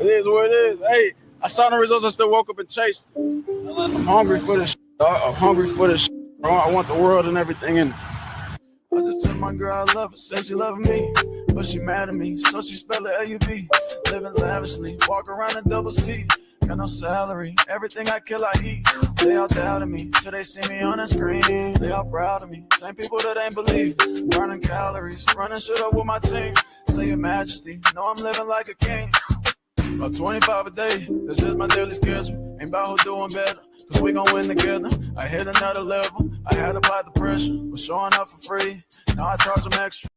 It is what it is. Hey, I saw the results. I still woke up and chased. I'm hungry for this. I'm hungry for this. Bro. I want the world and everything in it. I just told my girl I love her, said she loving me, but she mad at me, so she spell it L-U-V. Living lavishly, walk around in double C. Got no salary, everything I kill I eat. They all doubted me, till they see me on the screen. They all proud of me, same people that ain't believe. Burning calories, running shit up with my team. Say your majesty, know I'm living like a king. About 25 a day, that's just my daily schedule. Ain't about who doing better, cause we gon' win together. I hit another level, I had to apply the pressure. Was showing up for free, now I charge them extra.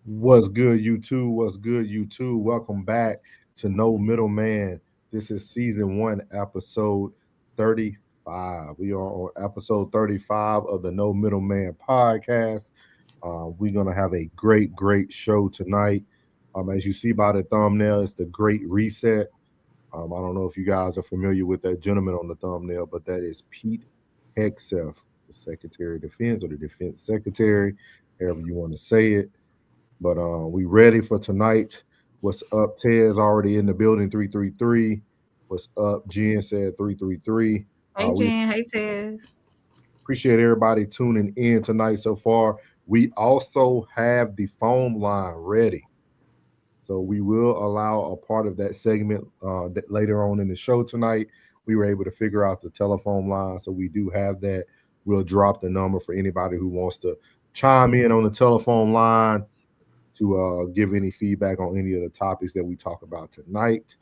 What's good, YouTube? What's good, YouTube? Welcome back to No Middleman. This is season 1, episode 35. We are on episode 35 of the No Middleman podcast. We're going to have a great show tonight. As you see by the thumbnail, it's the Great Reset. I don't know if you guys are familiar with that gentleman on the thumbnail, but that is Pete Hegseth, the Secretary of Defense or the Defense Secretary, however you want to say it. But we ready for tonight. What's up? Tez already in the building, 333. What's up? Jen said 333. Hey, Jen. Hey, Tez. Appreciate everybody tuning in tonight so far. We also have the phone line ready. So we will allow a part of that segment later on in the show tonight. We were able to figure out the telephone line, so we do have that. We'll drop the number for anybody who wants to chime in on the telephone line to give any feedback on any of the topics that we talk about tonight.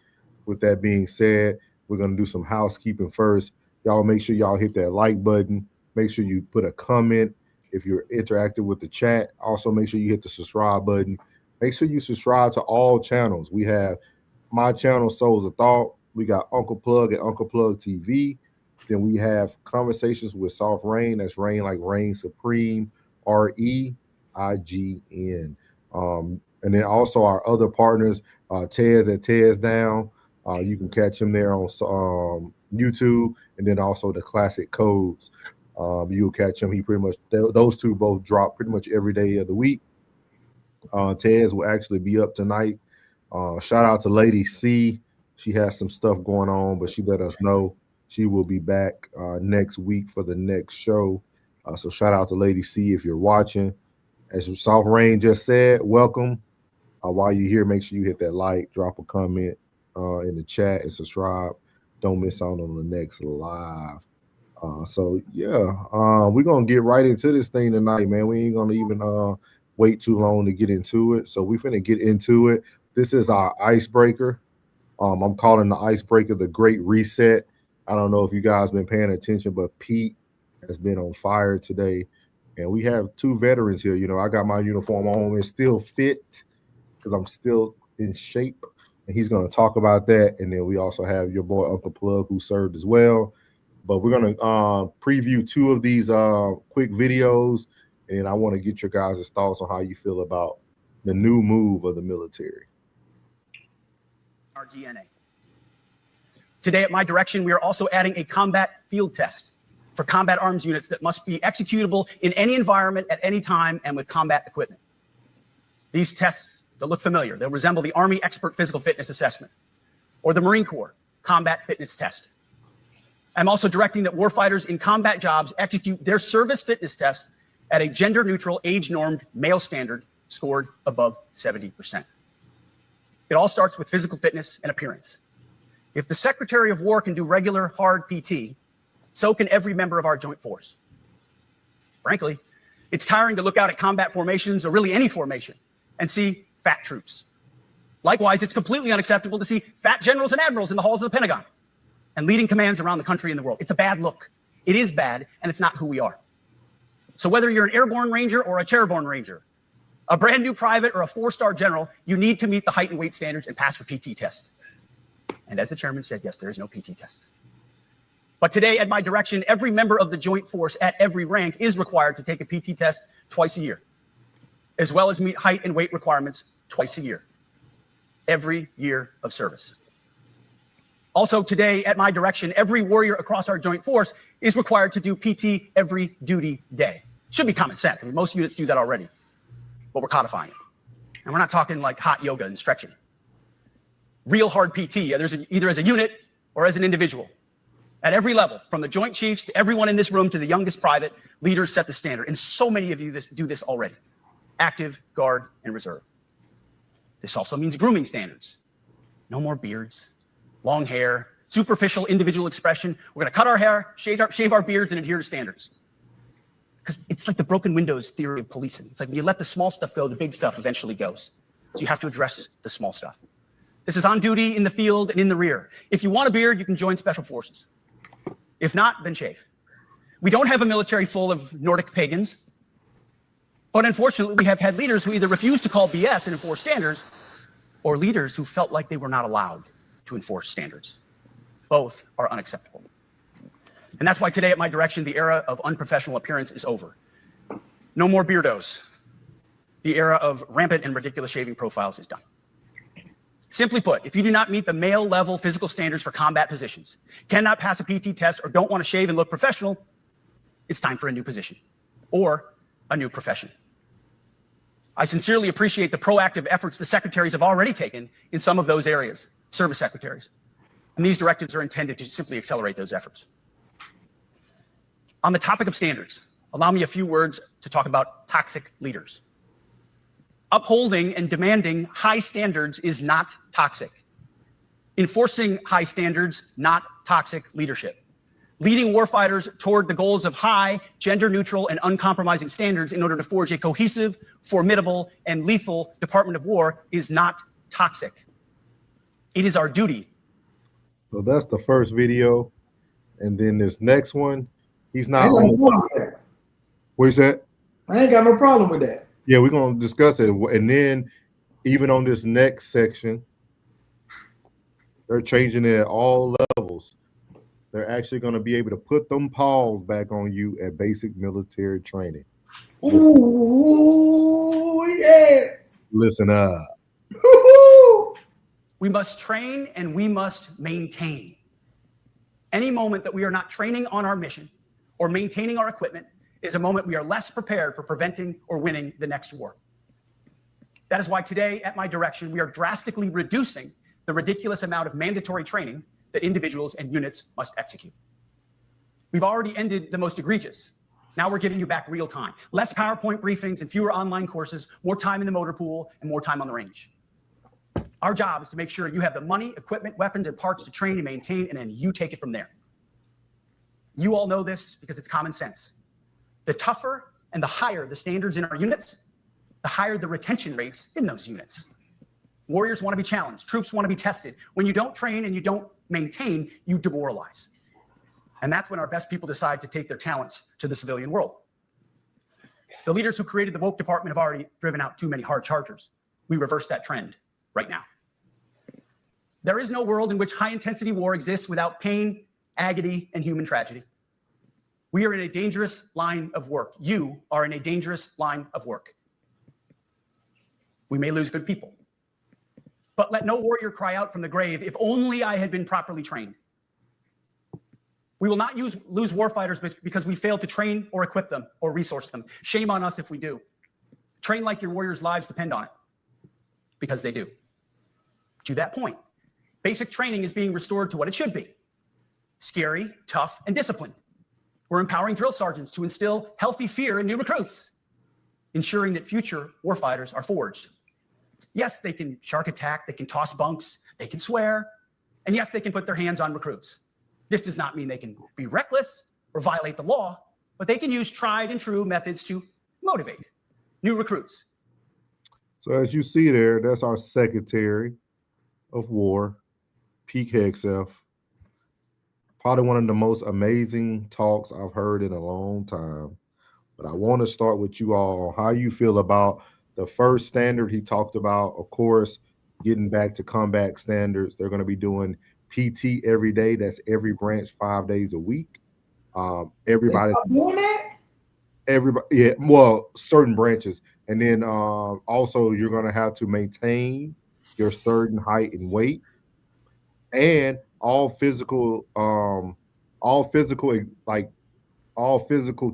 With that being said, we're going to do some housekeeping first. Y'all make sure y'all hit that like button. Make sure you put a comment if you're interactive with the chat. Also, make sure you hit the subscribe button. Make sure you subscribe to all channels. We have my channel, Souls of Thought. We got Uncle Plug and Uncle Plug TV. Then we have Conversations with Soft Rain. That's Rain like Rain Supreme, REIGN. And then also our other partners, Tez at Tez Down. You can catch him there on YouTube. And then also the Classic Codes. You'll catch him. He pretty much, those two both drop pretty much every day of the week. Tez will actually be up tonight. Shout out to Lady C. She has some stuff going on, but she let us know she will be back next week for the next show. So shout out to Lady C if you're watching. As Soft Rain just said, welcome. While you're here, make sure you hit that like, drop a comment in the chat, and subscribe. Don't miss out on the next live. So yeah, we're gonna get right into this thing tonight, man. We ain't gonna even wait too long to get into it. So we finna get into it. This is our icebreaker. I'm calling the icebreaker the Great Reset. I don't know if you guys been paying attention, but Pete has been on fire today. And we have two veterans here. You know, I got my uniform on. It's still fit because I'm still in shape. And he's going to talk about that. And then we also have your boy Uncle Plug, who served as well. But we're going to preview two of these quick videos. And I want to get your guys' thoughts on how you feel about the new move of the military. Our DNA. Today, at my direction, we are also adding a combat field test for combat arms units that must be executable in any environment at any time and with combat equipment. These tests, they'll look familiar. They'll resemble the Army Expert Physical Fitness Assessment or the Marine Corps Combat Fitness Test. I'm also directing that warfighters in combat jobs execute their service fitness test at a gender-neutral, age-normed male standard scored above 70%. It all starts with physical fitness and appearance. If the Secretary of War can do regular, hard PT, so can every member of our joint force. Frankly, it's tiring to look out at combat formations, or really any formation, and see fat troops. Likewise, it's completely unacceptable to see fat generals and admirals in the halls of the Pentagon and leading commands around the country and the world. It's a bad look. It is bad, and it's not who we are. So whether you're an airborne ranger or a chairborne ranger, a brand new private or a 4-star general, you need to meet the height and weight standards and pass your PT test. And as the chairman said, yes, there is no PT test. But today, at my direction, every member of the joint force at every rank is required to take a PT test twice a year, as well as meet height and weight requirements twice a year, every year of service. Also today, at my direction, every warrior across our joint force is required to do PT every duty day. Should be common sense. I mean, most units do that already, but we're codifying it. And we're not talking like hot yoga and stretching. real hard PT, either as a unit or as an individual. At every level, from the Joint Chiefs to everyone in this room to the youngest private, leaders set the standard. And so many of you do this already. Active, guard, and reserve. This also means grooming standards. No more beards, long hair, superficial individual expression. We're going to cut our hair, shave our beards, and adhere to standards. Because it's like the broken windows theory of policing. It's like when you let the small stuff go, the big stuff eventually goes. So you have to address the small stuff. This is on duty in the field and in the rear. If you want a beard, you can join special forces. If not, then shave. We don't have a military full of Nordic pagans, but unfortunately, we have had leaders who either refuse to call BS and enforce standards, or leaders who felt like they were not allowed to enforce standards. Both are unacceptable. And that's why today, at my direction, the era of unprofessional appearance is over. No more beardos. The era of rampant and ridiculous shaving profiles is done. Simply put, if you do not meet the male level physical standards for combat positions, cannot pass a PT test, or don't want to shave and look professional, it's time for a new position or a new profession. I sincerely appreciate the proactive efforts the secretaries have already taken in some of those areas, service secretaries. And these directives are intended to simply accelerate those efforts. On the topic of standards, allow me a few words to talk about toxic leaders. Upholding and demanding high standards is not toxic. Enforcing high standards, not toxic leadership. Leading warfighters toward the goals of high, gender-neutral, and uncompromising standards in order to forge a cohesive, formidable, and lethal Department of War is not toxic. It is our duty. So that's the first video. And then this next one, he's I not ain't got no on. problem with that. What you said? I ain't got no problem with that. Yeah, we're going to discuss it. And then even on this next section, they're changing it at all levels. They're actually going to be able to put them paws back on you at basic military training. Ooh, yeah. Listen up. We must train and we must maintain. Any moment that we are not training on our mission or maintaining our equipment is a moment we are less prepared for preventing or winning the next war. That is why today, at my direction, we are drastically reducing the ridiculous amount of mandatory training that individuals and units must execute. We've already ended the most egregious. Now we're giving you back real time. Less PowerPoint briefings and fewer online courses, more time in the motor pool, and more time on the range. Our job is to make sure you have the money, equipment, weapons, and parts to train and maintain, and then you take it from there. You all know this because it's common sense. The tougher and the higher the standards in our units, the higher the retention rates in those units. Warriors want to be challenged. Troops want to be tested. When you don't train and you don't maintain, you demoralize. And that's when our best people decide to take their talents to the civilian world. The leaders who created the woke department have already driven out too many hard chargers. We reverse that trend right now. There is no world in which high-intensity war exists without pain, agony, and human tragedy. We are in a dangerous line of work. You are in a dangerous line of work. We may lose good people. But let no warrior cry out from the grave, if only I had been properly trained. We will not lose warfighters because we failed to train or equip them or resource them. Shame on us if we do. Train like your warriors' lives depend on it, because they do. To that point, basic training is being restored to what it should be: scary, tough, and disciplined. We're empowering drill sergeants to instill healthy fear in new recruits, ensuring that future warfighters are forged. Yes, they can shark attack, they can toss bunks, they can swear, and yes, they can put their hands on recruits. This does not mean they can be reckless or violate the law, but they can use tried and true methods to motivate new recruits. So as you see there, that's our Secretary of War, Pete Hegseth. Probably one of the most amazing talks I've heard in a long time. But I want to start with you all. How you feel about the first standard he talked about? Of course, getting back to combat standards. They're going to be doing PT every day. That's every branch 5 days a week. Everybody's doing that? Everybody, yeah, well, certain branches. And then also you're going to have to maintain your certain height and weight, and all physical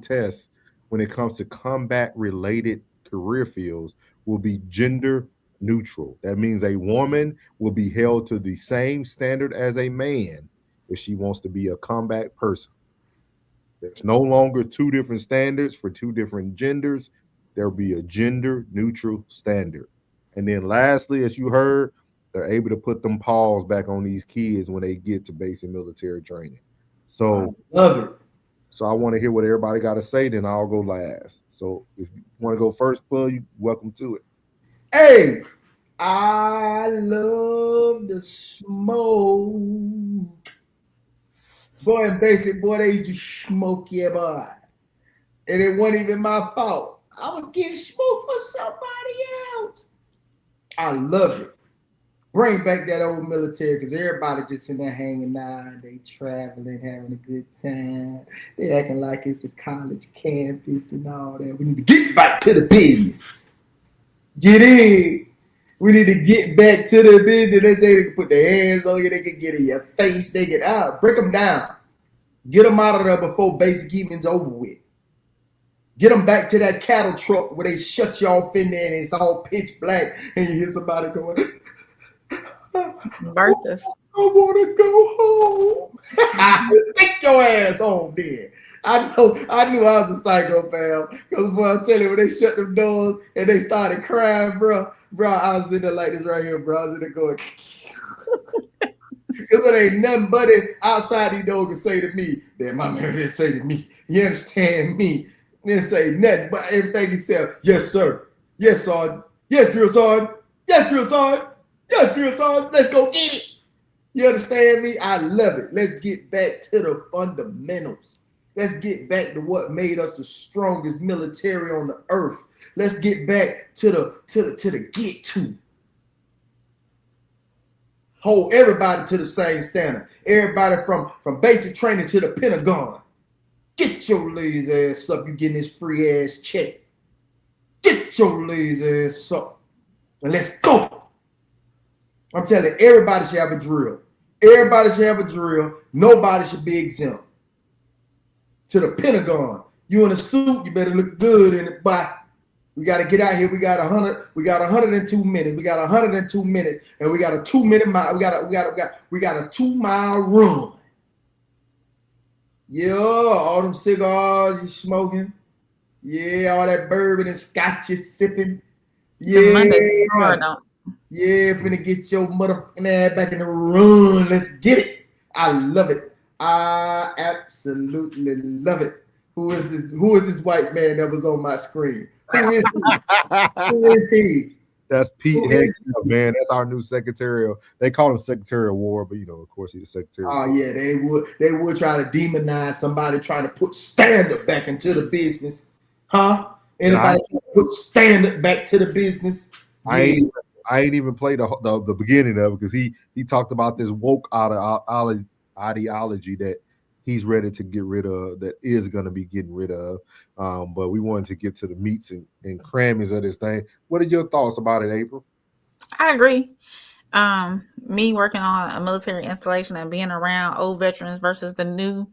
tests when it comes to combat related career fields will be gender neutral. That means a woman will be held to the same standard as a man if she wants to be a combat person. There's no longer two different standards for two different genders. There'll be a gender neutral standard. And then lastly, as you heard, they're able to put them paws back on these kids when they get to basic military training. So Love it. so I want to hear what everybody got to say, then I'll go last. So if you want to go first, Bud, you welcome to it. Hey, I love the smoke. Boy, and basic boy, they used to smoke your boy. And it wasn't even my fault. I was getting smoked for somebody else. I love it. Bring back that old military because everybody just in there hanging out. They traveling, having a good time. They acting like it's a college campus and all that. We need to get back to the business. Get in. We need to get back to the business. They say they can put their hands on you. They can get in your face. They get out. Break them down. Get them out of there before basic evening's over with. Get them back to that cattle truck where they shut you off in there and it's all pitch black and you hear somebody going, Berthas. I want to go home. Take your ass home then. I knew I was a psychopath because, boy, I tell you, when they shut them doors and they started crying, bro, I was in there like this right here, bro. I was in there going, because it ain't nothing but it outside these doors can say to me that my man didn't say to me. You understand me? Didn't say nothing but everything he said. Yes, sir. Yes, Sergeant. Yes, drill sergeant. Yes, drill sergeant. Yes, drill sergeant. Let's go get it. You understand me? I love it. Let's get back to the fundamentals. Let's get back to what made us the strongest military on the earth. Let's get back to the get to. Hold everybody to the same standard. Everybody from basic training to the Pentagon. Get your lazy ass up. You getting this free ass check. Get your lazy ass up. And let's go. I'm telling you, everybody should have a drill. Everybody should have a drill. Nobody should be exempt. To the Pentagon. You in a suit, you better look good in it. Bye. We got to get out here. We got 102 minutes. We got 102 minutes, and we got a 2-minute mile. We got a 2-mile run. Yeah, all them cigars you smoking. Yeah, all that bourbon and scotch you sipping. Yeah, yeah, finna get your motherfucking ass back in the run. Let's get it. I love it. I absolutely love it. Who is this white man that was on my screen? Who is he? Who is he? That's Pete Hegseth, man. That's our new secretary. They call him Secretary of War, but of course he's the Secretary. Oh yeah, they would try to demonize somebody trying to put standard back into the business, huh? Anybody trying to put standard back to the business? I ain't even played the beginning of it because he talked about this woke ideology that he's ready to get rid of, that is going to be getting rid of. But we wanted to get to the meats and crammings of this thing. What are your thoughts about it, April? I agree. Me working on a military installation and being around old veterans versus the new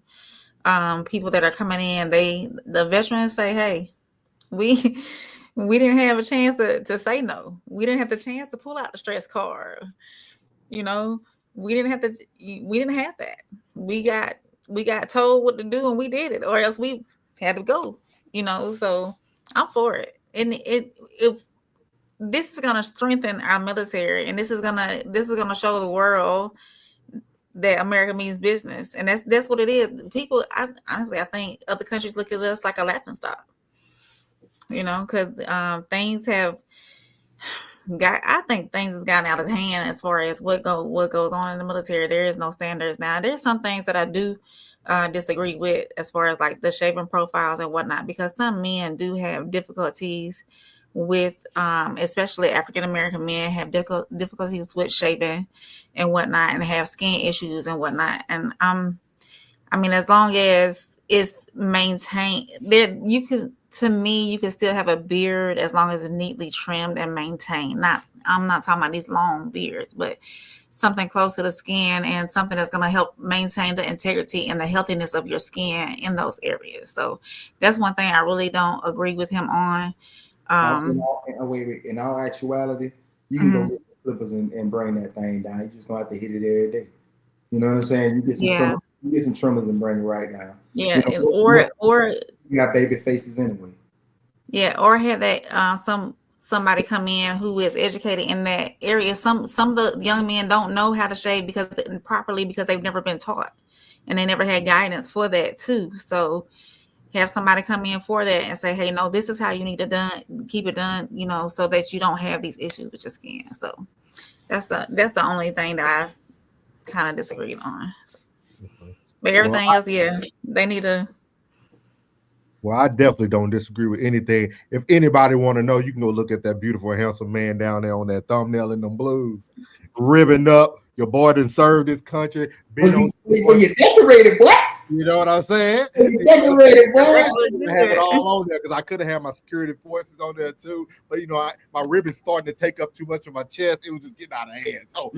people that are coming in, the veterans say, hey, we didn't have a chance to say no. We didn't have the chance to pull out the stress card. We didn't have that. We got told what to do and we did it, or else we had to go, so I'm for it. And if this is going to strengthen our military, and this is going to show the world that America means business. And that's what it is. People, I think other countries look at us like a laughing stock, because things have I think things has gotten out of hand as far as what goes on in the military. There is no standards now. There's some things that I do disagree with as far as like the shaping profiles and whatnot, because some men do have difficulties with, especially African American men have difficulties with shaping and whatnot, and have skin issues and whatnot. And as long as it's maintained, you can still have a beard as long as it's neatly trimmed and maintained. I'm not talking about these long beards, but something close to the skin and something that's going to help maintain the integrity and the healthiness of your skin in those areas. So that's one thing I really don't agree with him on. Wait, in all actuality, You can go get the clippers and bring that thing down. You just gonna have to hit it every day. You know what I'm saying? You get some trimmers, and bring it right down. Yeah, You know, or you got baby faces anyway. Yeah, or have that somebody come in who is educated in that area. Some of the young men don't know how to shave because they've never been taught, and they never had guidance for that too. So have somebody come in for that and say, hey, no, this is how you need to keep it done, you know, so that you don't have these issues with your skin. So that's the only thing that I kind of disagreed on. But everything else, yeah, they need to. Well, I definitely don't disagree with anything. If anybody want to know, you can go look at that beautiful, handsome man down there on that thumbnail in them blues, ribboned up. Your boy done served this country. When you decorated, boy. You know what I'm saying? You decorated, boy. I have it all on there because I could have had my security forces on there too. But you know, my ribbon's starting to take up too much of my chest. It was just getting out of hand. So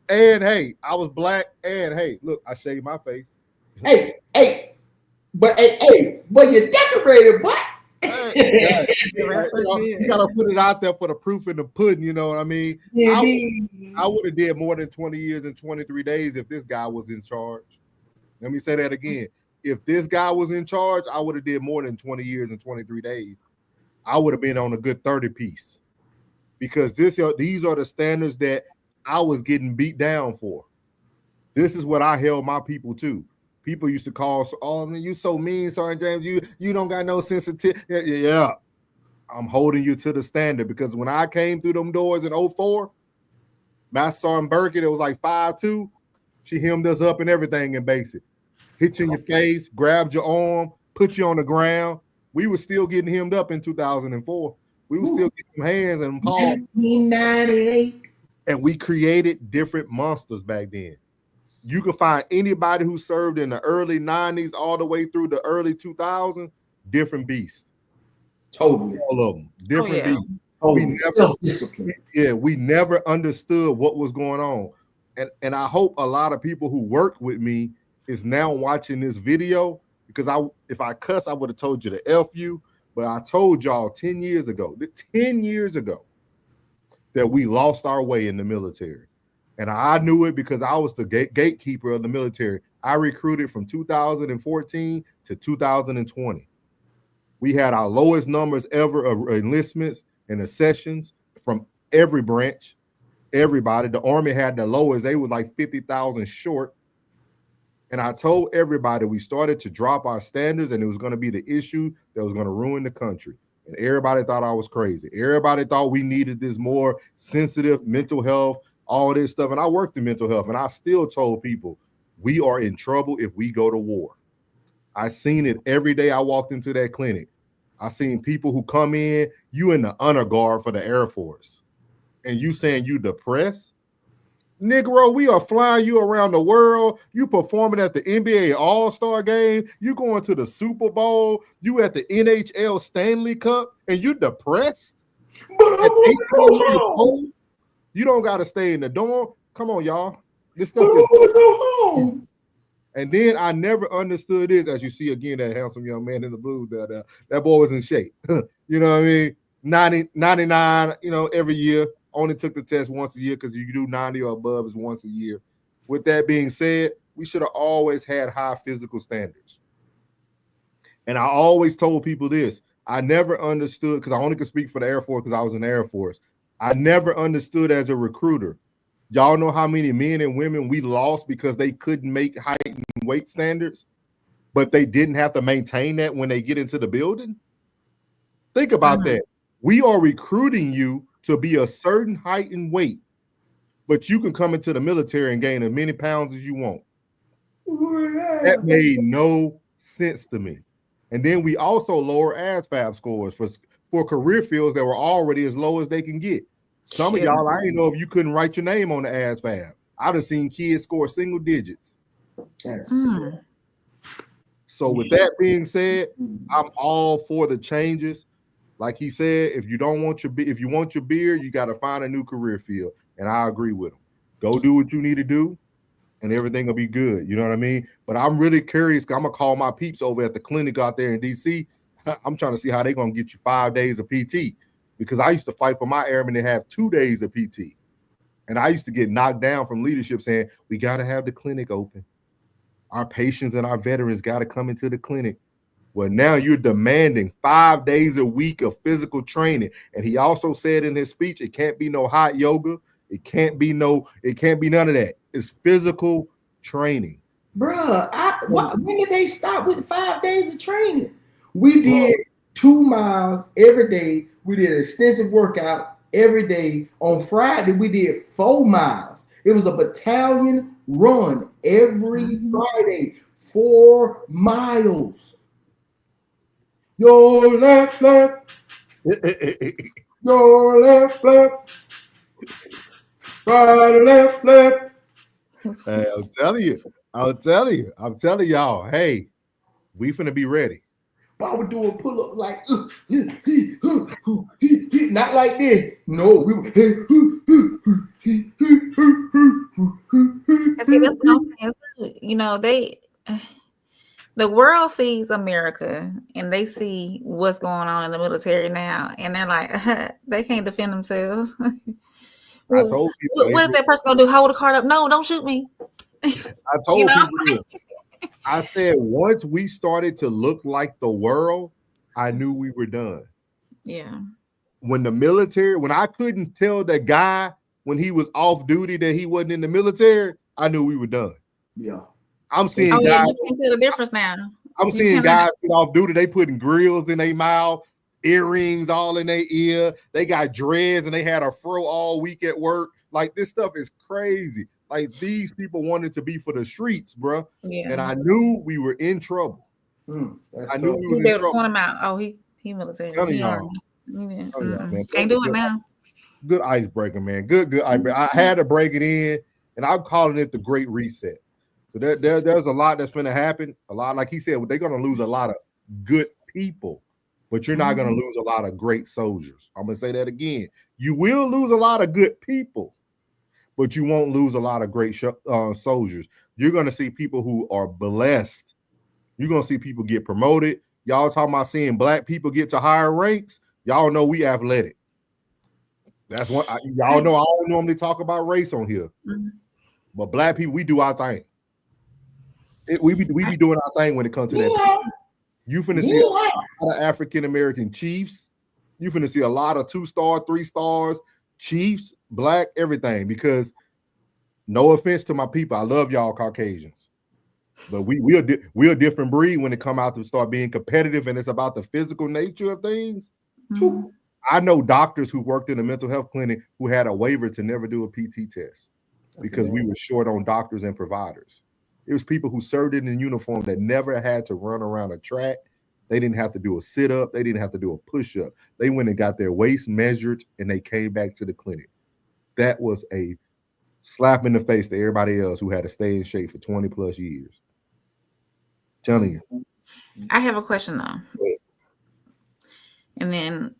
and hey, I was black. And hey, look, I shaved my face. But you decorated, boy. You gotta put it out there for the proof in the pudding. You know what I mean? Yeah, I would have did more than 20 years and 23 days if this guy was in charge. Let me say that again. If this guy was in charge, I would have did more than 20 years and 23 days. I would have been on a good 30 piece because these are the standards that I was getting beat down for. This is what I held my people to. People used to call, oh, man, you so mean, Sergeant James. You don't got no sensitivity. Yeah. I'm holding you to the standard because when I came through them doors in 2004, Master Sergeant Burkett, it was like 5'2". She hemmed us up and everything in basic. Hit you in your face, grabbed your arm, put you on the ground. We were still getting hemmed up in 2004. We were still getting hands and paws. 1998. And we created different monsters back then. You can find anybody who served in the early 90s all the way through the early 2000s, different beasts. Totally. All of them. Different beasts. Totally. Self-discipline. Yeah, we never understood what was going on. And I hope a lot of people who work with me is now watching this video because if I cuss, I would have told you to F you. But I told y'all 10 years ago that we lost our way in the military. And I knew it because I was the gatekeeper of the military. I recruited from 2014 to 2020. We had our lowest numbers ever of enlistments and accessions from every branch, everybody. The Army had the lowest. They were like 50,000 short. And I told everybody we started to drop our standards and it was going to be the issue that was going to ruin the country. And everybody thought I was crazy. Everybody thought we needed this more sensitive mental health, all this stuff. And I worked in mental health and I still told people we are in trouble if we go to war. I seen it every day I walked into that clinic. I seen people who come in, you in the honor guard for the Air Force and you saying you depressed? Negro, we are flying you around the world. You performing at the NBA All-Star game. You going to the Super Bowl. You at the NHL Stanley Cup and you depressed? At 18 years old? You don't got to stay in the dorm. Come on, y'all. This stuff is go home. And then I never understood this, as you see again, that handsome young man in the blue, that boy was in shape. You know what I mean? 99, you know, every year. Only took the test once a year because you do 90 or above is once a year. With that being said, we should have always had high physical standards. And I always told people this. I never understood, because I only could speak for the Air Force because I was in the Air Force. I never understood as a recruiter. Y'all know how many men and women we lost because they couldn't make height and weight standards, but they didn't have to maintain that when they get into the building? Think about that. We are recruiting you to be a certain height and weight, but you can come into the military and gain as many pounds as you want. That made no sense to me. And then we also lower ASVAB scores for career fields that were already as low as they can get. Some of y'all, I didn't know if you couldn't write your name on the ASVAB. I've just seen kids score single digits. So with that being said, I'm all for the changes. Like he said, if you want your beard, you got to find a new career field. And I agree with him. Go do what you need to do and everything will be good. You know what I mean? But I'm really curious because I'm going to call my peeps over at the clinic out there in DC. I'm trying to see how they're going to get you 5 days of PT. because I used to fight for my airmen to have 2 days of PT. And I used to get knocked down from leadership saying, we got to have the clinic open. Our patients and our veterans got to come into the clinic. Well, now you're demanding 5 days a week of physical training. And he also said in his speech, it can't be no hot yoga. It can't be none of that. It's physical training. Bruh, when did they start with 5 days of training? We did 2 miles every day. We did an extensive workout every day. On Friday, we did 4 miles. It was a battalion run every Friday, 4 miles. Your left, your left, right, left. Hey, I'm telling y'all, hey, we finna be ready. But I was doing pull-up like, not like this. No, we were. And see, that's what I'm saying. You know, the world sees America and they see what's going on in the military now, and they're like, they can't defend themselves. I told people, what is that person gonna do? Hold the card up? No, don't shoot me. I told You know? people this. I said once we started to look like the world, I knew we were done. Yeah. When I couldn't tell the guy when he was off duty that he wasn't in the military, I knew we were done. Yeah. I'm seeing Oh, guys. yeah, you can see the difference now. I'm seeing guys get off duty. They putting grills in their mouth, earrings all in their ear. They got dreads and they had a fro all week at work. Like, this stuff is crazy. Like, these people wanted to be for the streets, bro. Yeah. And I knew we were in trouble. I knew we were in trouble. Point him out. Oh, he military. Y'all. Man. Can't do it now. Good icebreaker, man. Good icebreaker. I had to break it in, and I'm calling it the Great Reset. So there's a lot that's going to happen. A lot, like he said, they're going to lose a lot of good people, but you're not going to lose a lot of great soldiers. I'm going to say that again. You will lose a lot of good people, but you won't lose a lot of great soldiers. You're going to see people who are blessed. You're going to see people get promoted. Y'all talking about seeing black people get to higher ranks. Y'all know we athletic. That's what y'all know. I don't normally talk about race on here, but black people, we do our thing. We be doing our thing when it comes to that. You finna see a lot of African American chiefs. You finna see a lot of 2-star, 3 stars, chiefs, black, everything. Because no offense to my people, I love y'all Caucasians, but we're a different breed when it come out to start being competitive, and it's about the physical nature of things. I know doctors who worked in a mental health clinic who had a waiver to never do a PT test because we were short on doctors and providers. It was people who served in uniform that never had to run around a track. They didn't have to do a sit-up. They didn't have to do a push-up. They went and got their waist measured, and they came back to the clinic. That was a slap in the face to everybody else who had to stay in shape for 20 plus years. Telling you. I have a question though. And then,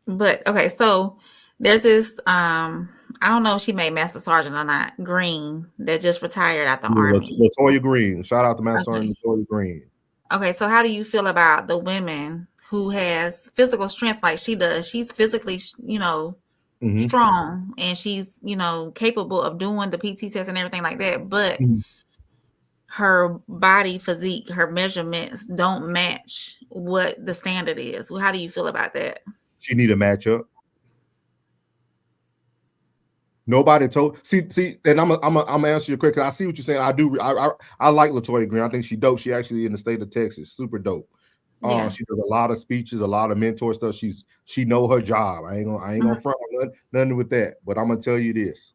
but okay, so there's this I don't know if she made Master Sergeant or not, Green, that just retired out the Army. LaToya Green. Shout out to Master Sergeant LaToya Green. Okay, so how do you feel about the women who has physical strength like she does? She's physically, strong, and she's, capable of doing the PT test and everything like that, but her body physique, her measurements don't match what the standard is. Well, how do you feel about that? She need a matchup. Nobody told. See, and I'm gonna answer you quick. I see what you're saying. I do. I like LaToya Green. I think she dope. She actually in the state of Texas, super dope. She does a lot of speeches, a lot of mentor stuff. She know her job. I ain't gonna front nothing with that. But I'm gonna tell you this: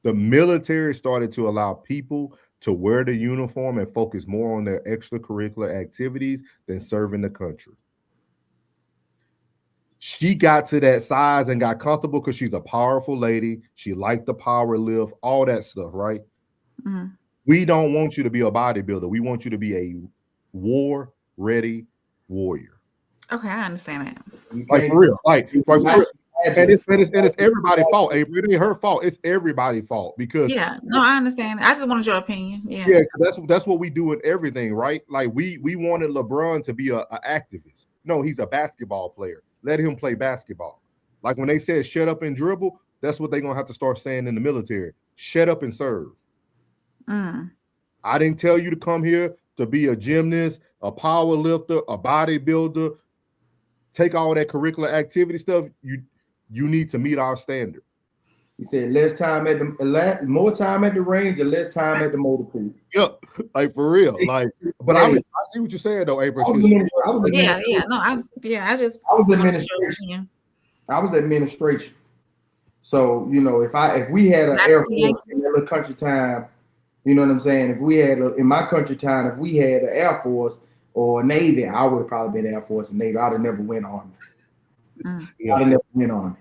the military started to allow people to wear the uniform and focus more on their extracurricular activities than serving the country. She got to that size and got comfortable because she's a powerful lady. She liked the power lift, all that stuff, right? Mm-hmm. We don't want you to be a bodybuilder. We want you to be a war-ready warrior. Okay, I understand that. Like for real. Like for real. And it's everybody's fault, April. It ain't her fault. It's everybody's fault because I understand. I just wanted your opinion. Yeah, that's what we do in everything, right? Like we wanted LeBron to be an activist. No, he's a basketball player. let him play basketball. Like when they said shut up and dribble, that's what they're gonna have to start saying in the military. Shut up and serve. I didn't tell you to come here to be a gymnast, a power lifter, a bodybuilder. Take all that curricular activity stuff. You need to meet our standard. He said less time at the more time at the range and less time at the motor pool. Yep, like for real. Like, but I see what you're saying though, April. I was administration. I was administration. So if we had an Air Force in that little country time, you know what I'm saying? If we had in my country time, if we had an Air Force or Navy, I would have probably been Air Force and Navy. I'd have never went on. I'd have never went on.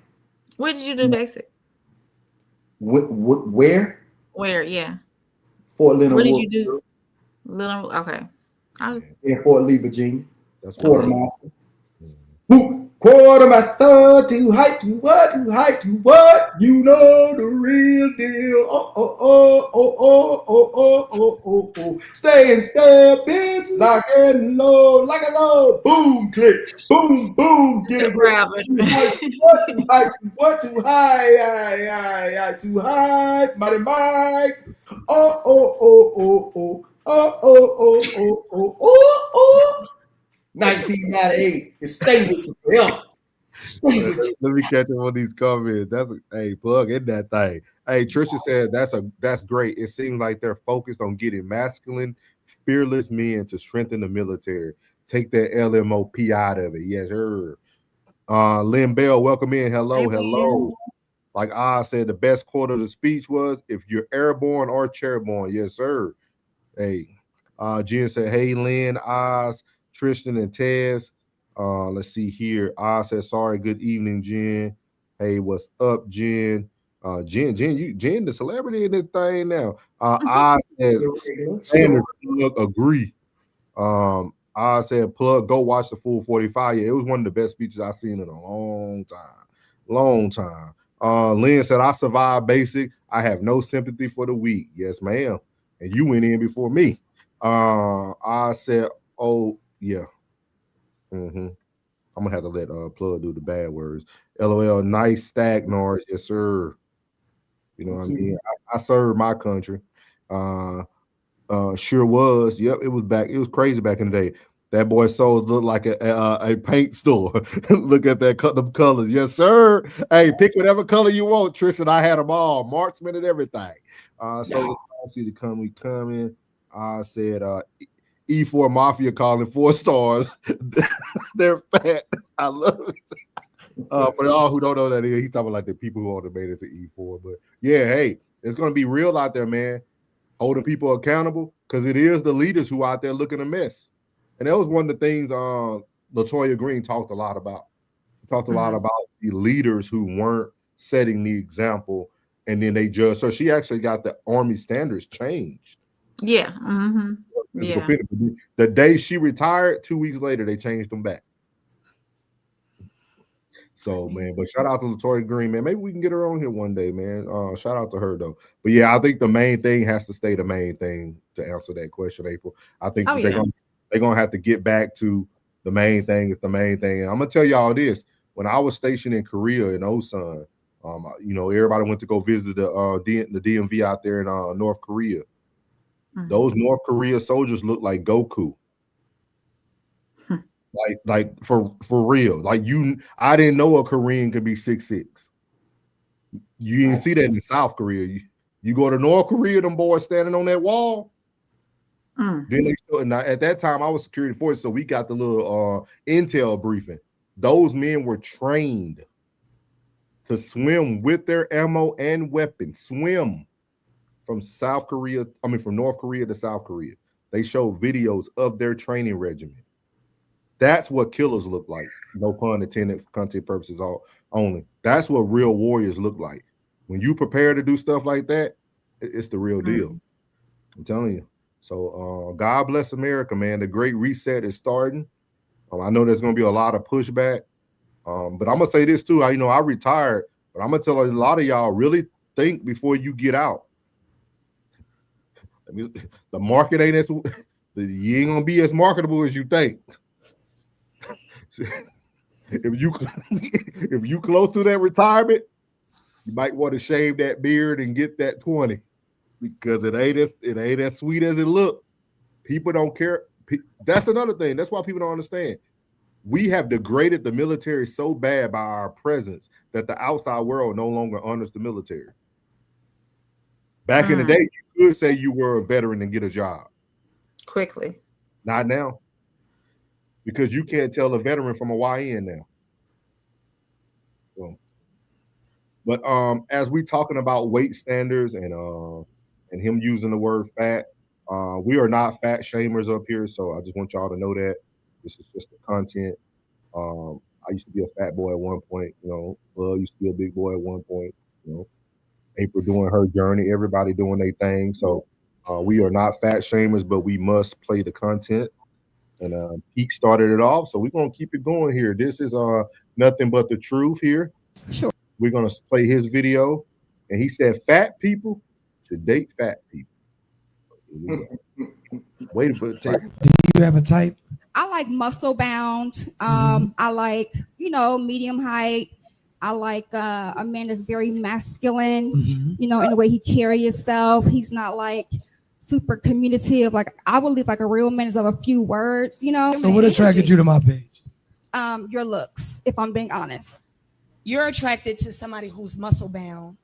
Where did you do basic? Where? Where? Yeah. Fort Leonard. What did you do? Little. Okay. In Fort Lee, Virginia. That's quartermaster. Quartermaster, too hype, too what, too hype, too what? You know the real deal. Oh. Stay and step, bitch, lock and load, like a load. Boom, click, boom, get it. What too high, too high, mighty Mike. Oh. 1998. Stay with you forever. Let me catch up on these comments. Plug in that thing. Hey, Trisha said that's great. It seems like they're focused on getting masculine, fearless men to strengthen the military. Take that LMOP out of it. Yes, sir. Lynn Bell, welcome in. Hello. Like I said, the best quote of the speech was, "If you're airborne or chairborne." Yes, sir. Hey, Jen said, "Hey, Lynn, Oz, Tristan, and Tez." Let's see here. Oz said, "Sorry, good evening, Jen." Hey, what's up, Jen? Jen, the celebrity in this thing now. Oz said, Sanders, plug, agree. Oz said, plug, go watch the full 45. Yeah, it was one of the best speeches I've seen in a long time. Lynn said, "I survived basic. I have no sympathy for the weak." Yes, ma'am. And you went in before me. I said, "Oh, yeah." I'm gonna have to let Plug do the bad words. LOL, nice stack, Norris. Yes, sir. You know what I mean? I served my country. Sure was. Yep, it was back. It was crazy back in the day. That boy sold looked like a paint store. Look at that, cut them colors. Yes, sir. Hey, pick whatever color you want, Tristan. I had them all, marksman and everything. So I see the coming. I said E4 Mafia calling 4 stars. They're fat. I love it. For all who don't know that, he's talking like the people who already made it to E4. But yeah, hey, it's gonna be real out there, man. Holding people accountable, because it is the leaders who out there looking a mess. And that was one of the things LaToya Green talked a lot about. He talked a lot about the leaders who weren't setting the example, and then they judged. So she actually got the Army standards changed. Yeah. Yeah. The day she retired, 2 weeks later, they changed them back. So, man, but shout out to LaToya Green, man. Maybe we can get her on here one day, man. Shout out to her, though. But, yeah, I think the main thing has to stay the main thing to answer that question, April. I think they're going to have to get back to the main thing is the main thing. And I'm going to tell y'all this. When I was stationed in Korea in Osan, everybody went to go visit the DMV out there in North Korea. Those North Korea soldiers look like Goku. Like for real. Like I didn't know a Korean could be 6'6". You didn't see that in South Korea. You go to North Korea, them boys standing on that wall. Then at that time I was security force, so we got the little intel briefing. Those men were trained to swim with their ammo and weapons. Swim from North Korea to South Korea. They show videos of their training regimen. That's what killers look like. No pun intended for content purposes only. That's what real warriors look like. When you prepare to do stuff like that, it's the real deal. I'm telling you. So God bless America, man. The Great Reset is starting. I know there's going to be a lot of pushback. But I'm going to say this too. I retired, but I'm going to tell a lot of y'all, really think before you get out. I mean, the market ain't you ain't going to be as marketable as you think. if you close to that retirement, you might want to shave that beard and get that 20 because it ain't as sweet as it look. People don't care. That's another thing. That's why people don't understand. We have degraded the military so bad by our presence that the outside world no longer honors the military. Back in the day, you could say you were a veteran and get a job. Quickly. Not now. Because you can't tell a veteran from a YN now. So, but as we talking about weight standards and him using the word fat, we are not fat shamers up here, so I just want y'all to know that. This is just the content. I used to be a fat boy at one point, you know. Love used to be a big boy at one point, you know. April doing her journey, everybody doing their thing. So we are not fat shamers, but we must play the content. And Pete started it off, so we're gonna keep it going here. This is nothing but the truth here. Sure. We're gonna play his video, and he said fat people should date fat people. Wait for it. Do you have a type? I like muscle bound. I like, medium height. I like a man that's very masculine, in the way he carries himself. He's not like super communicative. Like I believe like a real man is of a few words, So what attracted you to my page? Your looks, if I'm being honest. You're attracted to somebody who's muscle bound.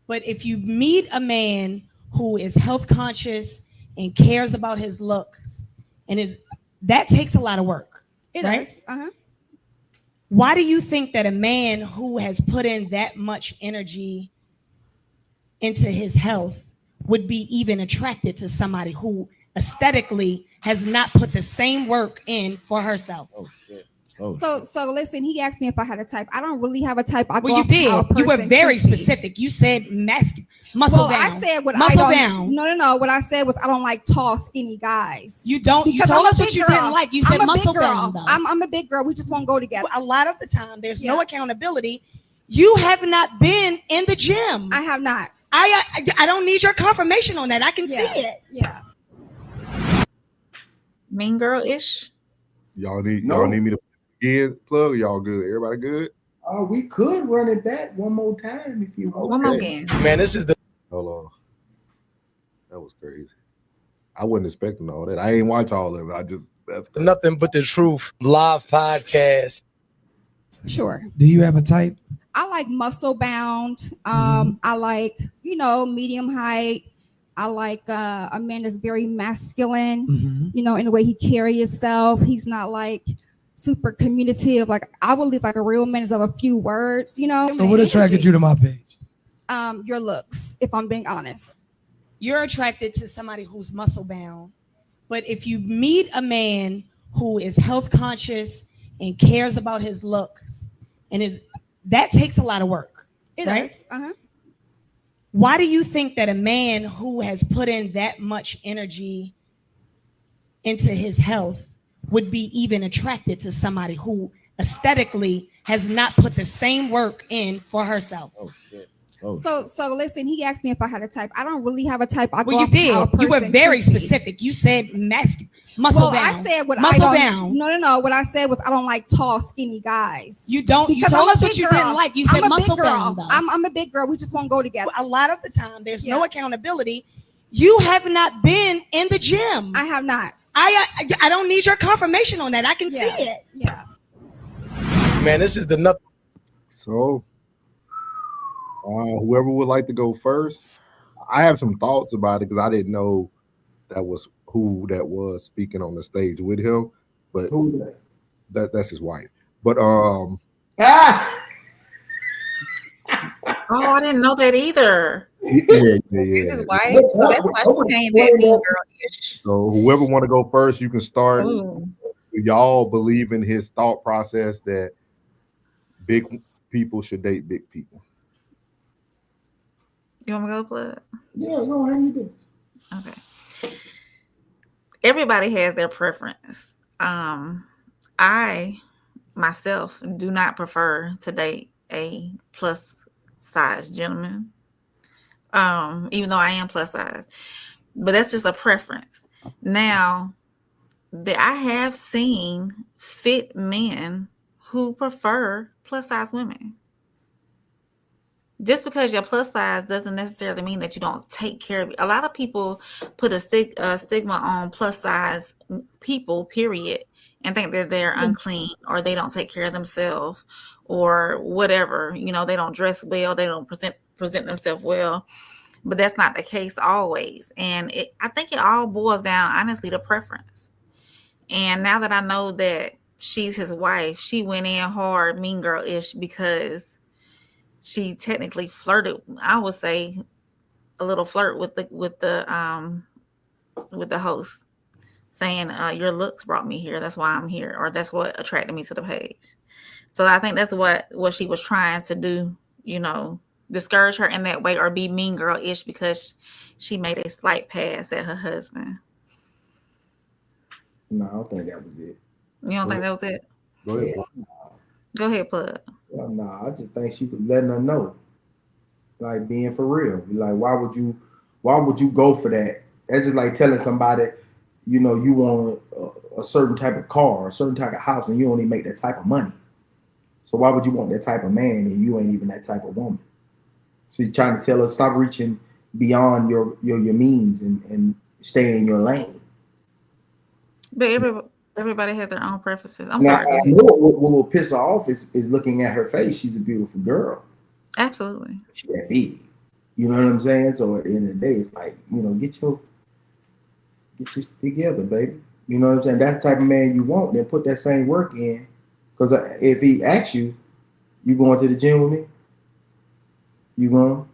But if you meet a man who is health conscious and cares about his looks, that takes a lot of work. It right? does. Why do you think that a man who has put in that much energy into his health would be even attracted to somebody who aesthetically has not put the same work in for herself? Oh shit. So listen, he asked me if I had a type. I don't really have a type. You did. You were very specific. You said muscle bound. I said what muscle I don't. bound. No. What I said was I don't like tall, skinny guys. You don't. You told us what you didn't like. You said muscle bound. Though. I'm a big girl. We just won't go together. A lot of the time, there's no accountability. You have not been in the gym. I have not. I don't need your confirmation on that. I can see it. Yeah. Mean girl ish. Y'all need me to plug. Y'all good? Everybody good? We could run it back one more time if you want. One more again. Man, this is the. Hold on. That was crazy. I wasn't expecting all that. I ain't watch all of it. That's crazy. Nothing but the truth live podcast. Sure. Do you have a type? I like muscle bound. I like, medium height. I like a man that's very masculine, in the way he carries himself. He's not like super communicative. Like I believe like a real man is of a few words, So what attracted you to my page? Your looks, if I'm being honest. You're attracted to somebody who's muscle bound. But if you meet a man who is health conscious and cares about his looks, that takes a lot of work. It right? does. Why do you think that a man who has put in that much energy into his health would be even attracted to somebody who aesthetically has not put the same work in for herself? Oh shit. So listen, he asked me if I had a type. I don't really have a type. You did. You were very specific. You said muscle bound. I said what muscle I don't. bound. No. What I said was I don't like tall, skinny guys. You don't. Because you told I'm us a what big you girl. didn't like. You said I'm a muscle big girl. bound. Though. I'm a big girl. We just won't go together. A lot of the time, there's no accountability. You have not been in the gym. I have not. I don't need your confirmation on that. I can see it. Yeah. Man, this is the nothing. So, whoever would like to go first, I have some thoughts about it because I didn't know that was who that was speaking on the stage with him. But that's his wife. But Oh, I didn't know that either. Yeah. This is wife. So that's why she came that mean girl-ish. So whoever want to go first, you can start. Ooh. Y'all believe in his thought process that big people should date big people. You want me to go, Blood? Yeah, go ahead and do it. Okay. Everybody has their preference. I myself do not prefer to date a plus size gentleman. Even though I am plus size. But that's just a preference. Now, I have seen fit men who prefer plus size women. Just because you're plus size doesn't necessarily mean that you don't take care of it. A lot of people put a stigma on plus size people, period, and think that they're unclean or they don't take care of themselves or whatever. You know, they don't dress well, they don't present themselves well. But that's not the case always. And I think it all boils down, honestly, to preference. And now that I know that she's his wife, she went in hard, mean girl-ish, because she technically flirted, I would say, a little flirt with the host, saying, your looks brought me here, that's why I'm here, or that's what attracted me to the page. So I think that's what she was trying to do, you know, discourage her in that way, or be mean girl-ish because she made a slight pass at her husband. No, I don't think that was it. You don't think that was it? Go ahead. Yeah. Go ahead, Plug. Well, no, I just think she was letting her know, like, being for real. Like, why would you go for that? That's just like telling somebody, you know, you want a certain type of car, a certain type of house, and you only make that type of money. So why would you want that type of man and you ain't even that type of woman? So you're trying to tell us, stop reaching beyond your means and stay in your lane. But everybody has their own preferences. I'm Now, sorry. I know what will piss her off is looking at her face. She's a beautiful girl. Absolutely. She that big. You know what I'm saying? So at the end of the day, it's like, you know, get your together, baby. You know what I'm saying? That's the type of man you want. Then put that same work in. Because if he asks you, you going to the gym with me? You going?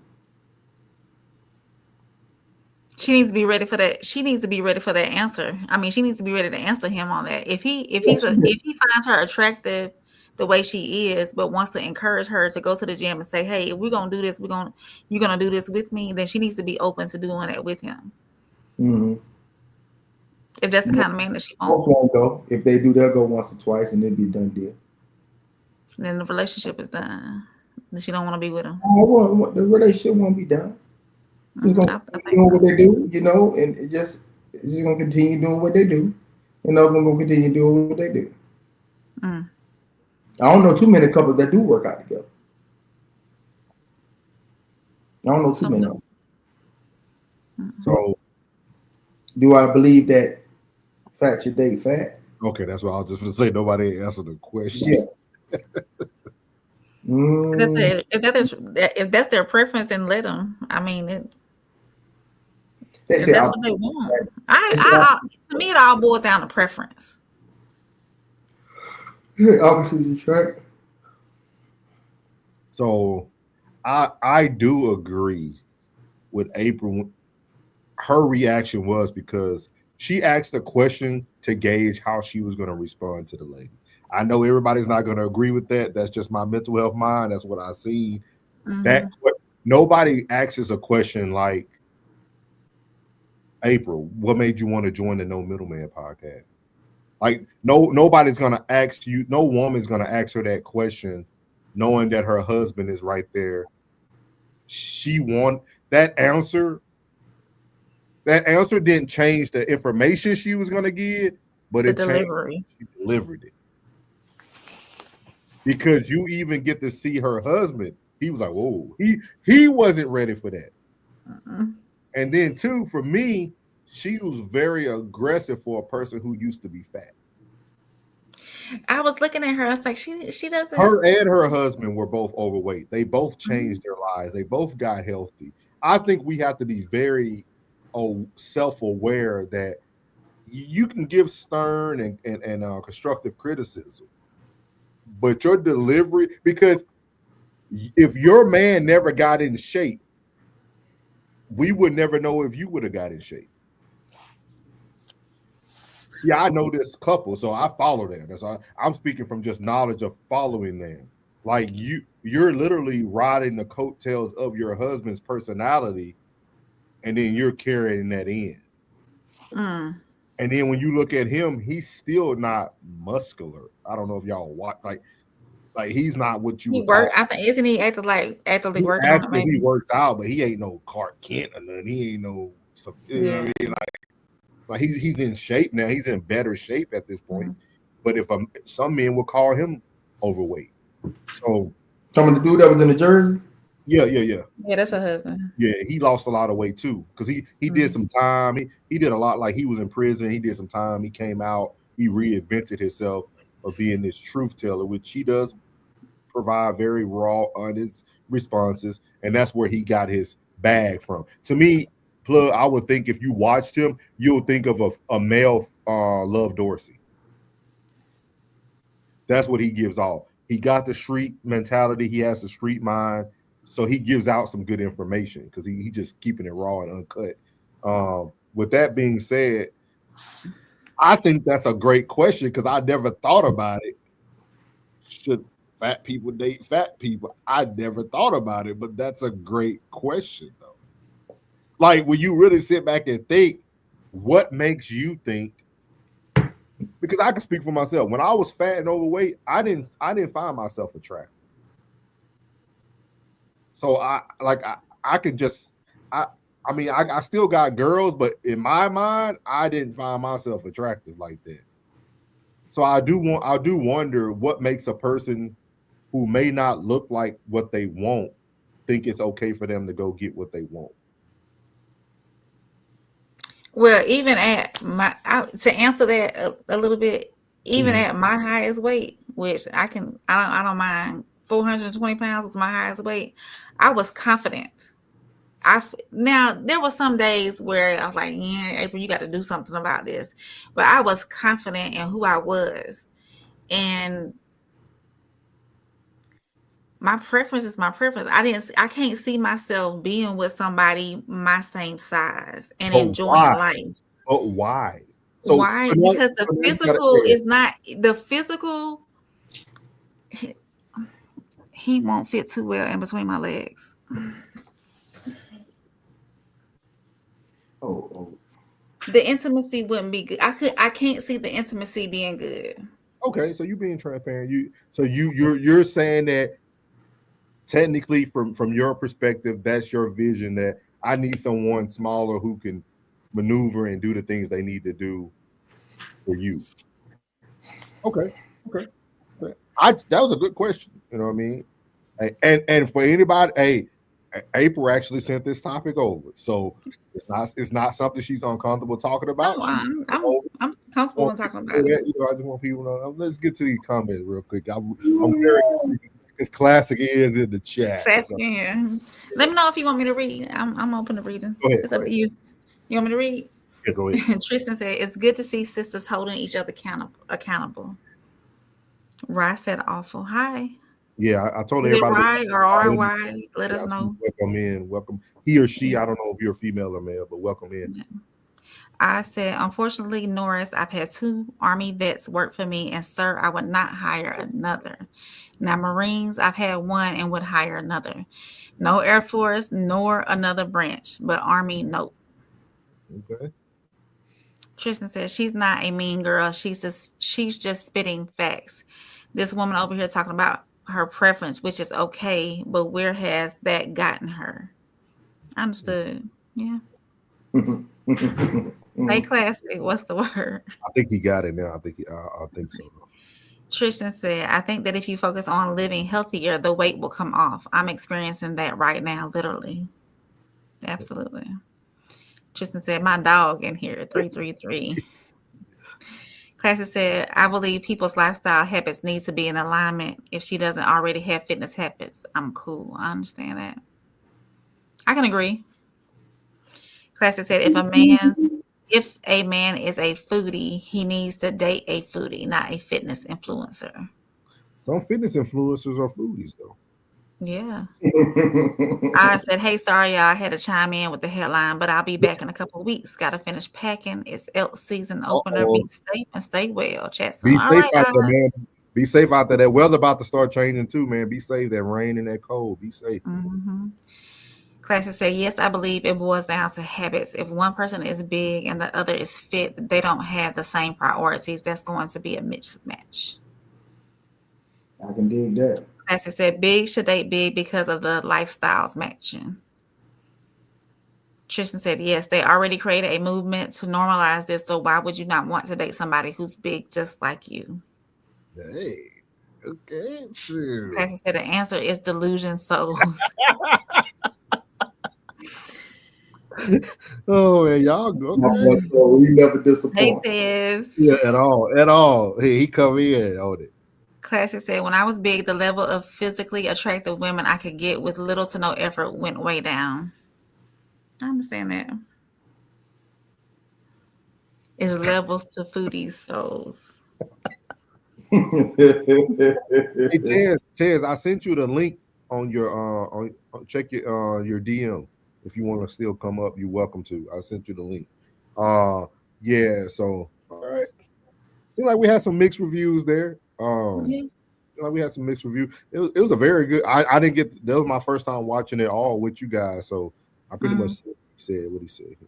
She needs to be ready for that. She needs to be ready for that answer. I mean, she needs to be ready to answer him on that. If he finds her attractive the way she is, but wants to encourage her to go to the gym and say, "Hey, if we're gonna do this, you're gonna do this with me," then she needs to be open to doing that with him. Mm-hmm. If that's the kind of man that she Most wants. won't go. If they do, they'll go once or twice, and it'll be a done deal. Then the relationship is done. She don't want to be with him. The relationship won't be done. They're gonna continue doing what they do, you know, and it's just gonna continue doing what they do, and other one gonna continue doing what they do. Mm. I don't know too many couples that do work out together. I don't know too many. So, do I believe that fat should date fat? Okay, that's what I was just going to say. Nobody answered the question. Yeah. If that's their preference, then let them. I mean, if that's what they want. To me, it all boils down to preference. Yeah, obviously, is right. So, I do agree with April. Her reaction was because she asked a question to gauge how she was going to respond to the lady. I know everybody's not going to agree with that. That's just my mental health mind. That's what I see. Mm-hmm. That nobody asks a question like, April, what made you want to join the No Middleman podcast? Like, nobody's going to ask you. No woman's going to ask her that question, knowing that her husband is right there. She want that answer. That answer didn't change the information she was going to give, but it changed. She delivered it. Because you even get to see her husband. He was like, whoa. He wasn't ready for that. Uh-uh. And then, too, for me, she was very aggressive for a person who used to be fat. I was looking at her. I was like, she doesn't. Her and her husband were both overweight. They both changed their lives. They both got healthy. I think we have to be very self-aware that you can give stern and constructive criticism, but your delivery, because if your man never got in shape, we would never know if you would have got in shape. Yeah, I know this couple, so I follow them. I'm speaking from just knowledge of following them. Like you're literally riding the coattails of your husband's personality, and then you're carrying that in. Mm. And then when you look at him, he's still not muscular. I don't know if y'all watch like he's not what you. He work. I think isn't he actively working on it? Maybe he works out, but he ain't no Clark Kent or nothing. He ain't no. You know what I mean? Like he's in shape now. He's in better shape at this point. Mm-hmm. But if some men would call him overweight. So Some of the dude that was in the Jersey. yeah. Yeah, that's her husband. Yeah, he lost a lot of weight too because he did some time. He did a lot. Like he was in prison. He did some time. He came out. He reinvented himself of being this truth teller, which he does provide very raw, honest responses, and that's where he got his bag from. To me, Plug, I would think if you watched him, you'll think of a male Love Dorsey. That's what he gives off. He got the street mentality. He has the street mind. So he gives out some good information because he just keeping it raw and uncut. With that being said, I think that's a great question because I never thought about it. Should fat people date fat people? I never thought about it, but that's a great question though. Like when you really sit back and think, what makes you think? Because I can speak for myself. When I was fat and overweight, I didn't find myself attractive. So I still got girls, but in my mind, I didn't find myself attractive like that. So I do wonder what makes a person who may not look like what they want think it's okay for them to go get what they want. Well, even at to answer that a little bit, even at my highest weight, which I don't mind, 420 pounds was my highest weight. I was confident. Now there were some days where I was like, yeah, April, you got to do something about this. But I was confident in who I was. And my preference is my preference. I can't see myself being with somebody my same size and enjoying life. But why? So why? Because the physical is not the physical. He won't fit too well in between my legs. The intimacy wouldn't be good. I can't see the intimacy being good. Okay, so you being transparent. You're saying that technically from your perspective, that's your vision, that I need someone smaller who can maneuver and do the things they need to do for you. Okay. That was a good question. You know what I mean? And for anybody, hey, April actually sent this topic over, so it's not something she's uncomfortable talking about. No, I'm comfortable in talking about it. I just want people to know. Let's get to these comments real quick. I'm very as classic is in the chat. Classic in here. Let me know if you want me to read. I'm open to reading. Go ahead. It's up to you. You want me to read? Yeah, go ahead. Tristan said, "It's good to see sisters holding each other accountable." Rye said, "Awful." Hi. Yeah, I told Is everybody. Rye or RY? Let us know. Welcome in. Welcome. He or she, I don't know if you're female or male, but welcome in. I said, unfortunately, Norris, I've had 2 Army vets work for me, and sir, I would not hire another. Now, Marines, I've had 1 and would hire another. No Air Force, nor another branch, but Army, nope. Okay. Tristan says, she's not a mean girl. She's just spitting facts. This woman over here talking about her preference, which is okay, but where has that gotten her? Understood. Yeah. Hey, classic. What's the word? I think he got it now. I think so. Tristan said, I think that if you focus on living healthier, the weight will come off. I'm experiencing that right now, literally. Absolutely. Tristan said, my dog in here, 333. Classic said, I believe people's lifestyle habits need to be in alignment. If she doesn't already have fitness habits, I'm cool. I understand that. I can agree. Classic said, if a man is a foodie, he needs to date a foodie, not a fitness influencer. Some fitness influencers are foodies, though. Yeah. I said, hey, sorry, y'all. I had to chime in with the headline, but I'll be back in a couple of weeks. Got to finish packing. It's elk season opener. Be safe and stay well. Chat soon. Be safe out there, man. Be safe out there. That weather about to start changing too, man. Be safe. That rain and that cold. Be safe. Mm-hmm. Classic said, yes, I believe it boils down to habits. If one person is big and the other is fit, they don't have the same priorities. That's going to be a mismatch. I can dig that. Classic said, big should date big because of the lifestyles matching. Tristan said, yes, they already created a movement to normalize this. So why would you not want to date somebody who's big just like you? Hey, Okay, sure. Classic said the answer is delusion souls. Oh man, y'all go. Okay. So we never Hey, disappoint. Tez. Yeah, at all. He come in on it. Classic said, when I was big, the level of physically attractive women I could get with little to no effort went way down. I understand that. It's levels to foodies souls. Hey Tez, I sent you the link on your check your DM. If you want to still come up, you're welcome to. I sent you the link. Yeah, so all right. Seems like we had some mixed reviews there. Yeah. Like we had some mixed reviews. It was a very good. I didn't get that was my first time watching it all with you guys, so I pretty much said what he said here.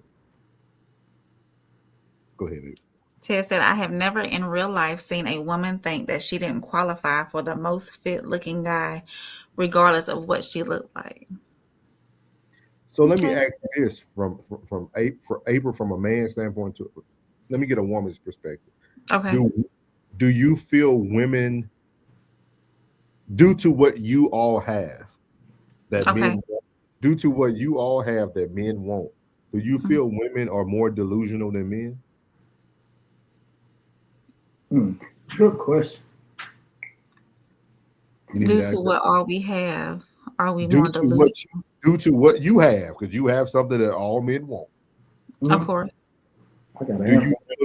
Go ahead, baby. Ted said, I have never in real life seen a woman think that she didn't qualify for the most fit looking guy, regardless of what she looked like. So let me ask you this from April, from a man's standpoint, to let me get a woman's perspective. Okay. Do you feel women, due to what you all have, that men want, due to what you all have that men want, do you feel women are more delusional than men? Good question. Due to what all we have, are we more delusional? Due to what you have, because you have something that all men want. Of course. Do you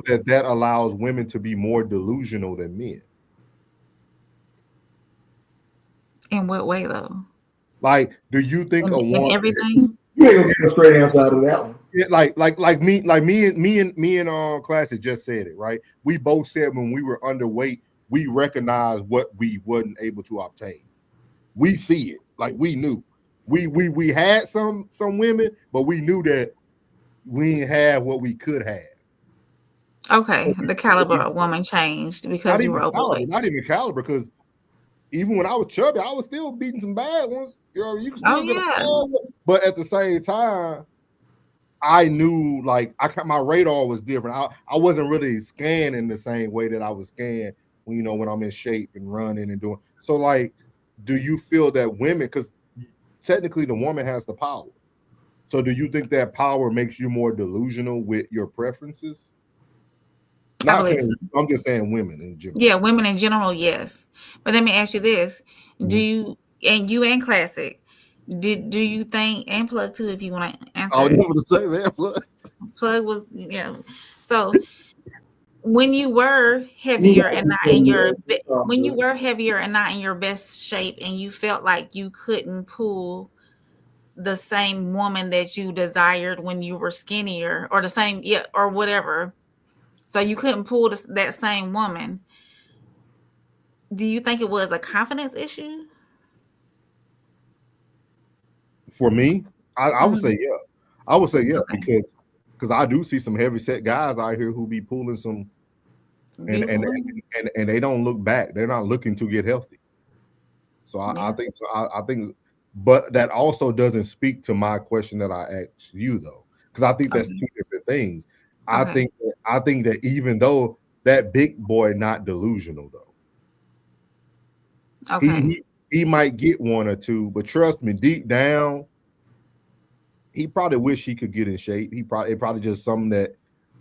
feel that allows women to be more delusional than men? In what way, though? Like, do you think a woman? In everything. You ain't gonna get a straight answer out of that one. Yeah, like me and Classic just said it, right? We both said when we were underweight, we recognized what we wasn't able to obtain. We see it, like we knew. We had some women, but we knew that we didn't have what we could have. Okay, the caliber of woman changed because you were overweight. Not even caliber, because even when I was chubby, I was still beating some bad ones. You know, you can still get a bad one, but at the same time, I knew like my radar was different. I wasn't really scanning the same way that I was scanned when I'm in shape and running and doing. So like, do you feel that women, because technically the woman has the power, so do you think that power makes you more delusional with your preferences? Not saying, I'm just saying women in general. Yeah, women in general, yes. But let me ask you this: do you and Classic? Do you think, and Plug too, if you want to answer? I was able to say that. Plug was So when you were heavier and not in your best shape, and you felt like you couldn't pull the same woman that you desired when you were skinnier, or the same or whatever, so you couldn't pull that same woman, do you think it was a confidence issue? For me, I would say yeah. I would say yeah, because I do see some heavy set guys out here who be pulling some, and they don't look back. They're not looking to get healthy. So I think so. I think, but that also doesn't speak to my question that I asked you though, because I think that's two different things. I think that even though that big boy not delusional though, he might get one or two, but trust me, deep down, he probably wish he could get in shape. It probably just something that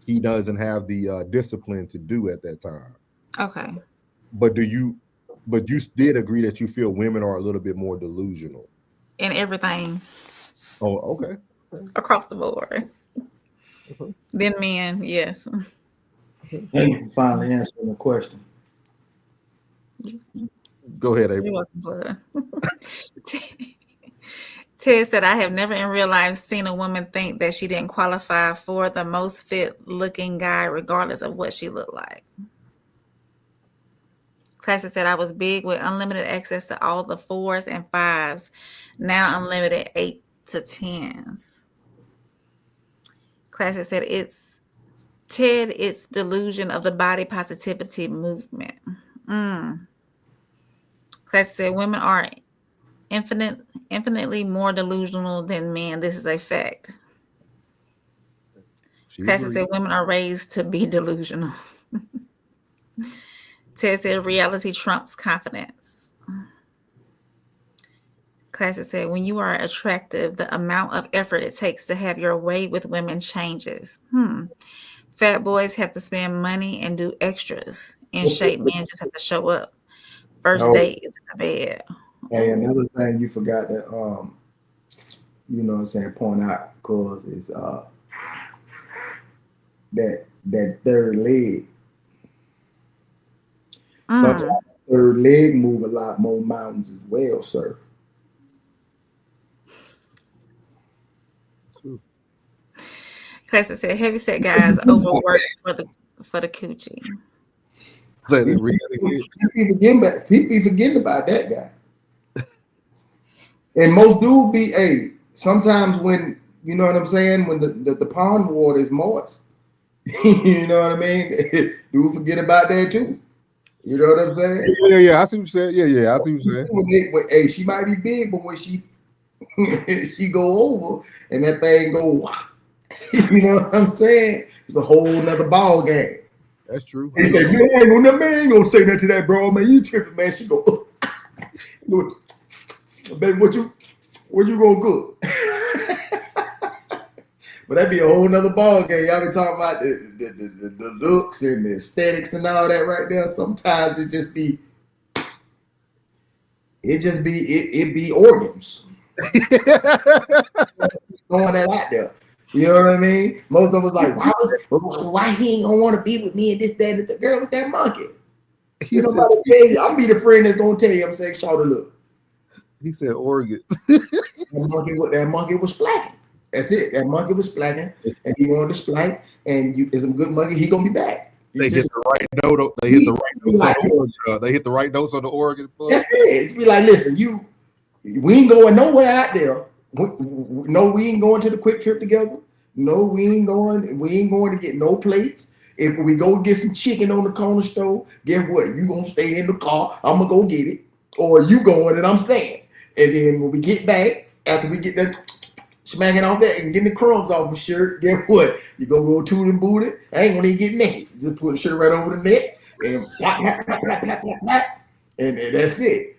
he doesn't have the discipline to do at that time. Okay. But you did agree that you feel women are a little bit more delusional in everything. Oh, okay. Across the board. Than men, yes. Thank you for finally answering the question. Go ahead, April. You're welcome, Blood. Ted said, I have never in real life seen a woman think that she didn't qualify for the most fit looking guy, regardless of what she looked like. Classic said, I was big with unlimited access to all the 4s and 5s. Now unlimited 8 to 10s. Classic said, it's delusion of the body positivity movement. Classic said, women are infinitely more delusional than men. This is a fact. Classic said, women are raised to be delusional. Ted said reality trumps confidence. Classic said, when you are attractive, the amount of effort it takes to have your way with women changes. Fat boys have to spend money and do extras. In shape men just have to show up. First date is in the bed. And another thing you forgot to you know what I'm saying, point out, cause is that third leg. Sometimes the third leg move a lot more mountains as well, sir. Classic said, heavyset guys overwork for the coochie. So they really People be forgetting about that guy. And most dudes be, sometimes when, you know what I'm saying, when the pond water is moist, you know what I mean? Dudes forget about that too. You know what I'm saying? Yeah. I see what you said. Yeah. I see what you said. She might be big, but when she she go over and that thing go, wow. You know what I'm saying? It's a whole nother ball game. That's true. He said, man ain't gonna say nothing to that, bro. Man, you tripping, man. She go, baby, what you gonna cook? But that'd be a whole nother ball game. Y'all be talking about the looks and the aesthetics and all that right there. Sometimes it be organs. Throwing that out there. You know what I mean? Most of us like, why he ain't gonna want to be with me and this, that, and the girl with that monkey? You know, about to tell you, I'm be the friend that's gonna tell you. I'm saying, shout look. He said organ. that monkey was splacking. That's it. That monkey was splacking, and he wanted to splack. And you is a good monkey. He gonna be back. They hit the right note. They hit the right notes on the organ. They hit the right notes on the organ. That's it. To be like, listen, we ain't going nowhere out there. No, we ain't going to the quick trip together. No, we ain't going to get no plates. If we go get some chicken on the corner store, guess what? You gonna stay in the car. I'm gonna go get it, or you going and I'm staying. And then when we get back, after we get that smacking off that and getting the crumbs off my shirt, guess what? You gonna go to the booty. I ain't gonna even get naked. Just put the shirt right over the neck and and that's it.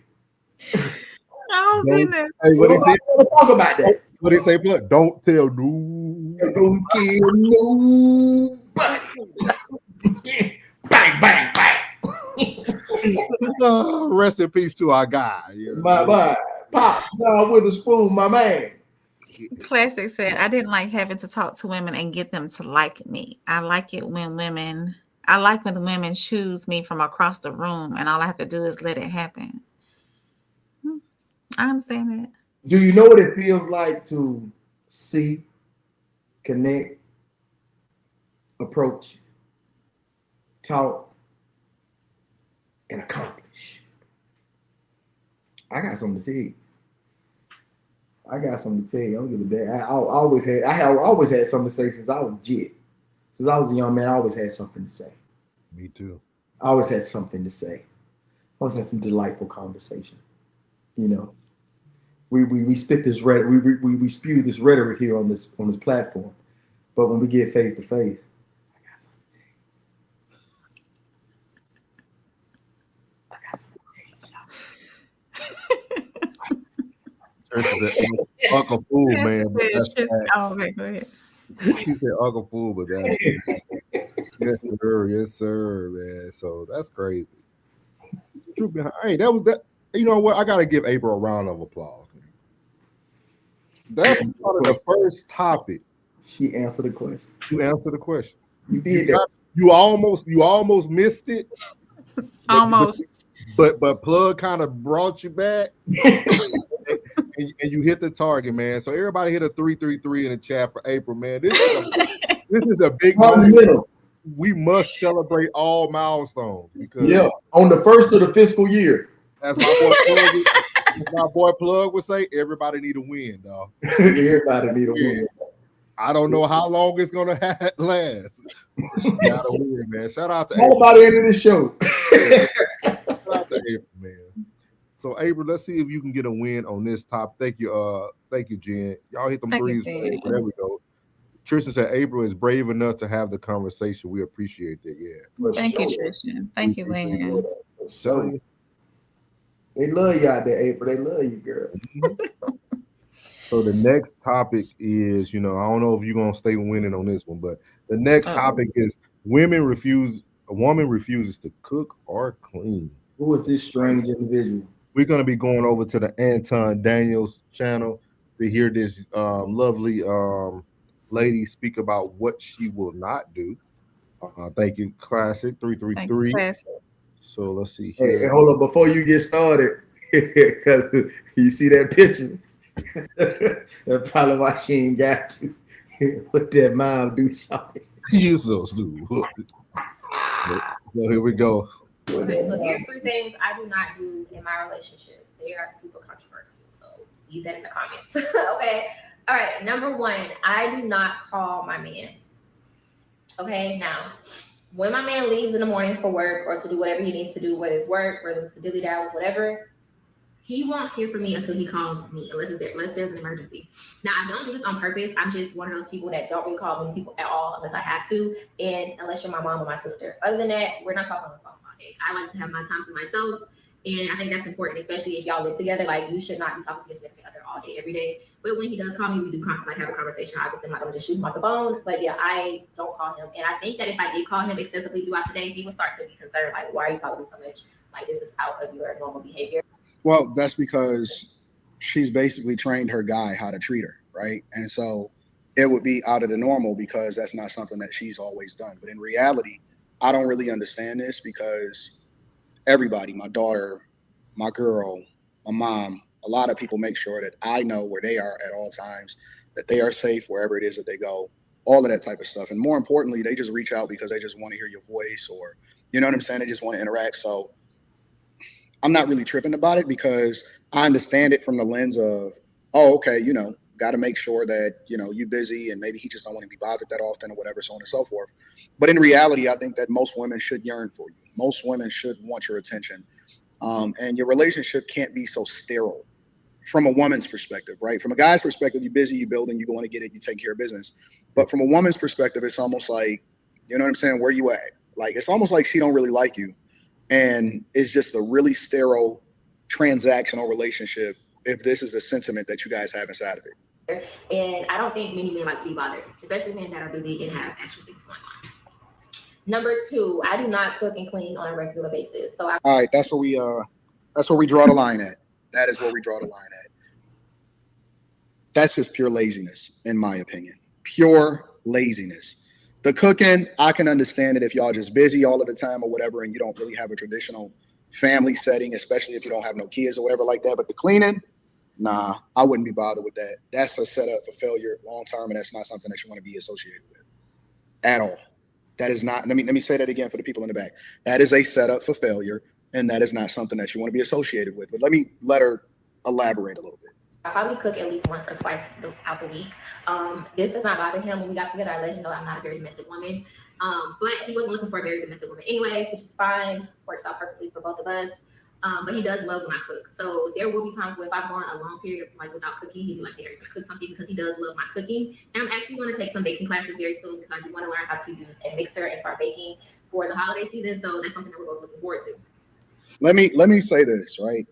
Oh goodness! Hey, what Let's talk about that. What they say? Don't tell no. Don't kill nobody. Bang, bang, bang. Rest in peace to our guy. My Pop with a spoon, my man. Classic said, I didn't like having to talk to women and get them to like me. I like when the women choose me from across the room and all I have to do is let it happen. I understand that. Do you know what it feels like to see, connect, approach, talk, and accomplish? I got something to tell you. I don't give a damn. I always had something to say since I was a jit. Since I was a young man, I always had something to say. Me too. I always had something to say. I always had some delightful conversation. You know, we spit this we spew this rhetoric here on this platform, but when we get face to face, I got something to tell you. Uncle Fool, man. Oh, okay, go ahead. He said Uncle Fool, but that's yes, sir, man. So that's crazy. Truth behind, hey, that was that. You know what? I gotta give April a round of applause. That's part of the first topic. She answered the question. You answered the question. You did that. You almost missed it. Almost. But Plug kind of brought you back. And you hit the target, man. So everybody hit a 333 in the chat for April, man. This is a big moment. We must celebrate all milestones because on the first of the fiscal year. As my boy Plug would say, everybody need a win, dog. Everybody need a win. I don't know how long it's gonna last. Gotta win, man. Shout out to April. By the end of the show. Shout out to April, man. So April, let's see if you can get a win on this top. Thank you, Jen. Y'all hit them threes. There we go. Tristan said April is brave enough to have the conversation. We appreciate that. Yeah. Thank you, Tristan. Thank you, Lynn. So They love you out there, April. They love you, girl. So the next topic is, I don't know if you're gonna stay winning on this one, but the next topic is a woman refuses to cook or clean. Who is this strange individual? We're gonna be going over to the Anton Daniels channel to hear this lovely lady speak about what she will not do. Thank you, Classic 333. So let's see here. Hey, hold on, before you get started, because you see that picture. That's probably why she ain't got to. What that mom do, shopping. You so stupid. So here we go. Okay, so here's 3 things I do not do in my relationship. They are super controversial, so leave that in the comments. Okay. All right. Number 1, I do not call my man. Okay. Now, when my man leaves in the morning for work or to do whatever he needs to do, whether it's work, whether it's the dilly dally, whatever, he won't hear from me until he calls me, unless there's an emergency. Now, I don't do this on purpose. I'm just one of those people that don't really call many people at all unless I have to, and unless you're my mom or my sister. Other than that, we're not talking on the phone all day. I like to have my time to myself, and I think that's important, especially if y'all live together. Like, you should not be talking to your significant other all day, every day. But when he does call me, we do have a conversation. Obviously, I'm not going to just shoot him off the phone, but yeah, I don't call him. And I think that if I did call him excessively throughout the day, he would start to be concerned, like, why are you calling me so much? Like, this is out of your normal behavior. Well, that's because she's basically trained her guy how to treat her, right? And so it would be out of the normal because that's not something that she's always done. But in reality, I don't really understand this because everybody, my daughter, my girl, my mom, a lot of people make sure that I know where they are at all times, that they are safe wherever it is that they go, all of that type of stuff. And more importantly, they just reach out because they just want to hear your voice, or, you know what I'm saying? They just want to interact. So I'm not really tripping about it because I understand it from the lens of, oh, okay, got to make sure that, you're busy and maybe he just don't want to be bothered that often or whatever, so on and so forth. But in reality, I think that most women should yearn for you. Most women should want your attention. And your relationship can't be so sterile from a woman's perspective, right? From a guy's perspective, you're busy, you're building, you're going to get it, you take care of business. But from a woman's perspective, it's almost like, you know what I'm saying? Where you at? Like, it's almost like she don't really like you. And it's just a really sterile transactional relationship if this is a sentiment that you guys have inside of it. And I don't think many men like to be bothered, especially men that are busy and have actual things going on. Number 2, I do not cook and clean on a regular basis. So all right, that's where we draw the line at. That is where we draw the line at. That's just pure laziness, in my opinion. Pure laziness. The cooking, I can understand it if y'all just busy all of the time or whatever, and you don't really have a traditional family setting, especially if you don't have no kids or whatever like that. But the cleaning, nah, I wouldn't be bothered with that. That's a setup for failure long term, and that's not something that you want to be associated with at all. That is not. Let me say that again for the people in the back. That is a setup for failure, and that is not something that you want to be associated with. But let her elaborate a little bit. I probably cook at least once or twice out the week. This does not bother him. When we got together, I let him know I'm not a very domestic woman. But he wasn't looking for a very domestic woman anyways, which is fine. Works out perfectly for both of us. But he does love when I cook. So there will be times where if I'm going a long period of without cooking, he'd be like, hey, are you gonna cook something? Because he does love my cooking. And I'm actually going to take some baking classes very soon because I do want to learn how to use a mixer and start baking for the holiday season. So that's something that we're both looking forward to. Let me say this, right?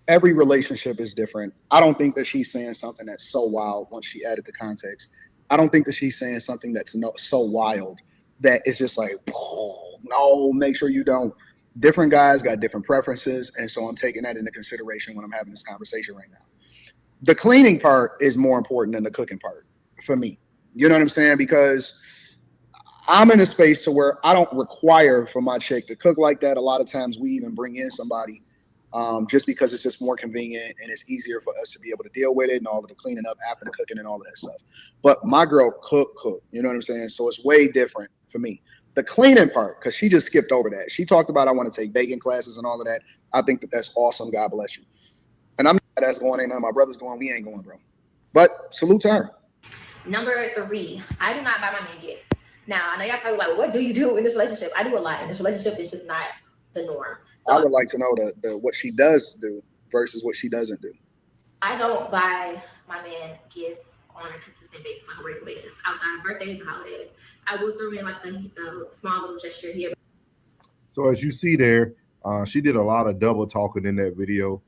Every relationship is different. I don't think that she's saying something that's so wild once she added the context. I don't think that she's saying something that's so wild that it's just like, oh, no, make sure you don't. Different guys got different preferences, and so I'm taking that into consideration when I'm having this conversation right now. The cleaning part is more important than the cooking part for me. You know what I'm saying? Because I'm in a space to where I don't require for my chick to cook like that. A lot of times we even bring in somebody just because it's just more convenient and it's easier for us to be able to deal with it and all of the cleaning up after the cooking and all of that stuff. But my girl cook, you know what I'm saying? So it's way different for me. The cleaning part, because she just skipped over that. She talked about I want to take baking classes and all of that. I think that that's awesome. God bless you. And I'm not that's going, ain't none of my brothers going, we ain't going, bro. But salute to her. Number 3, I do not buy my man gifts. Now, I know y'all probably like, what do you do in this relationship? I do a lot in this relationship. It's just not the norm. So I would like to know the what she does do versus what she doesn't do. I don't buy my man gifts on a consistent basis, like a regular basis, outside of birthdays and holidays. I will throw in like a small little gesture here. So as you see there, she did a lot of double talking in that video.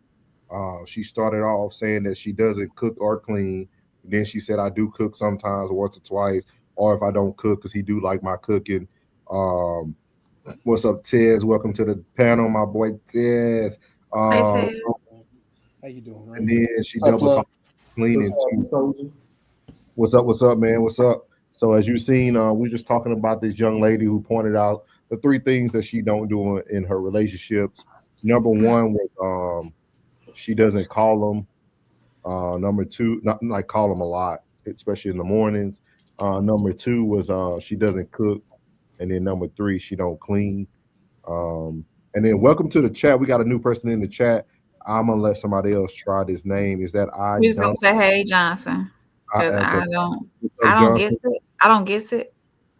She started off saying that she doesn't cook or clean. Then she said, I do cook sometimes, once or twice, or if I don't cook, because he do like my cooking. What's up, Tez? Welcome to the panel, my boy Tez. Hey, Ted. How you doing, And man? then she double talked cleaning too. What's up, man? What's up? So as you've seen, we're just talking about this young lady who pointed out the 3 things that she don't do in her relationships. Number 1 was she doesn't call them. Number 2, not like call them a lot, especially in the mornings. Number 2 was she doesn't cook, and then number 3, she don't clean. And then welcome to the chat. We got a new person in the chat. I'm gonna let somebody else try this name. Is that I? We just gonna say, hey, Johnson, because I don't guess it. I don't guess it.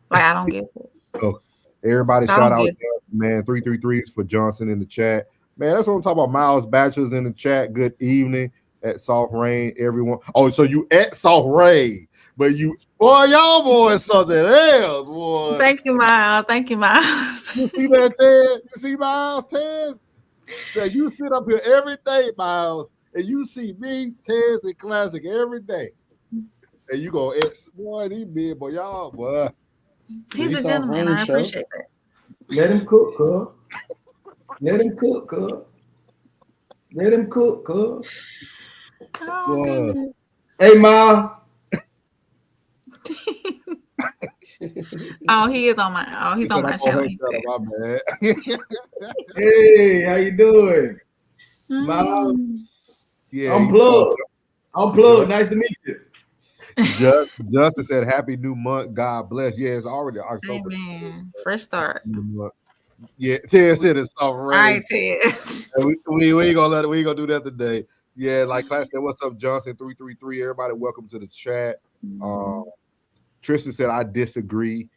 Like I don't guess it. Oh, everybody So shout out, man. 333s for Johnson in the chat. Man, that's what I'm talking about. Miles Bachelor's in the chat. Good evening at Soft Rain, everyone. Oh, so you at Soft Rain, but you, boy, y'all boys something else, boy. Thank you, Miles. Thank you, Miles. You see that, Ted? You see Miles, Ted? That you sit up here every day, Miles, and you see me, Tez, and Classic every day. And you go, boy, these big boy, y'all, boy. He's a gentleman. I appreciate that. Let him cook, cuz. Let him cook, cuz. Let him cook, cuz. Oh, hey, Ma. Oh, he is on my. Oh, he's on my channel. My bad. Hey, how you doing, Miles? Yeah, I'm plugged. I'm plugged. Nice to meet you. Justin said, "Happy New Month. God bless." Yeah, it's already October. Amen. Fresh start. Yeah, Ted said it's all right. All right, Ted. We ain't gonna let it. We ain't gonna do that today. Yeah, like Class said, "What's up, Johnson 333?" Everybody, welcome to the chat. Tristan said, "I disagree."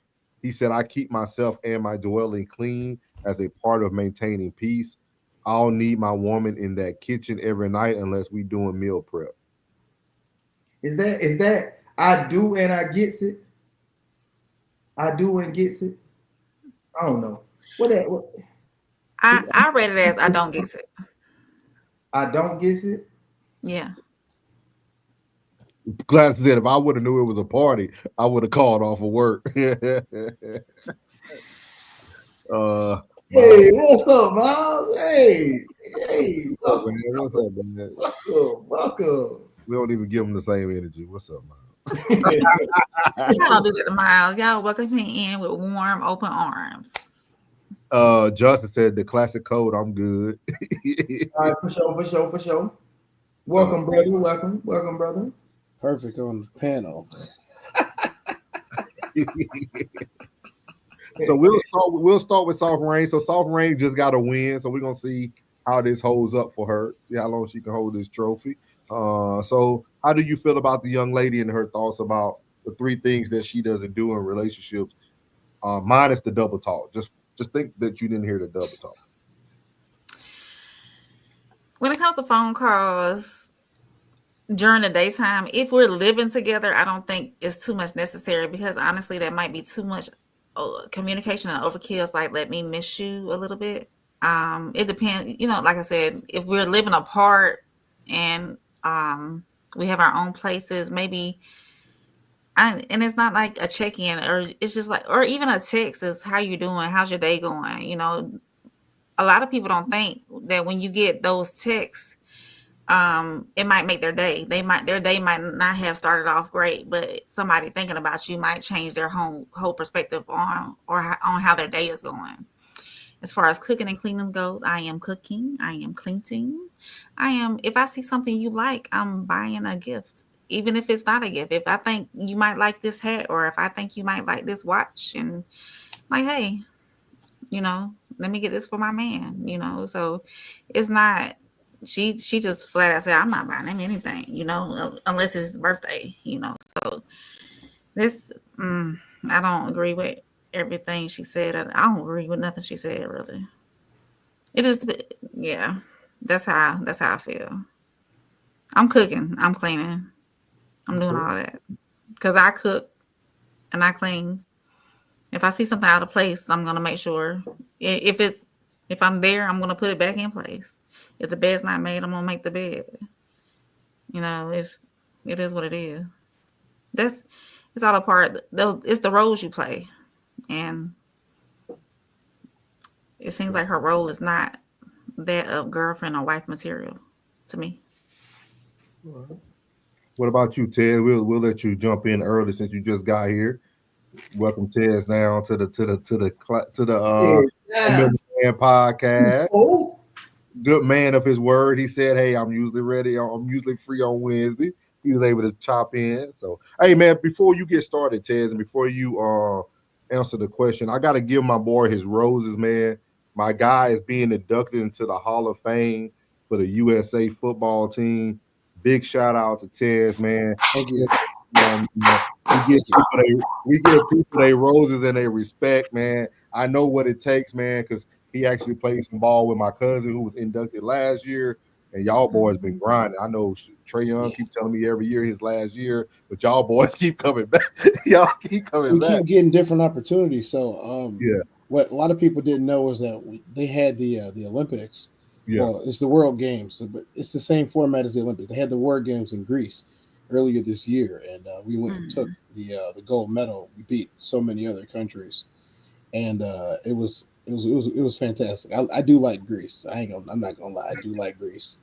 He said, "I keep myself and my dwelling clean as a part of maintaining peace. I don't need my woman in that kitchen every night unless we doing meal prep." Is that I do and I gets it? I do and gets it. I don't know. What? I read it as I don't guess it. I don't guess it. Yeah. Class said, "If I would have knew it was a party, I would have called off of work." Hey, what's up, Miles? Hey, welcome. What's up, man? Welcome. We don't even give them the same energy. What's up, Miles? Y'all do that to Miles. Y'all welcome me in with warm, open arms. Justin said the classic code. I'm good. All right, for sure. Welcome, brother. Welcome, brother. Perfect on the panel. So we'll start with Soft Rain. So Soft Rain just got a win. So we're gonna see how this holds up for her. See how long she can hold this trophy. So how do you feel about the young lady and her thoughts about the 3 things that she doesn't do in relationships, minus the double talk? Just think that you didn't hear the double talk. When it comes to phone calls during the daytime, if we're living together, I don't think it's too much necessary, because honestly, that might be too much communication and overkill. It's like, let me miss you a little bit. It depends, like I said, if we're living apart and we have our own places, maybe. And it's not like a check-in, or it's just like, or even a text is, how you doing? How's your day going? A lot of people don't think that when you get those texts, it might make their day. Their day might not have started off great, but somebody thinking about you might change their whole perspective on how their day is going. As far as cooking and cleaning goes, I am cooking. I am cleaning. If I see something you like, I'm buying a gift. Even if it's not a gift, if I think you might like this hat, or if I think you might like this watch, and like, hey, let me get this for my man, so it's not, she just flat out said, I'm not buying him anything, unless it's his birthday, so this, I don't agree with everything she said. I don't agree with nothing she said, really. It just, yeah, that's how I feel. I'm cooking, I'm cleaning, I'm doing all that because I cook and I clean. If I see something out of place, I'm gonna make sure. If I'm there, I'm gonna put it back in place. If the bed's not made, I'm gonna make the bed. You know, it is what it is. It's all a part. It's the roles you play, and it seems like her role is not that of girlfriend or wife material to me. What about you, Ted? We'll let you jump in early since you just got here. Welcome, Ted, now to the Million Man podcast. Good man of his word. He said, "Hey, I'm usually ready. I'm usually free on Wednesday." He was able to chop in. So, hey, man, before you get started, Ted, and before you answer the question, I got to give my boy his roses, man. My guy is being inducted into the Hall of Fame for the USA football team. Big shout out to Tez, man. Thank you. We give people their roses and their respect, man. I know what it takes, man, because he actually played some ball with my cousin who was inducted last year, and y'all boys been grinding. I know Trey Young keep telling me every year his last year, but y'all boys keep coming back. Y'all keep coming back. We keep getting different opportunities. So, yeah. What a lot of people didn't know was that they had the Olympics. Yeah. Well, it's the World Games, but it's the same format as the Olympics. They had the World Games in Greece earlier this year, and we went and took the gold medal. We beat so many other countries, and it was fantastic. I do like Greece. I'm not gonna lie. I do like Greece.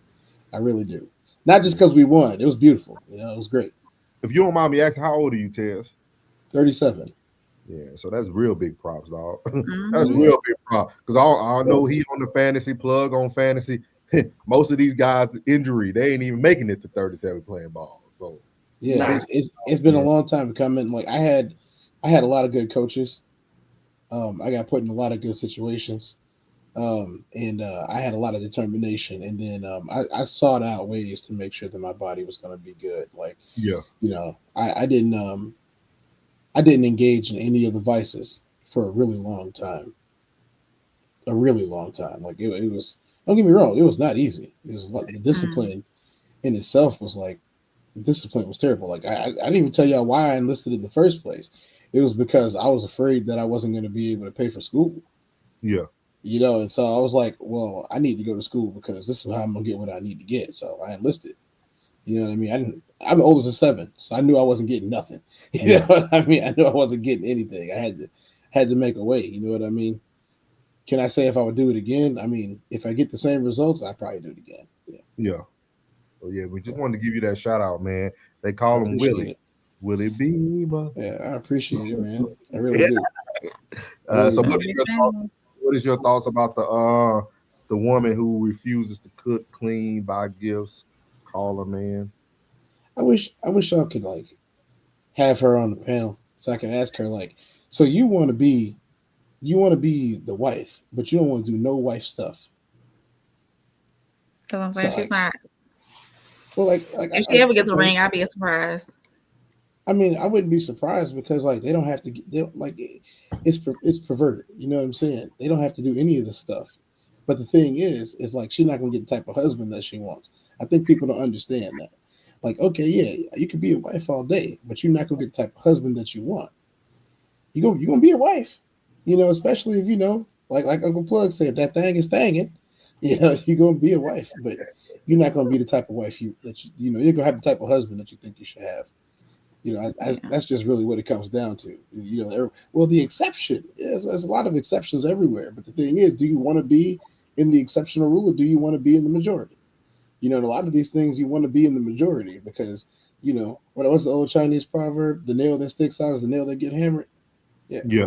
I really do. Not just because we won. It was beautiful. You know, it was great. If you don't mind me asking, how old are you, Tez? 37. Yeah, so that's real big props, dog. That's real big props. Because I know he on the fantasy plug on fantasy. Most of these guys, injury, they ain't even making it to 37 playing ball. So yeah, it's been a long time coming. Like I had a lot of good coaches. I got put in a lot of good situations. And I had a lot of determination, and then I sought out ways to make sure that my body was going to be good. Like, yeah, you know, I didn't engage in any of the vices for a really long time. Like it was. Don't get me wrong, it was not easy. It was like the discipline in itself was like the discipline was terrible. Like I didn't even tell y'all why I enlisted in the first place. It was because I was afraid that I wasn't going to be able to pay for school. Yeah. You know, and so I was like, well, I need to go to school because this is how I'm gonna get what I need to get. So I enlisted. You know what I mean? I'm the oldest of 7, so I knew I wasn't getting nothing. You know what I mean? I knew I wasn't getting anything. I had to make a way. You know what I mean? Can I say if I would do it again? I mean, if I get the same results, I'd probably do it again. Yeah. So yeah, we just wanted to give you that shout out, man. They call him Willie. Willie Bieber. Yeah, I appreciate it, man. I really do. So what is your thoughts about the woman who refuses to cook, clean, buy gifts, call her man? I wish y'all could like have her on the panel so I can ask her like, so you want to be the wife, but you don't want to do no wife stuff. Because I'm saying she's not. Well, like if she ever gets a ring, I'd be surprised. I mean, I wouldn't be surprised because like they don't have to it's perverted. You know what I'm saying? They don't have to do any of this stuff. But the thing is like she's not gonna get the type of husband that she wants. I think people don't understand that. Like, okay, yeah, you could be a wife all day, but you're not gonna get the type of husband that you want. You're gonna be a wife, you know, especially if you know, like Uncle Plug said, that thing is thangin'. You know, you're gonna be a wife, but you're not gonna be the type of wife you're gonna have the type of husband that you think you should have. You know, that's just really what it comes down to. You know, well, the exception is there's a lot of exceptions everywhere, but the thing is, do you want to be in the exceptional rule or do you want to be in the majority? You know, and a lot of these things you want to be in the majority because, you know, what's the old Chinese proverb? The nail that sticks out is the nail that get hammered. Yeah.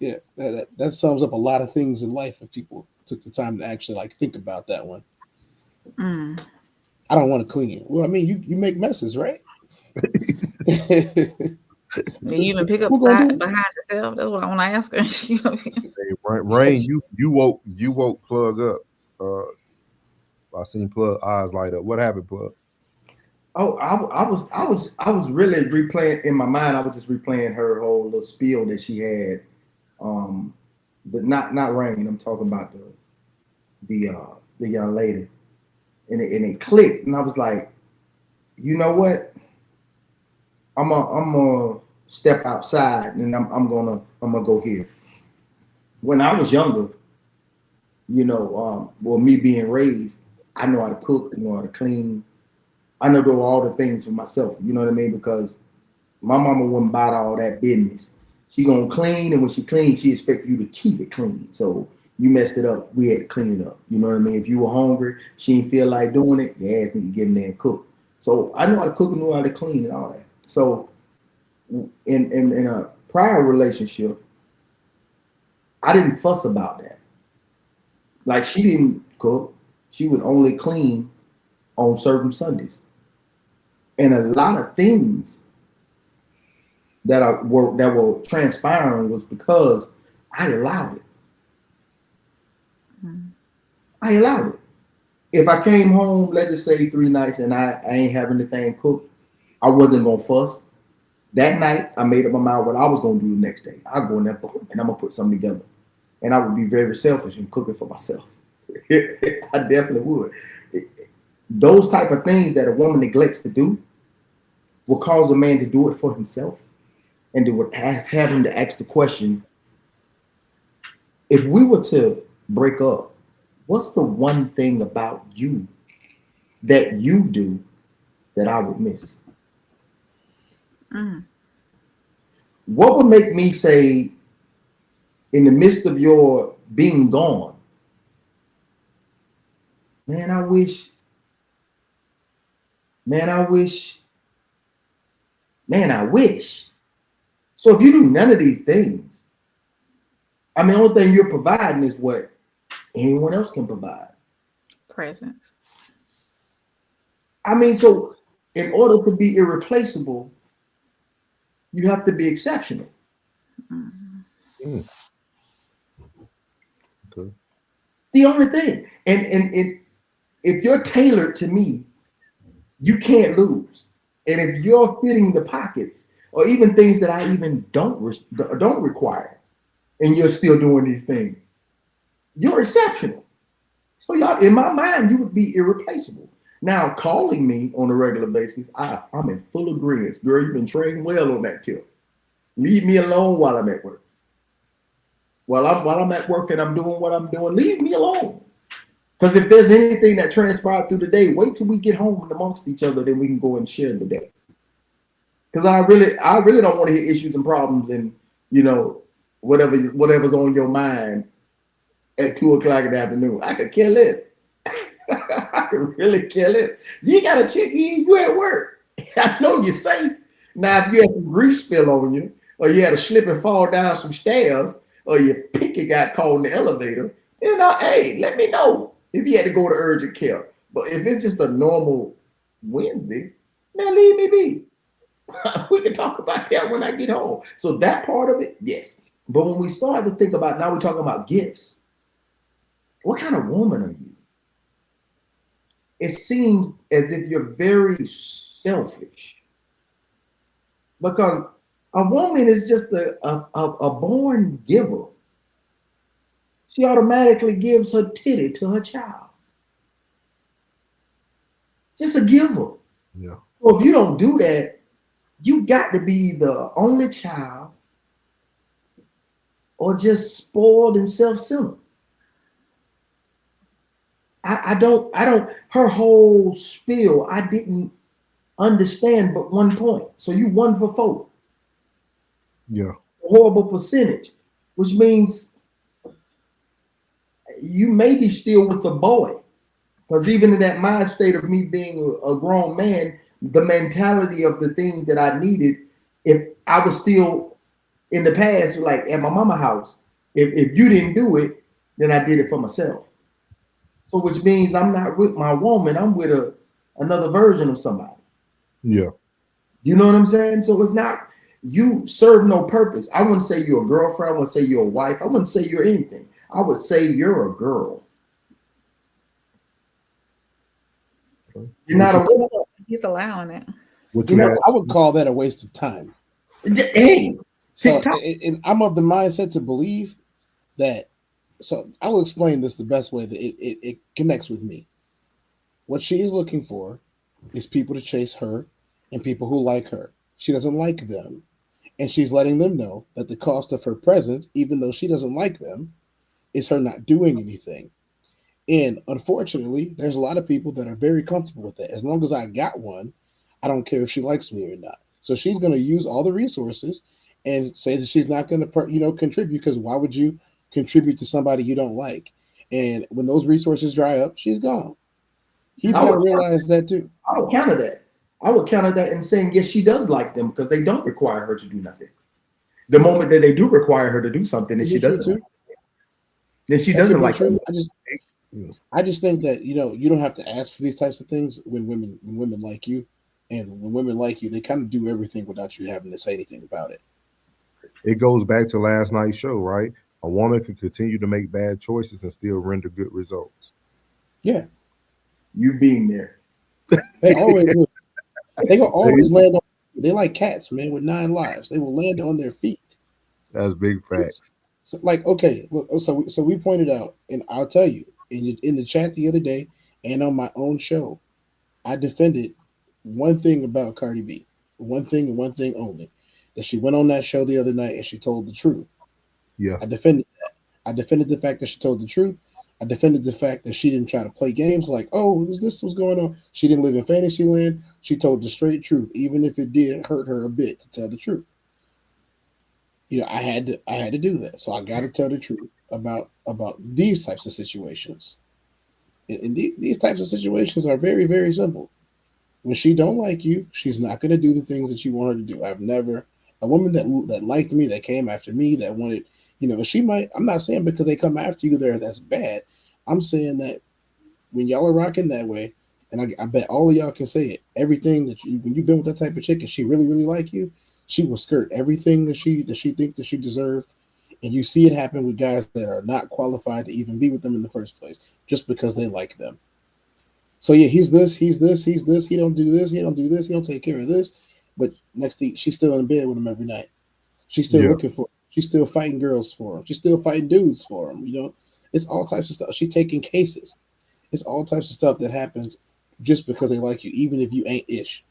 That sums up a lot of things in life if people took the time to actually like think about that one. I don't want to clean. Well, I mean, you make messes, right? Do you even pick up side behind yourself? That's what I want to ask her. Hey, Rain, you woke Plug up. I seen Plug eyes light up. What happened, Plug? Oh, I was really replaying in my mind. I was just replaying her whole little spiel that she had, but not Rain. I'm talking about the young lady, and it clicked, and I was like, you know what? I'm a step outside, and I'm gonna go here. When I was younger, well, me being raised, I know how to cook, I know how to clean, I know do all the things for myself. You know what I mean? Because my mama wouldn't buy all that business. She gonna clean, and when she cleans, she expect you to keep it clean. So you messed it up, we had to clean it up. You know what I mean? If you were hungry, she didn't feel like doing it, yeah, I think you get in there and cook. So I know how to cook and know how to clean and all that. So in a prior relationship, I didn't fuss about that. Like, she didn't cook, she would only clean on certain Sundays. And a lot of things that were transpiring was because I allowed it. I allowed it. If I came home, let's just say 3 nights, and I ain't having anything cooked, I wasn't gonna fuss. That night, I made up my mind what I was gonna do the next day. I'll go in there, boom, and I'm gonna put something together. And I would be very selfish and cook it for myself. I definitely would. Those type of things that a woman neglects to do will cause a man to do it for himself, and to have him to ask the question, if we were to break up, what's the one thing about you that you do that I would miss? What would make me say, in the midst of your being gone, man, I wish. So if you do none of these things, I mean, the only thing you're providing is what anyone else can provide. Presence. I mean, so in order to be irreplaceable, you have to be exceptional. Okay. The only thing. And if you're tailored to me, you can't lose. And if you're fitting the pockets, or even things that I even don't require, and you're still doing these things, you're exceptional. So y'all, in my mind, you would be irreplaceable. Now, calling me on a regular basis, I'm in full agreement. Girl, you've been trained well on that tip. Leave me alone while I'm at work. While I'm at work and I'm doing what I'm doing, leave me alone. Because if there's anything that transpired through the day, wait till we get home and amongst each other, then we can go and share the day. Because I really don't want to hear issues and problems and, whatever's on your mind at 2:00 in the afternoon. I could care less. I could really care less. You got to check in. You at work. I know you're safe. Now, if you had some grease spill on you, or you had to slip and fall down some stairs, or your picket got caught in the elevator, hey, let me know if you had to go to urgent care. But if it's just a normal Wednesday, man, leave me be. We can talk about that when I get home. So that part of it, yes. But when we start to think about, now we're talking about gifts. What kind of woman are you? It seems as if you're very selfish. Because a woman is just a born giver. She automatically gives her titty to her child. Just a giver. Yeah. So if you don't do that, you got to be the only child or just spoiled and self-centered. I don't, her whole spiel, I didn't understand but one point. So you 1 for 4. Yeah. Horrible percentage, which means you may be still with the boy. Because even in that mind state of me being a grown man, the mentality of the things that I needed, if I was still in the past, like at my mama house, if you didn't do it, then I did it for myself. So which means I'm not with my woman, I'm with another version of somebody. Yeah. You know what I'm saying? So it's not, you serve no purpose. I wouldn't say you're a girlfriend, I wouldn't say you're a wife, I wouldn't say you're anything. I would say you're a girl. You're not a woman. He's allowing it. I would call that a waste of time. Hey, so and I'm of the mindset to believe that. So I will explain this the best way that it connects with me. What she is looking for is people to chase her and people who like her. she doesn't like them. And she's letting them know that the cost of her presence, even though she doesn't like them, is her not doing anything. And unfortunately, there's a lot of people that are very comfortable with that. As long as I got one, I don't care if she likes me or not. So she's going to use all the resources and say that she's not going to, contribute, because why would you contribute to somebody you don't like? And when those resources dry up, she's gone. He's got to realize that too. I would counter that. I would counter that in saying, yes, she does like them because they don't require her to do nothing. The moment that they do require her to do something, then she doesn't. Then she doesn't like them. I just think that you don't have to ask for these types of things when women like you, and when women like you, they kind of do everything without you having to say anything about it. It goes back to last night's show, right? A woman can continue to make bad choices and still render good results. Yeah, you being there, they always will. They gonna always land on. They like cats, man, with 9 lives. They will land on their feet. That's big facts. So, like, okay, look, so we pointed out, and I'll tell you, in the chat the other day and on my own show, I defended one thing about Cardi B, one thing and one thing only, that she went on that show the other night and she told the truth. Yeah, I defended that. I defended the fact that she told the truth. I defended the fact that she didn't try to play games like, oh, this was going on. She didn't live in fantasy land. She told the straight truth, even if it did hurt her a bit to tell the truth. I had to do that. So I got to tell the truth about these types of situations. And these types of situations are very, very simple. When she don't like you, she's not going to do the things that you want her to do. I've never, a woman that liked me, that came after me, that wanted, she might, I'm not saying because they come after you there, that's bad. I'm saying that when y'all are rocking that way, and I bet all of y'all can say it, everything when you've been with that type of chick and she really, really like you, she will skirt everything that she thinks that she deserved. And you see it happen with guys that are not qualified to even be with them in the first place, just because they like them. So yeah, he's this. He don't do this. He don't do this. He don't take care of this. But next thing, she's still in bed with him every night. She's still looking for him. She's still fighting girls for him. She's still fighting dudes for him. It's all types of stuff. She's taking cases. It's all types of stuff that happens just because they like you, even if you ain't ish.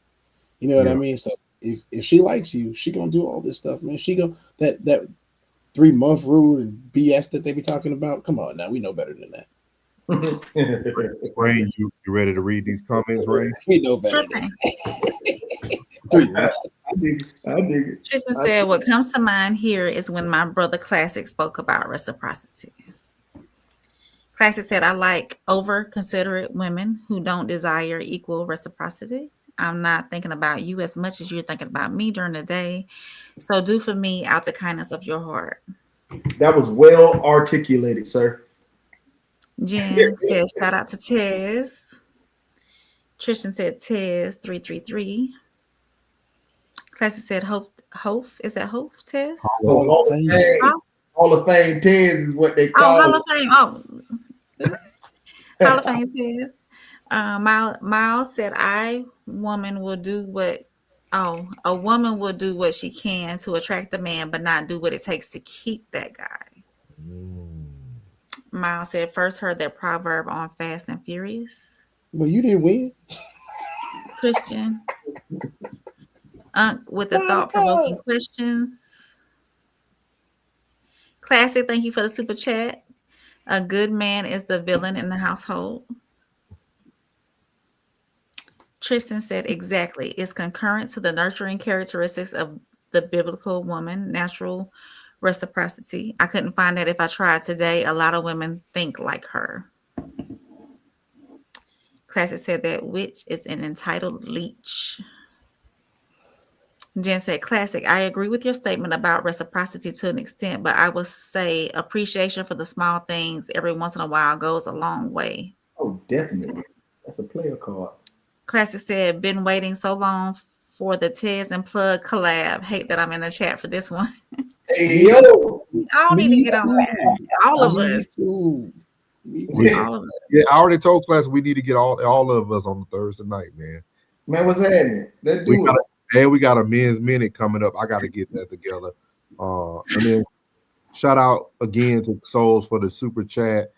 You know what I mean? So if she likes you, she gonna do all this stuff, man. She gonna that 3-month rule and BS that they be talking about. Come on, now we know better than that. Ray, you ready to read these comments, Ray? We know better than that. I dig it. Tristan said, what comes to mind here is when my brother Classic spoke about reciprocity. Classic said, I like over-considerate women who don't desire equal reciprocity. I'm not thinking about you as much as you're thinking about me during the day. So do for me out the kindness of your heart. That was well articulated, sir. Jen said, shout out to Tez. Tristan said, Tez 333. Classic said, Hope. Is that Hope, Tez? Hall of Fame Tez is what they call Hall of Fame. Hall of Fame Tez. Miles said, a woman will do what she can to attract the man, but not do what it takes to keep that guy. Miles said, first heard that proverb on Fast and Furious. Well, you didn't win. Christian. With the thought-provoking questions. Classic, thank you for the super chat. A good man is the villain in the household. Tristan said, exactly. It's concurrent to the nurturing characteristics of the biblical woman, natural reciprocity. I couldn't find that if I tried today. A lot of women think like her. Classic said that witch is an entitled leech. Jen said, Classic, I agree with your statement about reciprocity to an extent, but I would say appreciation for the small things every once in a while goes a long way. Oh, definitely. That's a player card. Classic said, been waiting so long for the Tez and Plug collab. Hate that I'm in the chat for this one. Hey, yo. I don't need to get on that. All of us. Me too. All of us. Yeah, I already told class we need to get all of us on the Thursday night, man. Man, what's happening? Let's do it. And we got a men's minute coming up. I got to get that together. And then shout out again to Souls for the super chat.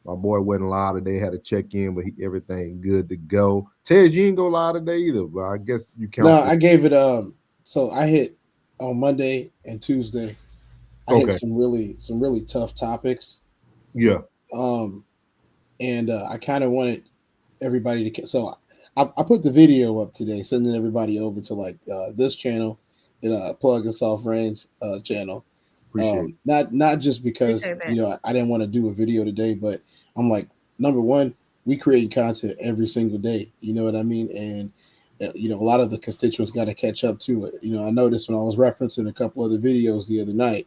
My boy wasn't live today. Had to check in, but everything good to go. Ted, you didn't go live today either, but I guess you count. No, I gave it. So I hit on Monday and Tuesday. I hit some really tough topics. Yeah. And I kind of wanted everybody to. So I put the video up today, sending everybody over to like this channel and Plug and Soft Rain's channel. Not just because I didn't want to do a video today, but I'm like, number one, we create content every single day. You know what I mean? And a lot of the constituents got to catch up to it. I noticed when I was referencing a couple other videos the other night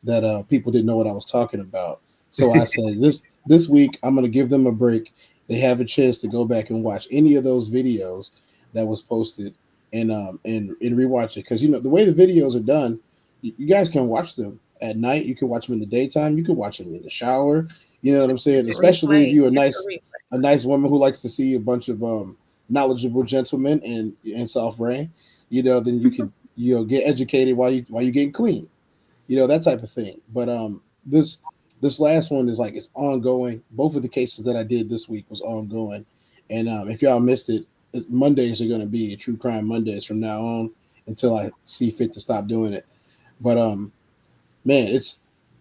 that people didn't know what I was talking about. So I said this week I'm going to give them a break. They have a chance to go back and watch any of those videos that was posted and rewatch it, because the way the videos are done, you guys can watch them at night. You can watch them in the daytime. You can watch them in the shower. You know what I'm saying? Especially if you're a nice woman who likes to see a bunch of knowledgeable gentlemen and Soft Rain. Then you can get educated while you're getting clean. That type of thing. But this last one is like, it's ongoing. Both of the cases that I did this week was ongoing. And if y'all missed it, Mondays are going to be True Crime Mondays from now on until I see fit to stop doing it. But man,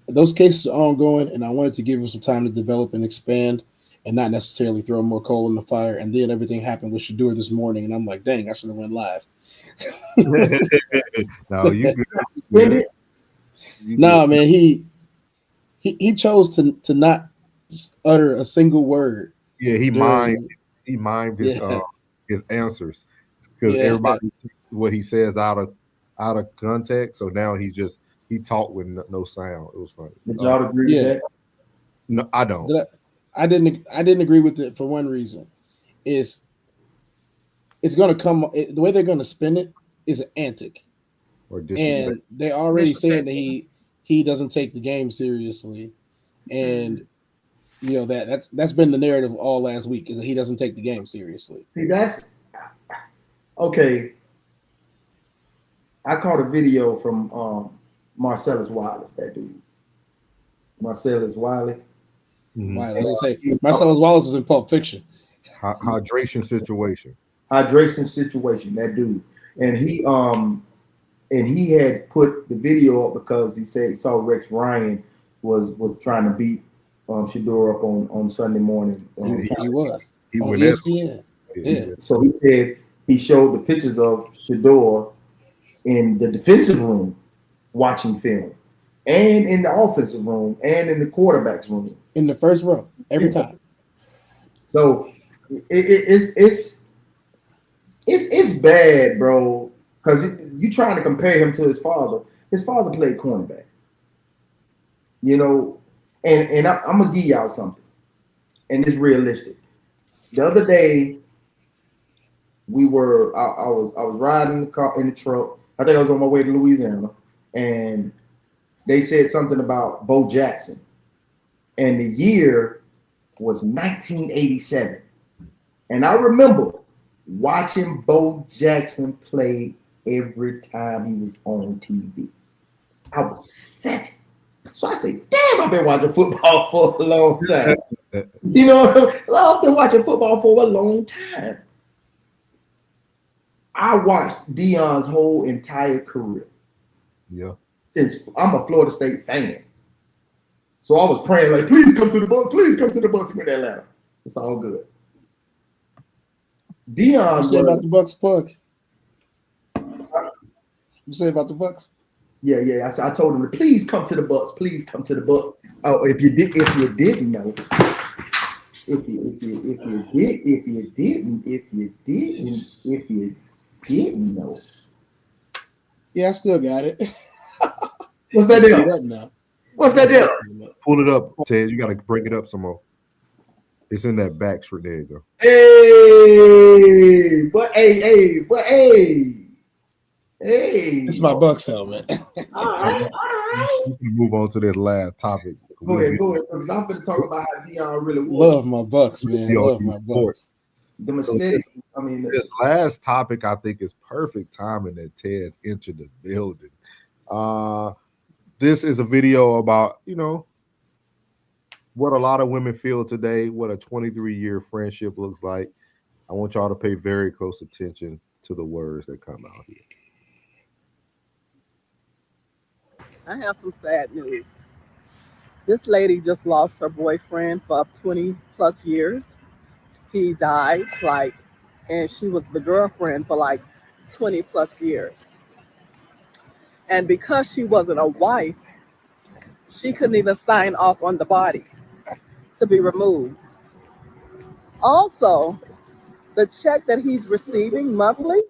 those cases are ongoing, and I wanted to give them some time to develop and expand and not necessarily throw more coal in the fire. And then everything happened with Shadur this morning, and I'm like, dang, I should have went live. No, man, he chose to not utter a single word. Yeah, he mimed his answers, because everybody takes what he says out of context. So now he talked with no sound. It was funny. Did y'all agree with that? No, I don't. I didn't agree with it for one reason. It's going to come, the way they're going to spin it is an antic, and they're already saying that he doesn't take the game seriously, and that's been the narrative all last week, is that he doesn't take the game seriously. See, that's okay. I caught a video from Marcellus Wiley, that dude. Marcellus Wiley. Marcellus Wallace was in Pulp Fiction. Hydration situation, that dude. And he had put the video up because he said he saw Rex Ryan was trying to beat Shadur up on Sunday morning. He was on ESPN. Yeah. So he said he showed the pictures of Shadur in the defensive room watching film, and in the offensive room, and in the quarterback's room. In the first row, every time. So it's bad, bro, because you trying to compare him to his father. His father played cornerback. And I'm gonna give y'all something, and it's realistic. The other day, I was riding in the truck. I think I was on my way to Louisiana, and they said something about Bo Jackson, and the year was 1987. And I remember watching Bo Jackson play every time he was on TV. I was 7. So I say, damn, I've been watching football for a long time. I've been watching football for a long time. I watched Deion's whole entire career. Yeah. Since I'm a Florida State fan. So I was praying, like, please come to the Bucs, please come to the Bucs with Atlanta. It's all good. Deion, you say about the Bucs, Plug? You say about the Bucs? Yeah. I told him to please come to the Bucs, please come to the Bucs. Oh, if you didn't know, if you didn't know. Yeah, I still got it. What's that deal? What's that deal? Pull it up, Ted. You got to bring it up some more. It's in that back street. There you go. Hey. It's my Bucs helmet. All right. We can move on to this last topic. Go ahead. Because I'm going to talk about how Deion really was. Love my Bucs, man. Love my Bucs. The mistake. This last topic, I think, is perfect timing that Ted's entered the building. This is a video about, what a lot of women feel today, what a 23-year friendship looks like. I want y'all to pay very close attention to the words that come out here. I have some sad news. This lady just lost her boyfriend of 20 plus years. He died, and she was the girlfriend for 20 plus years. And because she wasn't a wife, she couldn't even sign off on the body to be removed. Also, the check that he's receiving monthly,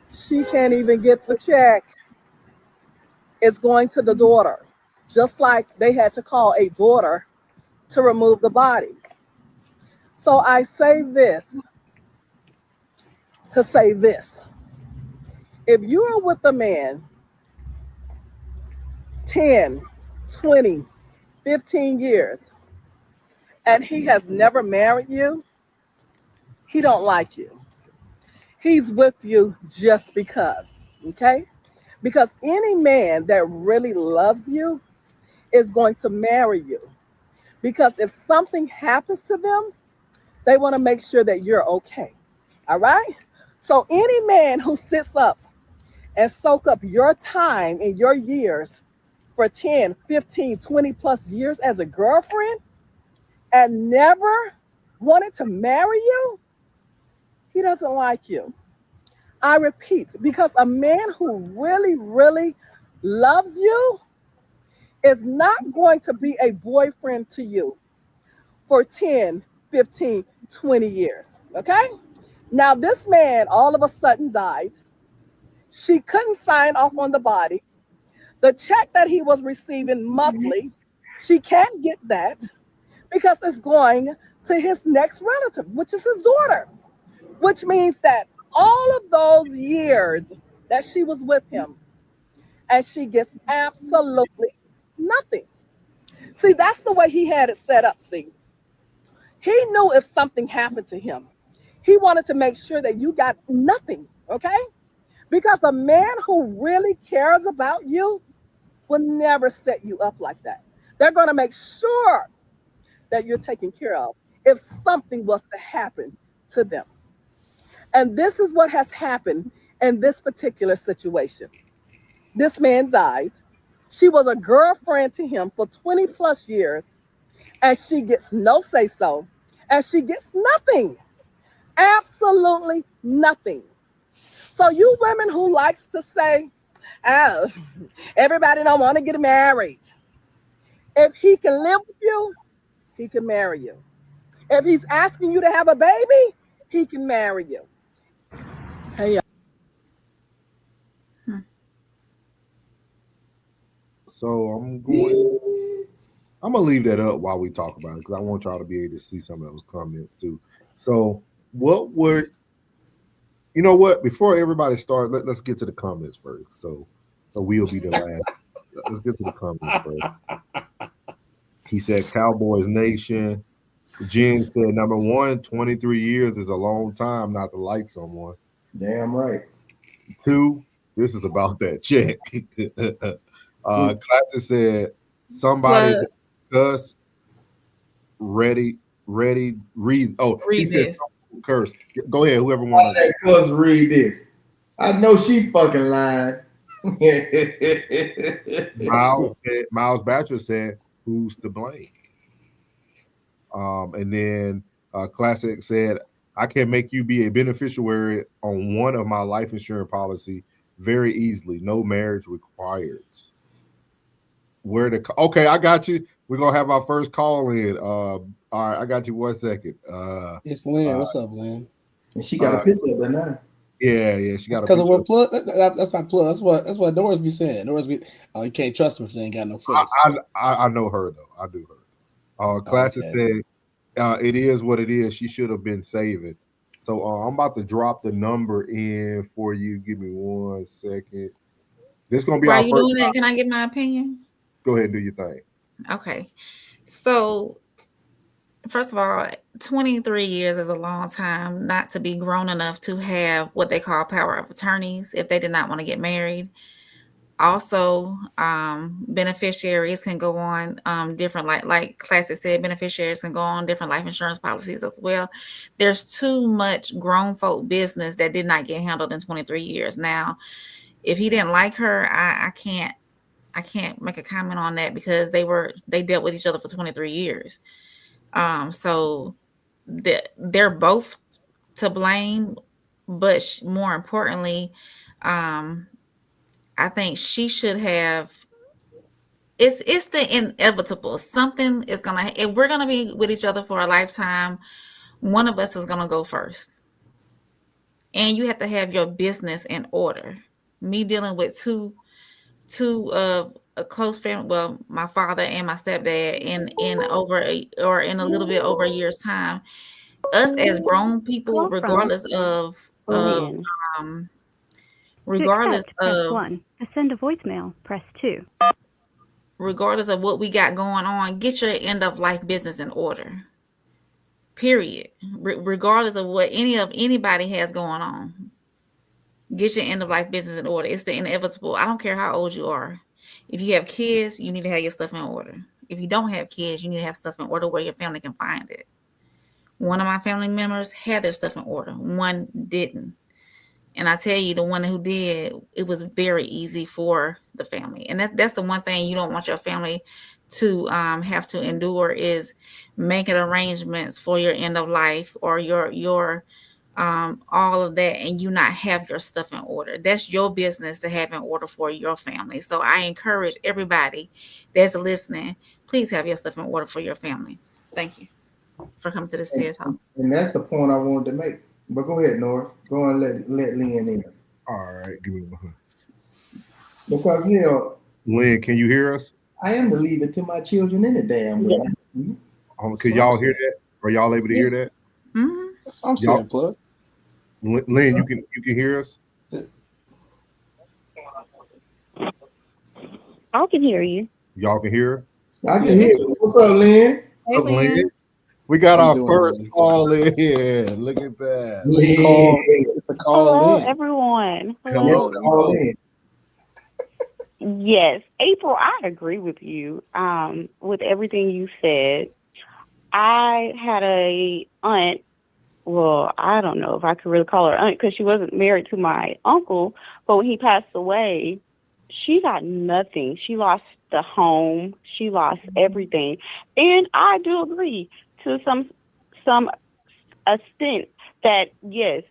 she can't even get the check. It's going to the daughter, just like they had to call a daughter to remove the body. So I say this to say this. If you are with a man 10, 20, 15 years, and he has never married you, he don't like you. He's with you just because, okay? Because any man that really loves you is going to marry you. Because if something happens to them, they want to make sure that you're okay, all right? So any man who sits up and soak up your time and your years for 10, 15, 20 plus years as a girlfriend and never wanted to marry you, he doesn't like you. I repeat, because a man who really, really loves you is not going to be a boyfriend to you for 10, 15, 20 years, okay? Now, this man all of a sudden died. She couldn't sign off on the body. The check that he was receiving monthly, she can't get that because it's going to his next relative, which is his daughter, which means that all of those years that she was with him, and she gets absolutely nothing. See, that's the way he had it set up, see. He knew if something happened to him, he wanted to make sure that you got nothing, okay? Because a man who really cares about you will never set you up like that. They're going to make sure that you're taken care of if something was to happen to them. And this is what has happened in this particular situation. This man died. She was a girlfriend to him for 20 plus years, and she gets no say-so, and she gets nothing, absolutely nothing. So you women who likes to say, oh, everybody don't want to get married. If he can live with you, he can marry you. If he's asking you to have a baby, he can marry you. Hey, So I'm gonna leave that up while we talk about it because I want y'all to be able to see some of those comments too. So what would you know what? Before everybody starts, let's get to the comments first. So we'll be the last. Let's get to the comments first. He said Cowboys Nation. Jen said number one, 23 years is a long time not to like someone. Damn right. 2, this is about that check. Classic said somebody cuss ready read. Oh, read he said curse. Go ahead, whoever wants to cuss read this. I know she fucking lying. Miles Batcher said, who's to blame? And then Classic said, I can make you be a beneficiary on one of my life insurance policy very easily. No marriage required. Okay, I got you. We're gonna have our first call in. All right, I got you 1 second. It's Lynn. What's up, Lynn? And she got a picture of her now. Yeah, she got because of what plug. That's not plug. That's what Doris be saying. Doris be, oh, you can't trust them if they ain't got no face. I know her though. I do her. Classic said, it is what it is. She should have been saving. So I'm about to drop the number in for you. Give me 1 second. This is gonna be our first. Doing that? Can I get my opinion? Go ahead and do your thing. Okay. So first of all, 23 years is a long time not to be grown enough to have what they call power of attorneys if they did not want to get married. Also, beneficiaries can go on different, like Classic said, beneficiaries can go on different life insurance policies as well. There's too much grown folk business that did not get handled in 23 years. Now, if he didn't like her, I can't make a comment on that because they dealt with each other for 23 years. So they're both to blame, but more importantly, I think she should have. It's the inevitable. Something is gonna. If we're gonna be with each other for a lifetime, one of us is gonna go first, and you have to have your business in order. Me dealing with two a close family, well, my father and my stepdad, in a little bit over a year's time. Us as grown people, regardless of regardless of one. To send a voicemail, press 2. Regardless of what we got going on, get your end of life business in order. Period. Regardless of what anybody has going on, get your end of life business in order. It's the inevitable. I don't care how old you are. If you have kids, you need to have your stuff in order. If you don't have kids, you need to have stuff in order where your family can find it. One of my family members had their stuff in order. One didn't. And I tell you, the one who did, it was very easy for the family. And that's the one thing you don't want your family to have to endure, is making arrangements for your end of life or your all of that, and you not have your stuff in order. That's your business to have in order for your family. So I encourage everybody that's listening, please have your stuff in order for your family. Thank you for coming to the CIS Talk. And that's the point I wanted to make. But go ahead, North. Go and let Lynn in. All right, give me one. Because Lynn, can you hear us? I am to leave it to my children in the damn way. Can y'all hear that? Are y'all able to hear that? Mm-hmm. I'm saying, plug. Lynn, you can hear us? I can hear you. Y'all can hear? I can hear you. What's up, Lynn? Hey, Lynn. We got our first call in. Look at that. It's a call Hello, in. everyone. Hello. Yes, April, I agree with you with everything you said. I had a aunt. Well, I don't know if I could really call her aunt because she wasn't married to my uncle. But when he passed away, she got nothing. She lost the home. She lost everything. And I do agree to some extent that, yes,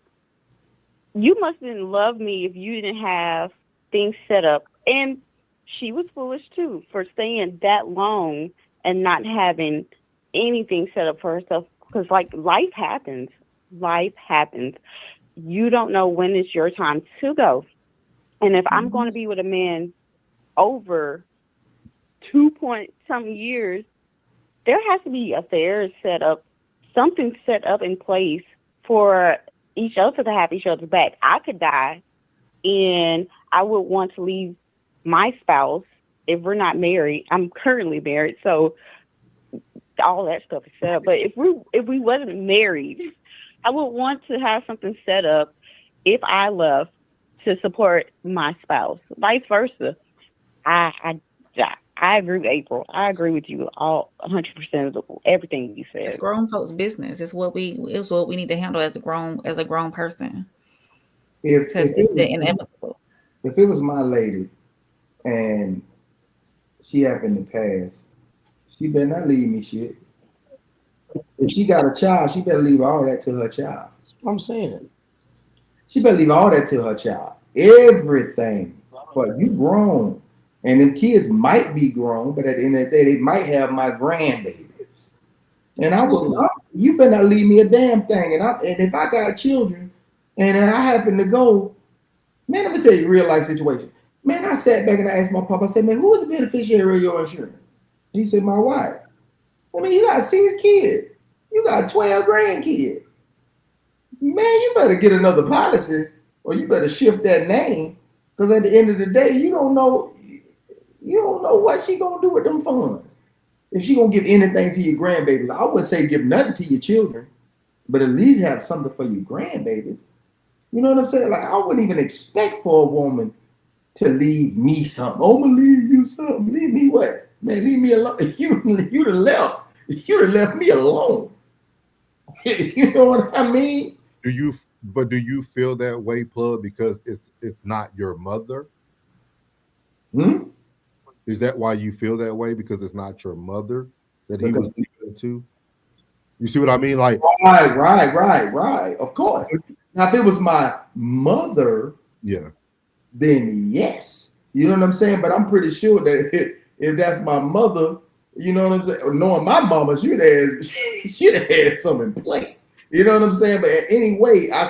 you mustn't love me if you didn't have things set up. And she was foolish too for staying that long and not having anything set up for herself. Because life happens. Life happens. You don't know when it's your time to go. And if I'm going to be with a man over 2-point-some years, there has to be affairs set up, something set up in place for each other to have each other's back. I could die, and I would want to leave my spouse if we're not married. I'm currently married, so all that stuff is set up. But if we wasn't married, I would want to have something set up if I left to support my spouse. Vice versa. I agree with April. I agree with you all 100% of everything you said. It's grown folks' business. It's what we need to handle as a grown person. It's the inevitable. If it was my lady and she happened to pass, she better not leave me shit. If she got a child, she better leave all that to her child. That's what I'm saying. She better leave all that to her child. Everything. But you grown. And them kids might be grown, but at the end of the day, they might have my grandbabies. And you better not leave me a damn thing. And if I got children and I happen to go, man, let me tell you a real life situation. Man, I sat back and I asked my papa, I said, man, who is the beneficiary of your insurance? He said, my wife. I mean, you got 6 kids. You got 12 grandkids. Man, you better get another policy or you better shift that name. Because at the end of the day, you don't know what she gonna do with them funds. If she gonna give anything to your grandbabies, I wouldn't say give nothing to your children, but at least have something for your grandbabies. You know what I'm saying? Like, I wouldn't even expect for a woman to leave me something. Oh, I'm gonna leave you something. Leave me what? Man, leave me alone. You'd have left. You'd have left me alone. You know what I mean? Do you feel that way, Plug, because it's not your mother? Is that why you feel that way? Because it's not your mother that he was leaving to? You see what I mean? Like right. Of course. Now, if it was my mother, yeah, then yes. You know what I'm saying? But I'm pretty sure that if that's my mother, you know what I'm saying? Knowing my mama, she'd have had something in play. You know what I'm saying? But anyway, I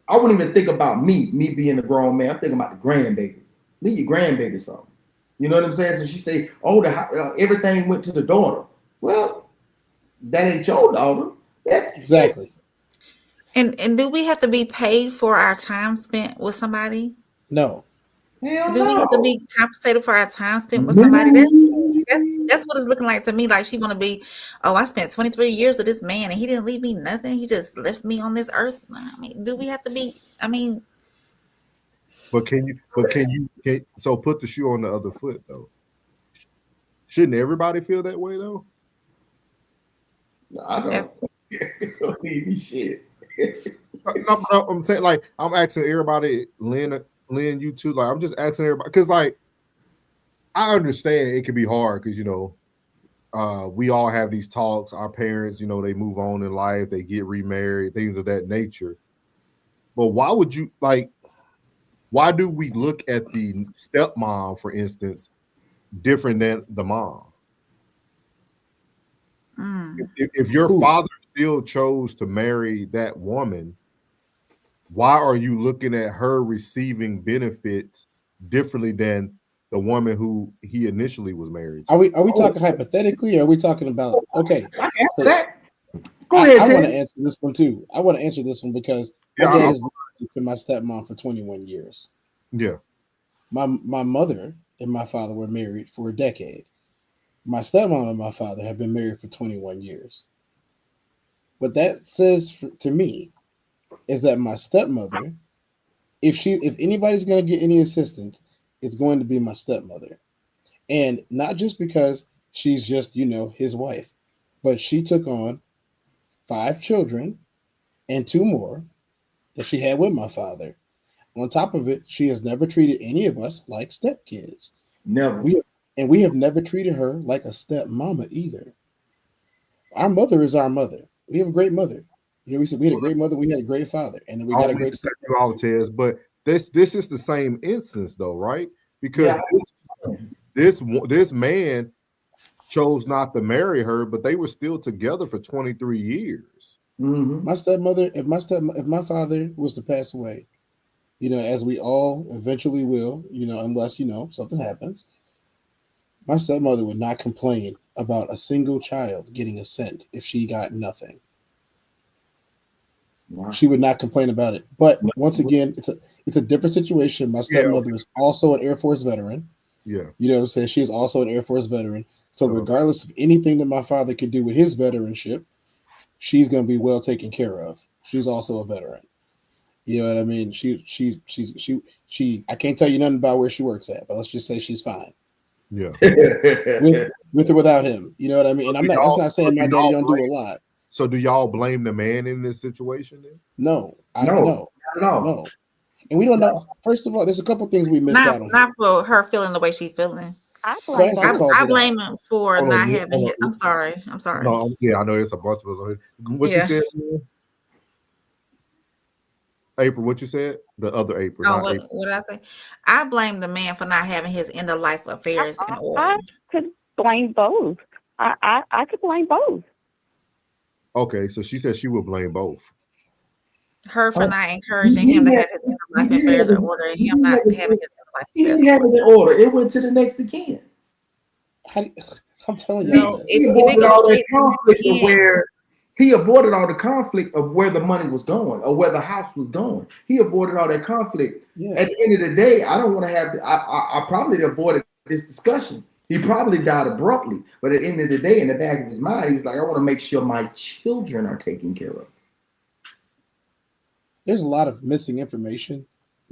wouldn't even think about me being a grown man. I'm thinking about the grandbabies. Leave your grandbaby something. You know what I'm saying? So she say, oh, everything went to the daughter. Well, that ain't your daughter. That's exactly. And do we have to be paid for our time spent with somebody? No. Hell Do we have to no. be compensated for our time spent with somebody? That's what it's looking like to me. Like she want to be, oh, I spent 23 years with this man and he didn't leave me nothing. He just left me on this earth. I mean, do we have to be? I mean, but can you so put the shoe on the other foot though? Shouldn't everybody feel that way though? No, I don't leave me shit. No, I'm saying, like, I'm asking everybody, Lynn, you too. Like, I'm just asking everybody because, like, I understand it can be hard because, you know, we all have these talks. Our parents, you know, they move on in life, they get remarried, things of that nature. But why would you, like, why do we look at the stepmom, for instance, different than the mom? If your father still chose to marry that woman, why are you looking at her receiving benefits differently than the woman who he initially was married to? Are we talking hypothetically, or are we talking about I can answer that. Go ahead, I want to answer this one too. I want to answer this one because my dad is married to my stepmom for 21 years. Yeah. My mother and my father were married for a decade. My stepmom and my father have been married for 21 years. What that says to me is that my stepmother, if anybody's going to get any assistance, it's going to be my stepmother. And not just because she's just, you know, his wife, but she took on 5 children and 2 more that she had with my father. On top of it, she has never treated any of us like stepkids. Never. We have never treated her like a stepmama either. Our mother is our mother. We have a great mother. You know, we said we had a great mother, we had a great father, and then we got a great stepmother. But this is the same instance, though, right? Because this man chose not to marry her, but they were still together for 23 years. Mm-hmm. My stepmother, if my father was to pass away, you know, as we all eventually will, you know, unless, you know, something happens, my stepmother would not complain about a single child getting a cent if she got nothing. Wow. She would not complain about it. But once again, it's a different situation. My stepmother is also an Air Force veteran. Yeah. You know what I'm saying? She is also an Air Force veteran. So regardless of anything that my father could do with his veteranship, she's going to be well taken care of. She's also a veteran. You know what I mean? She I can't tell you nothing about where she works at, but let's just say she's fine. Yeah. with or without him. You know what I mean? And that's not saying my daddy don't do a lot. So do y'all blame the man in this situation then? No. No. And we don't know. First of all, there's a couple things we missed out on. Not for her feeling the way she's feeling. I blame him for not having it. I'm sorry. No, yeah, I know there's a bunch of us on here. What you said, April, what you said? The other April. Oh, what did I say? I blame the man for not having his end of life affairs in order. I could blame both. I could blame both. Okay, so she said she would blame both. Her for not encouraging him to have his end of life affairs in order, and him not having his end of life affairs. He didn't have it in order. It went to the next of kin. I'm telling you, no, he avoided all the conflict of where he avoided all the conflict of where the money was going or where the house was going. He avoided all that conflict. Yeah. At the end of the day, I don't want to have. I probably avoided this discussion. He probably died abruptly, but at the end of the day, in the back of his mind, he was like, "I want to make sure my children are taken care of." There's a lot of missing information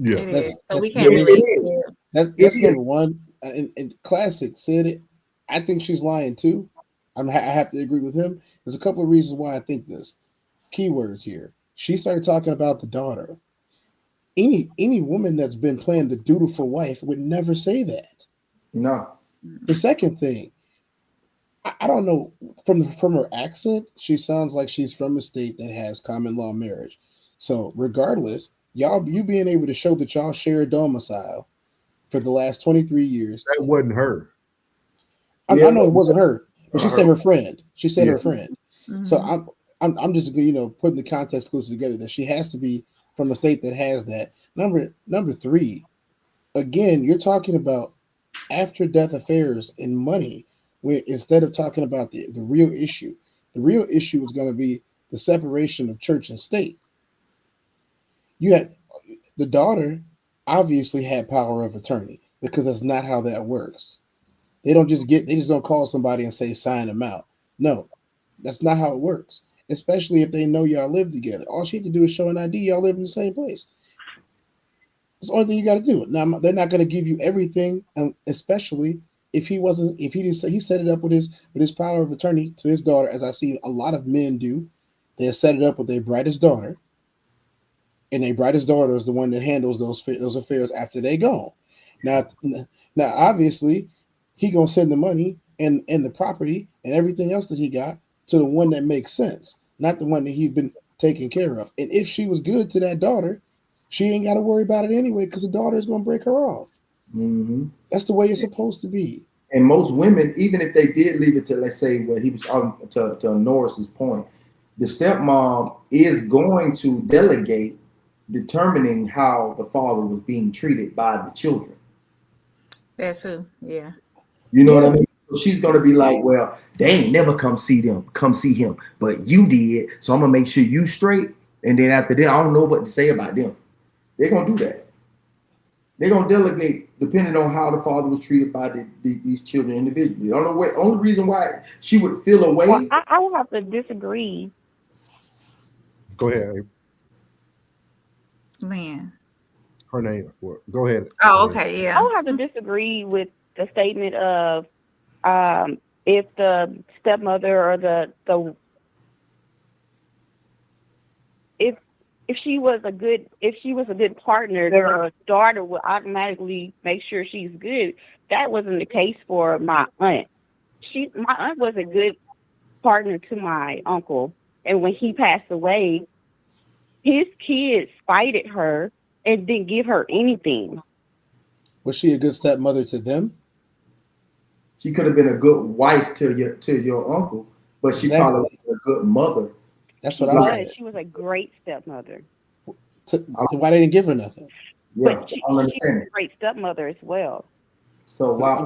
Yeah, It That's is. So we that's can't very really. that's number one. And Classic said it. I think she's lying too. I have to agree with him. There's a couple of reasons why I think this. Keywords here. She started talking about the daughter. Any woman that's been playing the dutiful wife would never say that. No. The second thing, I don't know, from her accent, she sounds like she's from a state that has common law marriage. So regardless, you being able to show that y'all share a domicile for the last 23 years. That wasn't her. I know it wasn't her, but she said her friend. She said her friend. Mhm. So I'm just putting the context clues together that she has to be from a state that has that. Number three, again, you're talking about after death affairs and money, where instead of talking about the real issue is going to be the separation of church and state. You had the daughter obviously had power of attorney because that's not how that works. They just don't call somebody and say sign them out. No, that's not how it works. Especially if they know y'all live together. All she had to do is show an ID. Y'all live in the same place. That's the only thing you got to do. Now they're not going to give you everything, especially if he set it up with his power of attorney to his daughter, as I see a lot of men do. They set it up with their brightest daughter, and their brightest daughter is the one that handles those affairs after they gone. Now obviously, he gonna send the money and the property and everything else that he got to the one that makes sense, not the one that he's been taking care of. And if she was good to that daughter, she ain't got to worry about it anyway because the daughter is gonna break her off. Mm-hmm. That's the way it's supposed to be. And most women, even if they did leave it to, let's say, what he was to Norris's point, the stepmom is going to delegate determining how the father was being treated by the children. That's who. Yeah. You know what I mean? So she's going to be like, well, they ain't never come see him, but you did. So I'm going to make sure you straight. And then after that, I don't know what to say about them. They're going to do that. They're going to delegate depending on how the father was treated by these children individually. I don't know what, only reason why she would feel away. Well, I will have to disagree. Go ahead. Man. Her name. Go ahead. Oh, okay. Yeah. I will have to disagree with the statement of if the stepmother or the if she was a good partner, the daughter would automatically make sure she's good. That wasn't the case for my aunt. My aunt was a good partner to my uncle, and when he passed away, his kids spited her and didn't give her anything. Was she a good stepmother to them? She could have been a good wife to your uncle, but she probably was a good mother. That's what I'm saying. She was a great stepmother. Why they didn't give her nothing? Yeah, but she I was understand. a great stepmother as well. So why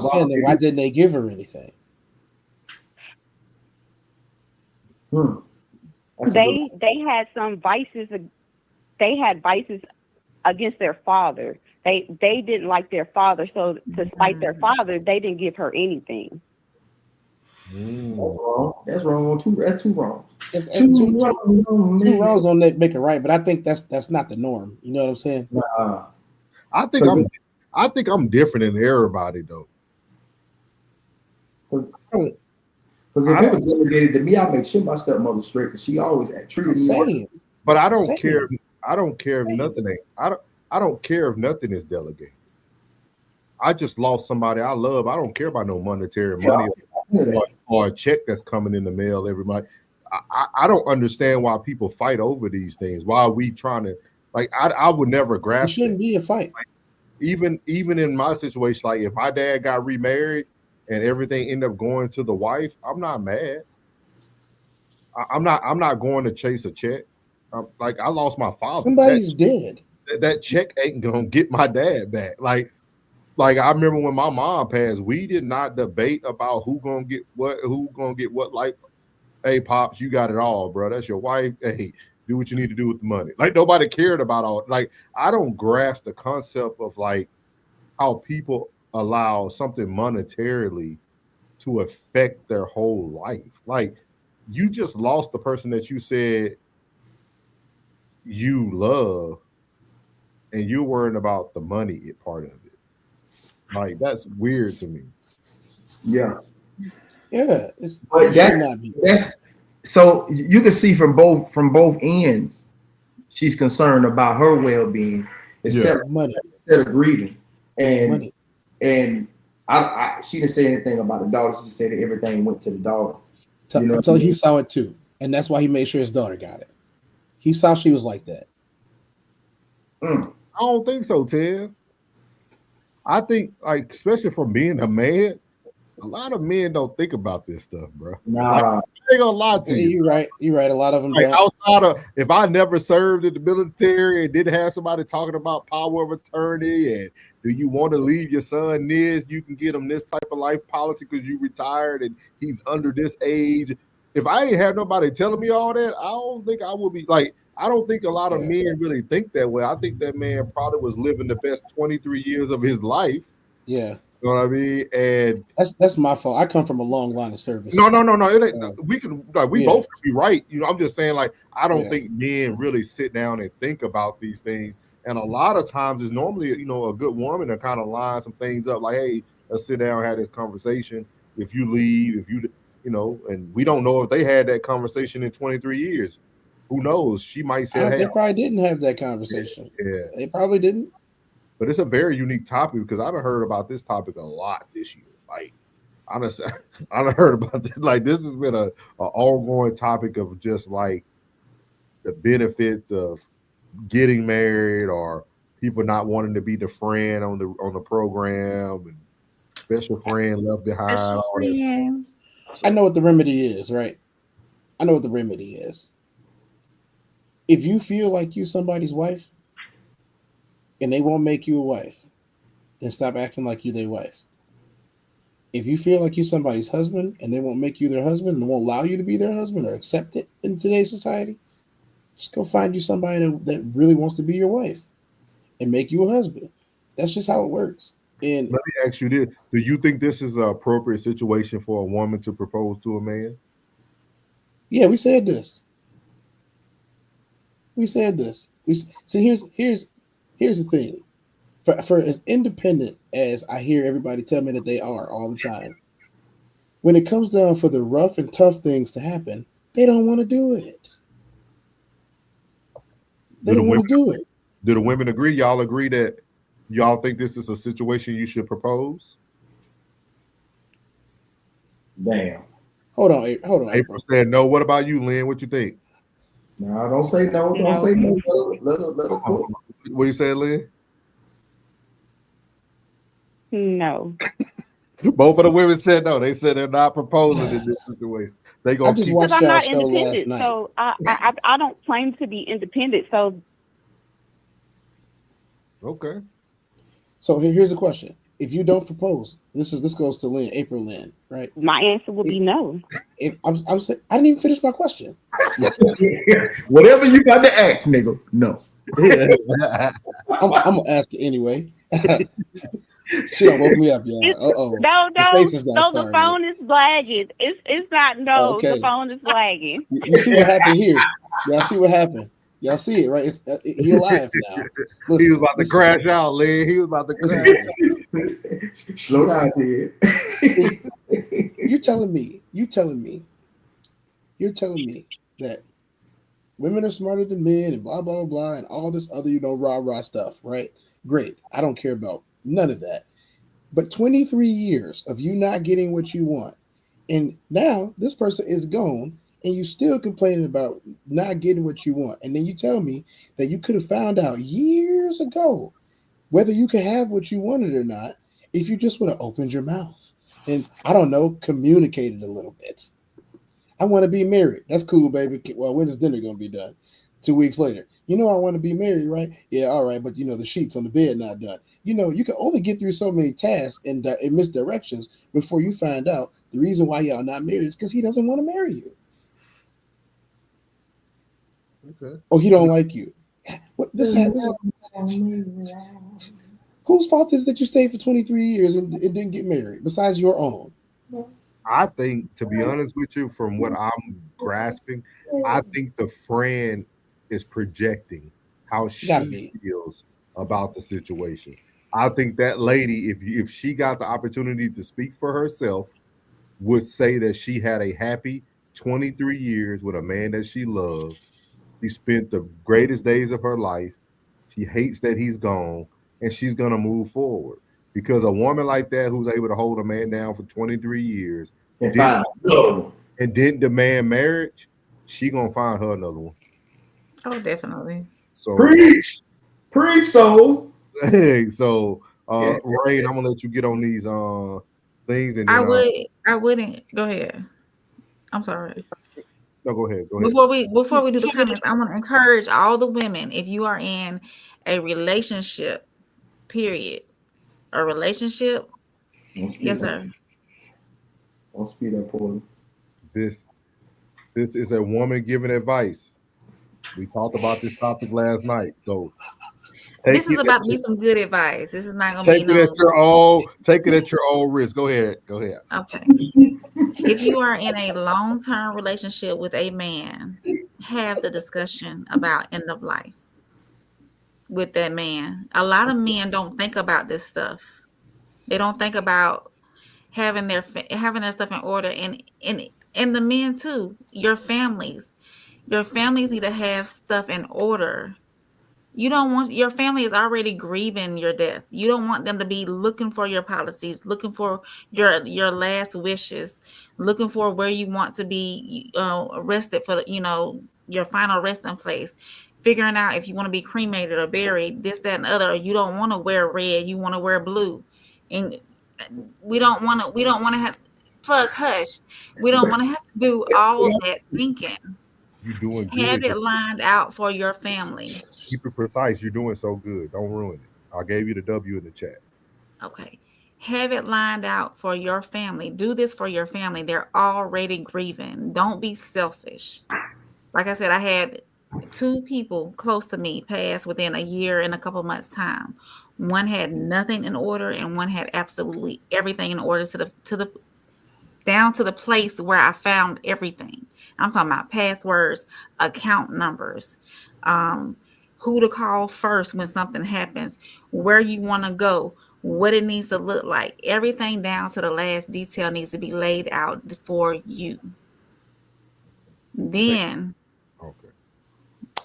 didn't they give her anything? They had some vices. They had vices against their father. They didn't like their father, so to spite their father, they didn't give her anything. That's wrong. That's wrong. That's two wrongs. Two wrongs don't make it right, but I think that's not the norm. You know what I'm saying? I think I'm different than everybody though. Because if it was delegated to me, I'd make sure my stepmother straight because she always treated me well. But I don't care. I don't care if nothing ain't. I don't care if nothing is delegated. I just lost somebody I love. I don't care about no monetary money or a check that's coming in the mail every month. I don't understand why people fight over these things. Why are we trying to I would never grasp. It shouldn't be a fight. Even in my situation, like if my dad got remarried and everything ended up going to the wife, I'm not mad. I'm not going to chase a check. I lost my father. Somebody's dead. That check ain't gonna get my dad back. Like I remember when my mom passed, we did not debate about who gonna get what. Like, hey, Pops, you got it all, bro. That's your wife. Hey, do what you need to do with the money. Like, nobody cared about all. Like, I don't grasp the concept of like how people allow something monetarily to affect their whole life. Like, you just lost the person that you said you love, and you're worrying about the money part of it. Like, that's weird to me. Yeah. Yeah, But that's so you can see from both ends, she's concerned about her well-being instead of grieving. And she didn't say anything about the daughter. She said that everything went to the daughter. Until he saw it too, and that's why he made sure his daughter got it. He saw she was like that. I don't think so, Ted. I think, like, especially from being a man, a lot of men don't think about this stuff, bro. Nah, like, I ain't gonna lie to you. You're right. You're right. A lot of them like, don't. outside of, if I never served in the military and didn't have somebody talking about power of attorney and do you want to leave your son this, you can get him this type of life policy because you retired and he's under this age. If I ain't have nobody telling me all that, I don't think I would be like. I don't think a lot of men really think that way. I think that man probably was living the best 23 years of his life. Yeah. You know what I mean? And that's my fault. I come from a long line of service. No. It ain't, we can both can be right. You know, I'm just saying, like, I don't think men really sit down and think about these things. And a lot of times it's normally, you know, a good woman to kind of line some things up, like, hey, let's sit down and have this conversation. If you leave, if you know, and we don't know if they had that conversation in 23 years. Who knows? She might say, hey, they probably didn't have that conversation. Yeah. They probably didn't. But it's a very unique topic because I've heard about this topic a lot this year. Like, honestly, I've heard about this. Like, this has been a ongoing topic of just like the benefits of getting married or people not wanting to be the friend on the program and special friend left behind. All that. I know what the remedy is, right? I know what the remedy is. If you feel like you somebody's wife and they won't make you a wife, then stop acting like you their wife. If you feel like you somebody's husband and they won't make you their husband and won't allow you to be their husband or accept it in today's society, just go find you somebody that really wants to be your wife and make you a husband. That's just how it works. And let me ask you this: do you think this is an appropriate situation for a woman to propose to a man? Yeah, we said this. We said this. Here's the thing. For as independent as I hear everybody tell me that they are all the time, when it comes down for the rough and tough things to happen, they don't want to do it. They don't want to do it. Do the women agree? Y'all agree that y'all think this is a situation you should propose? Damn. Hold on. April said no. What about you, Lynn? What you think? No, don't say no. Don't say no. Let her cook. What you said, Lynn? No. Both of the women said no. They said they're not proposing in this situation. They gonna keep. Because I'm not independent, so I don't claim to be independent. So okay. So here's the question: if you don't propose, this goes to Lynn, April Lynn, right? My answer will be no. If I'm saying, I didn't even finish my question. Whatever you got to ask, nigga. No. I'm gonna ask it anyway. She don't woke me up, y'all. No. The phone is lagging. It's not no. Okay. The phone is lagging. You see what happened here? Y'all see what happened? Y'all see it, right? He alive now. Listen, he was about to crash out, Lee. He was about to crash. Slow down, kid. You're telling me that women are smarter than men and blah, blah, blah, and all this other, rah-rah stuff, right? Great. I don't care about none of that. But 23 years of you not getting what you want, and now this person is gone, and you still complaining about not getting what you want. And then you tell me that you could have found out years ago whether you could have what you wanted or not if you just would have opened your mouth and, I don't know, communicated a little bit. I want to be married. That's cool, baby. Well, when is dinner going to be done? 2 weeks later. I want to be married, right? Yeah, all right. But, the sheets on the bed not done. You can only get through so many tasks and misdirections before you find out the reason why y'all not married is because he doesn't want to marry you. Okay. Oh, he don't like you. Whose fault is it that you stayed for 23 years and didn't get married besides your own? I think, to be honest with you, from what I'm grasping, I think the friend is projecting how she feels about the situation. I think that lady, if she got the opportunity to speak for herself, would say that she had a happy 23 years with a man that she loved. She spent the greatest days of her life. She hates that he's gone, and she's gonna move forward. Because a woman like that who's able to hold a man down for 23 years And find another one. and didn't demand marriage, she gonna find her another one. Oh, definitely. So Preach, preach, souls. hey, so Yeah. Rain, I'm gonna let you get on these things, and then I wouldn't go ahead. I'm sorry. no, go ahead. Go ahead. Before we do the comments, I want to encourage all the women, if you are in a relationship, period, a relationship, yes, sir. Don't speed up, Paul. This is a woman giving advice. We talked about this topic last night, so This is about to be some good advice. This is not gonna take be it at your own risk. Go ahead. Okay. If you are in a long-term relationship with a man, have the discussion about end of life with that man. A lot of men don't think about this stuff. They don't think about having their stuff in order, and the men too. Your families need to have stuff in order. You don't want your family is already grieving your death. You don't want them to be looking for your policies, looking for your last wishes, looking for where you want to be arrested for, your final resting place, figuring out if you want to be cremated or buried, this, that, and other. You don't want to wear red, you want to wear blue, and we don't want to have plug hush. We don't want to have to do all that thinking. You're doing good. Have it lined out for your family. Keep it precise. You're doing so good. Don't ruin it. I gave you the W in the chat. Okay. Have it lined out for your family. Do this for your family. They're already grieving. Don't be selfish. Like I said, I had 2 people close to me pass within a year and a couple months' time. One had nothing in order, and one had absolutely everything in order down to the place where I found everything. I'm talking about passwords, account numbers, who to call first when something happens, where you want to go, what it needs to look like. Everything down to the last detail needs to be laid out for you. Then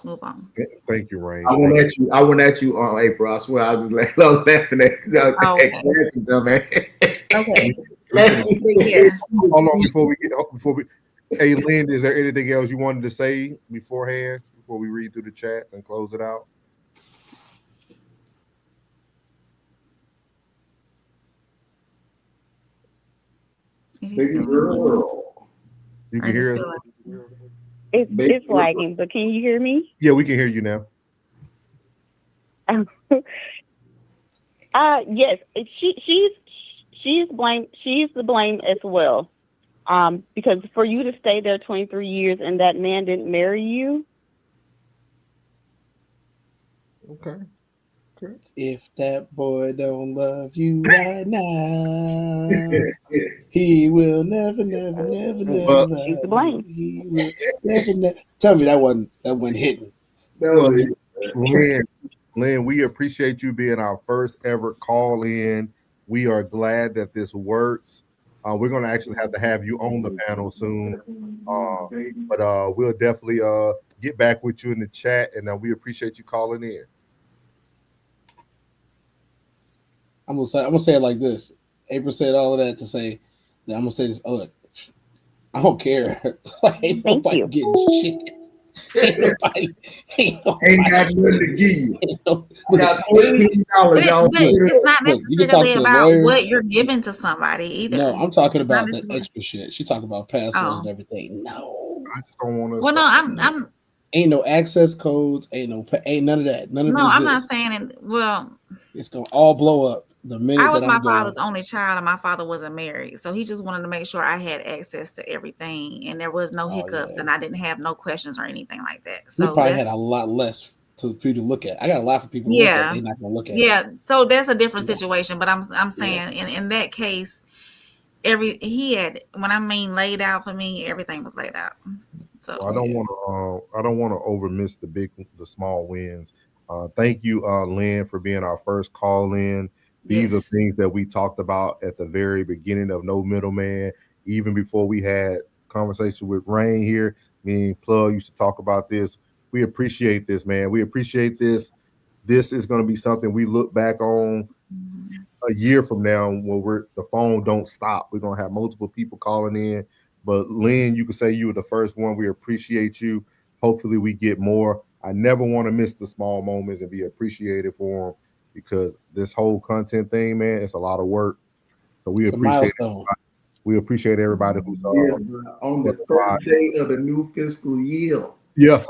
move on. Thank you, Rain. I went at you on April. I swear I was laughing at you. Okay. Hold on before we hey, Lynn, is there anything else you wanted to say beforehand before we read through the chats and close it out? Baby girl. You can hear us? It's lagging, but can you hear me? Yeah, we can hear you now. Yes, she's blamed. She's to blame as well. Because for you to stay there 23 years and that man didn't marry you. Okay. If that boy don't love you right now, he will never love you. He will never. Tell me that wasn't hitting. Lynn, we appreciate you being our first ever call in. We are glad that this works. We're going to actually have to have you on the panel soon, but we'll definitely get back with you in the chat, and we appreciate you calling in. I'm gonna say it like this. April said all of that to say that I'm gonna say this. Oh, look, I don't care. Ain't nobody getting shit. Ain't nobody got nothing to give you. I got $13. It's not necessarily about what you're giving to somebody either. No, I'm talking about the extra shit. She talking about passwords and everything. No, I just don't want to. Well, no, I'm. Ain't no access codes. Ain't none of that. None of it. No, I'm not saying it. Well, it's gonna all blow up. I was my father's only child, and my father wasn't married, so he just wanted to make sure I had access to everything, and there was no hiccups, and I didn't have no questions or anything like that. So we probably had a lot less for you to look at. I got a lot for people to look at. They're not gonna look at. Yeah, so that's a different situation. But I'm saying in that case, when I mean laid out for me, everything was laid out. So I don't want to overmiss the small wins. Thank you, Lynn, for being our first call in. These are things that we talked about at the very beginning of No Middleman, even before we had conversation with Rain here. Me and Plug used to talk about this. We appreciate this, man. We appreciate this. This is going to be something we look back on a year from now when the phone don't stop. We're going to have multiple people calling in. But Lynn, you can say you were the first one. We appreciate you. Hopefully we get more. I never want to miss the small moments and be appreciated for them, because this whole content thing, man, it's a lot of work. So we appreciate it. We appreciate everybody who's on the first day of the new fiscal year. Yeah.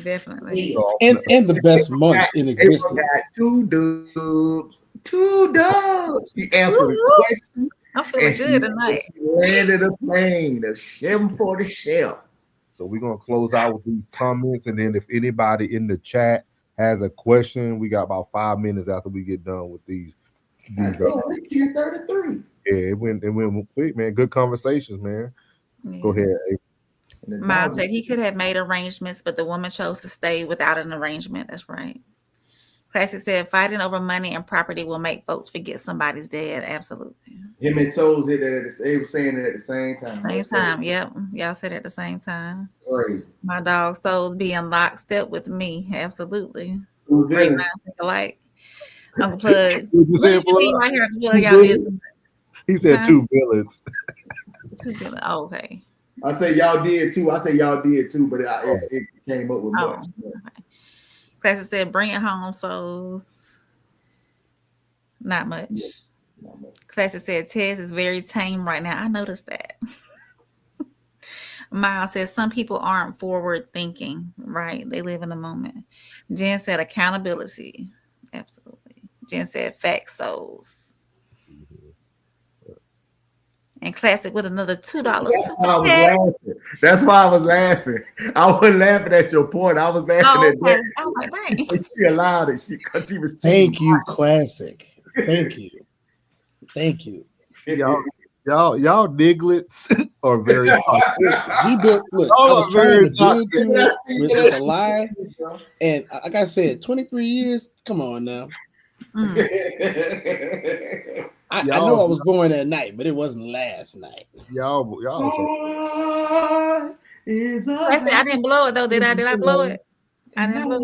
Definitely. And the best month in existence. Got two dubs. She answered the question. I'm feeling good tonight. She landed a plane, a shim for the shell. So we're gonna close out with these comments, and then if anybody in the chat has a question, we got about 5 minutes after we get done with these. 10:33. Yeah, it went quick, man. Good conversations, man. Yeah. Go ahead, April. Miles said he could have made arrangements, but the woman chose to stay without an arrangement. That's right. Classic said fighting over money and property will make folks forget somebody's dead. Absolutely. Him and Souls they were saying it at the same time. Same time. Yep. Y'all said it at the same time. Crazy. My dog Souls being lockstep with me. Absolutely. Great minds think alike. Uncle Plug. Right here, Plug, y'all did. He said two villains. Two villains. Oh, okay. I say y'all did too. But it came up with much. Okay. Classic said, bring it home, Souls. Not much. Yeah, not much. Classic said, Tez is very tame right now. I noticed that. Miles says, some people aren't forward thinking, right? They live in the moment. Jen said, accountability. Absolutely. Jen said, facts, Souls. And Classic with another $2. That's why I was laughing. I wasn't laughing at your point. I was laughing at that. Oh, my God. She allowed it. She was. Thank you, Classic. Thank you. Thank you. Y'all nigglets are very toxic. He built. Look, I was trying to build to it with a lie, and like I said, 23 years. Come on now. I know I was born that night, but it wasn't last night. Y'all. I didn't blow it though. Did I blow it? I didn't blow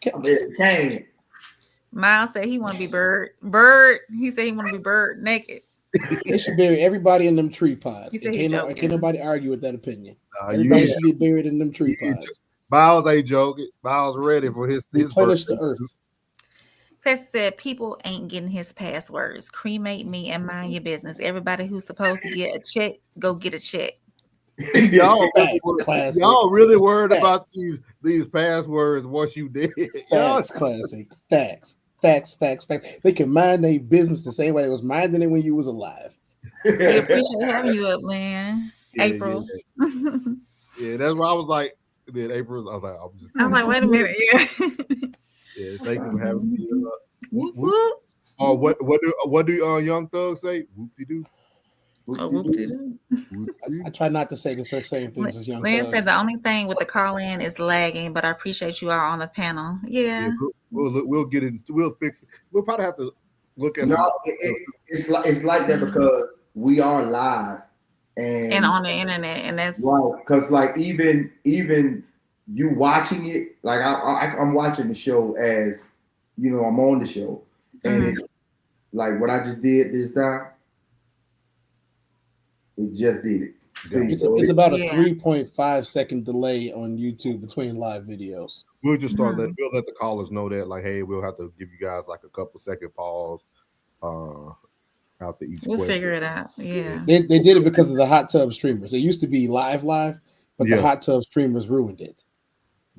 it. Miles said he want to be bird. He said he want to be bird naked. They should bury everybody in them tree pods. Can't nobody argue with that opinion. Everybody should be buried in them tree pods. Miles ain't joking. Miles ready for his replenish the earth. Classic said people ain't getting his passwords. Cremate me and mind your business. Everybody who's supposed to get a check, go get a check. y'all really worried about these passwords once you did. Facts, Classic. Facts. They can mind their business the same way they was minding it when you was alive. We appreciate having you up, man. April. Yeah, that's why I was like, then April. I was like, wait a minute. Yeah. Yeah, thank you for having me. Oh, what do Young Thug say? Whoop-de-doo. Whoop-de-doo. I try not to say the same things as Young Lynn Thug. said the only thing with the call in is lagging, but I appreciate you all on the panel. Yeah. We'll get it. We'll fix it. We'll probably have to look at. No, it's like that because we are live and on the internet, and that's right. Because like even you watching it, like I'm watching the show as I'm on the show, and it's like what I just did this time. It just did it. It's about a 3.5 second delay on YouTube between live videos. We'll just start we'll let the callers know that, like, hey, we'll have to give you guys like a couple second pause after each. We'll figure it out. Yeah. They did it because of the hot tub streamers. It used to be live, but the hot tub streamers ruined it.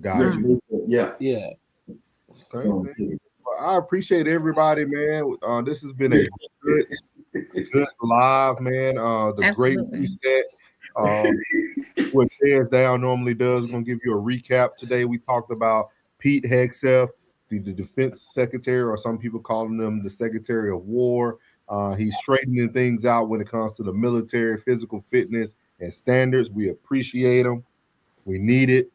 Got you. Yeah. Okay, well, I appreciate everybody, man. This has been a good live, man. The great reset. What Tez Down normally does, we're gonna give you a recap today. We talked about Pete Hegseth, the defense secretary, or some people calling him the Secretary of War. He's straightening things out when it comes to the military, physical fitness, and standards. We appreciate him. We need it.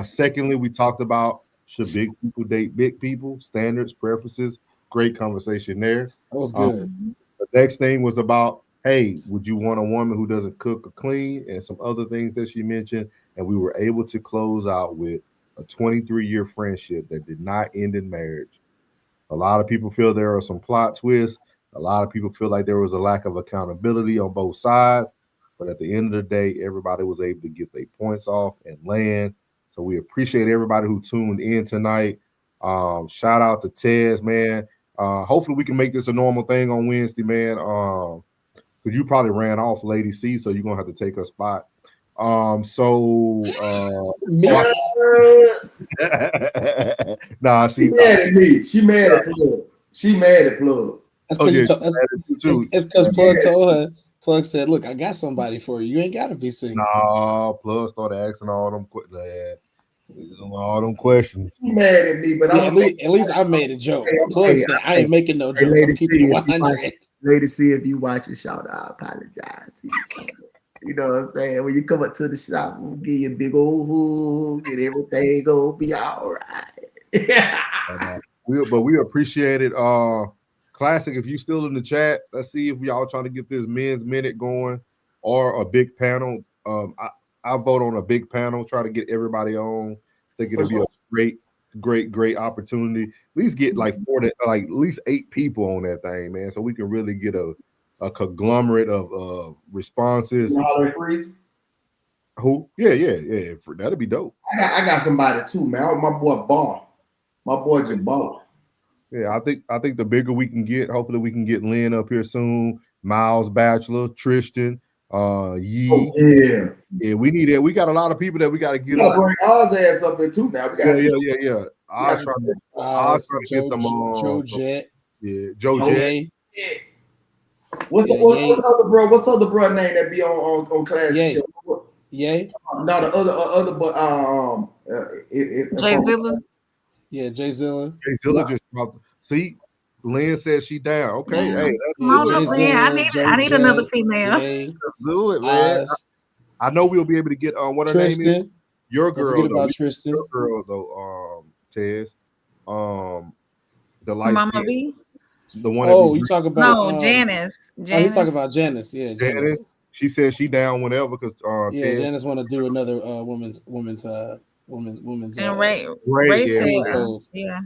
Secondly, we talked about Should big people date big people? Standards, preferences. Great conversation there. That was good. The next thing was about, hey, would you want a woman who doesn't cook or clean, and some other things that she mentioned. And we were able to close out with a 23-year friendship that did not end in marriage. A lot of people feel there are some plot twists. A lot of people feel like there was a lack of accountability on both sides. But at the end of the day, everybody was able to get their points off and land. So we appreciate everybody who tuned in tonight. Shout out to Tez, man. Hopefully we can make this a normal thing on Wednesday, man. Because you probably ran off Lady C, so you're gonna have to take her spot. Nah, she mad at me. She mad at Plug. She mad at Plug. It's because Plug told her. Plug said, "Look, I got somebody for you. You ain't gotta be single." Nah, Plug started asking all them questions. She mad at me, but at least I made a joke. Plug said, "I ain't making no jokes. I'm keeping it 100." Lady C, if you watch the shout, I apologize to you. You know what I'm saying? When you come up to the shop, we'll give you a big old hook and everything gonna be all right. We appreciate it. Classic, if you still in the chat, let's see if y'all trying to get this men's minute going or a big panel. I vote on a big panel, try to get everybody on. I think it'll be a great opportunity. At least get like at least 8 people on that thing, man, so we can really get a conglomerate of responses. Who? Yeah. That'd be dope. I got somebody too, man. My boy Ball. My boy Jabbar. Yeah, I think the bigger we can get, hopefully we can get Lynn up here soon. Miles Bachelor, Tristan, Yee. Oh, yeah. Yeah, we need it. We got a lot of people that we got to get up. Bring Oz ass up there too now. We got yeah. I'll try to get them on. Joe Jet. Yeah, Joe Jet. Yeah. What's other bro? What's other bro name that be on class? Yay. No, the other but Jay Zilla. Yeah, Jay Zilla. Jay Zilla just dropped. See, Lynn said she down. Okay, hey, come on up, Lynn. I need another female. Let's do it, man. I know we'll be able to get what her Tristan. name is. Your girl, though. About Tristan. Your girl though, Tez. The light Mama B. The one. Oh, you talk about Janice. Oh, he's talking about Janice. Yeah, Janice. She said she down whenever because Tez. Janice want to do another women's and Ray Queen codes. Yeah.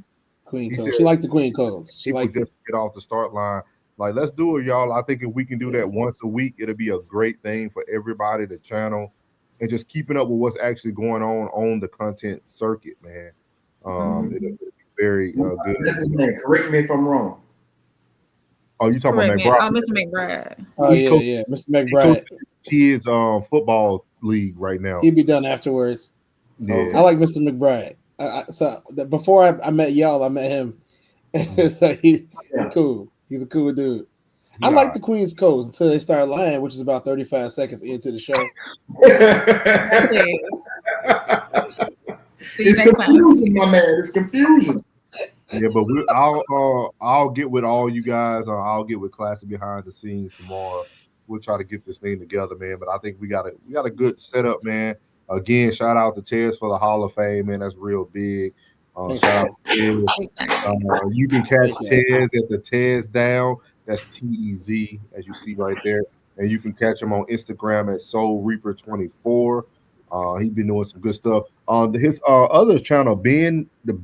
Queen codes. She liked the Queen codes. She liked just get off the start line. Like, let's do it, y'all. I think if we can do that once a week, it'll be a great thing for everybody, the channel, and just keeping up with what's actually going on the content circuit, man. It'll be very good. This is man. Correct me if I'm wrong. Oh, you talking about McBride? Oh, Mr. McBride. Oh, yeah, Mr. McBride. He is football league right now. He'll be done afterwards. Yeah. I like Mr. McBride. So before I met y'all, I met him. So he's cool. He's a cool dude. Yeah. I like the Queen's codes until they start lying, which is about 35 seconds into the show. That's it. It's confusion, my man. It's confusion. Yeah, but I'll get with all you guys. I'll get with Classic behind the scenes tomorrow. We'll try to get this thing together, man. But I think we got a good setup, man. Again, shout out to Tez for the Hall of Fame, man. That's real big. Shout out to Tez. You can catch Tez at the Tez Down. That's TEZ, as you see right there. And you can catch him on Instagram at Soul Reaper 24. He's been doing some good stuff. His other channel, Ben. No,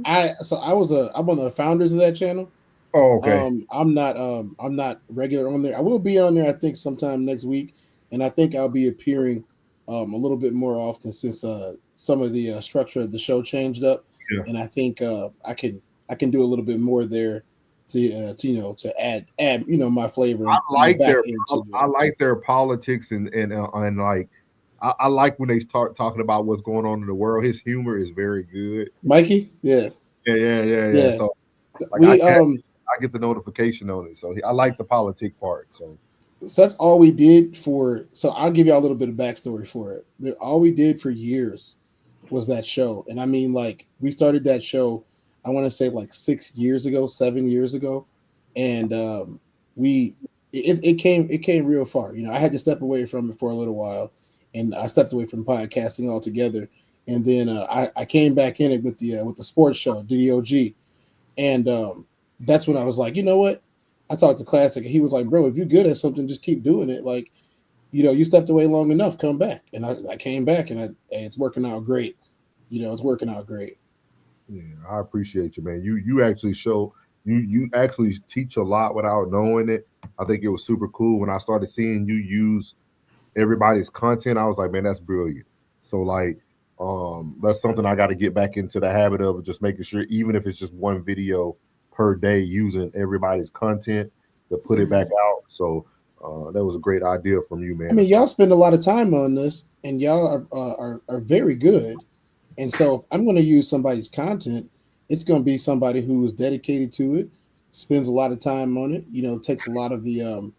I'm one of the founders of that channel. Oh, okay. I'm not regular on there. I will be on there, I think, sometime next week, and I think I'll be appearing a little bit more often since some of the structure of the show changed up. Yeah. And I think I can do a little bit more there to add my flavor. I like their politics and like. I like when they start talking about what's going on in the world. His humor is very good. Mikey, yeah. So like, I get the notification on it. So I like the politic part. So that's all we did for. So I'll give you a little bit of backstory for it. All we did for years was that show, and I mean, like, we started that show. I want to say like 7 years ago, and it came real far. I had to step away from it for a little while. And I stepped away from podcasting altogether. and then I came back in it with the sports show DDOG, and that's when I was like, you know what? I talked to Classic, and he was like, bro, if you're good at something, just keep doing it. Like, you stepped away long enough, come back. And I came back, and it's working out great. It's working out great. Yeah, I appreciate you, man. You actually show you actually teach a lot without knowing it. I think it was super cool when I started seeing you use everybody's content. I was like, man, that's brilliant. So like, that's something I got to get back into the habit of just making sure, even if it's just one video per day, using everybody's content to put it back out. So that was a great idea from you, man. I mean, y'all spend a lot of time on this, and y'all are very good. And so if I'm going to use somebody's content, it's going to be somebody who is dedicated to it, spends a lot of time on it, takes a lot of the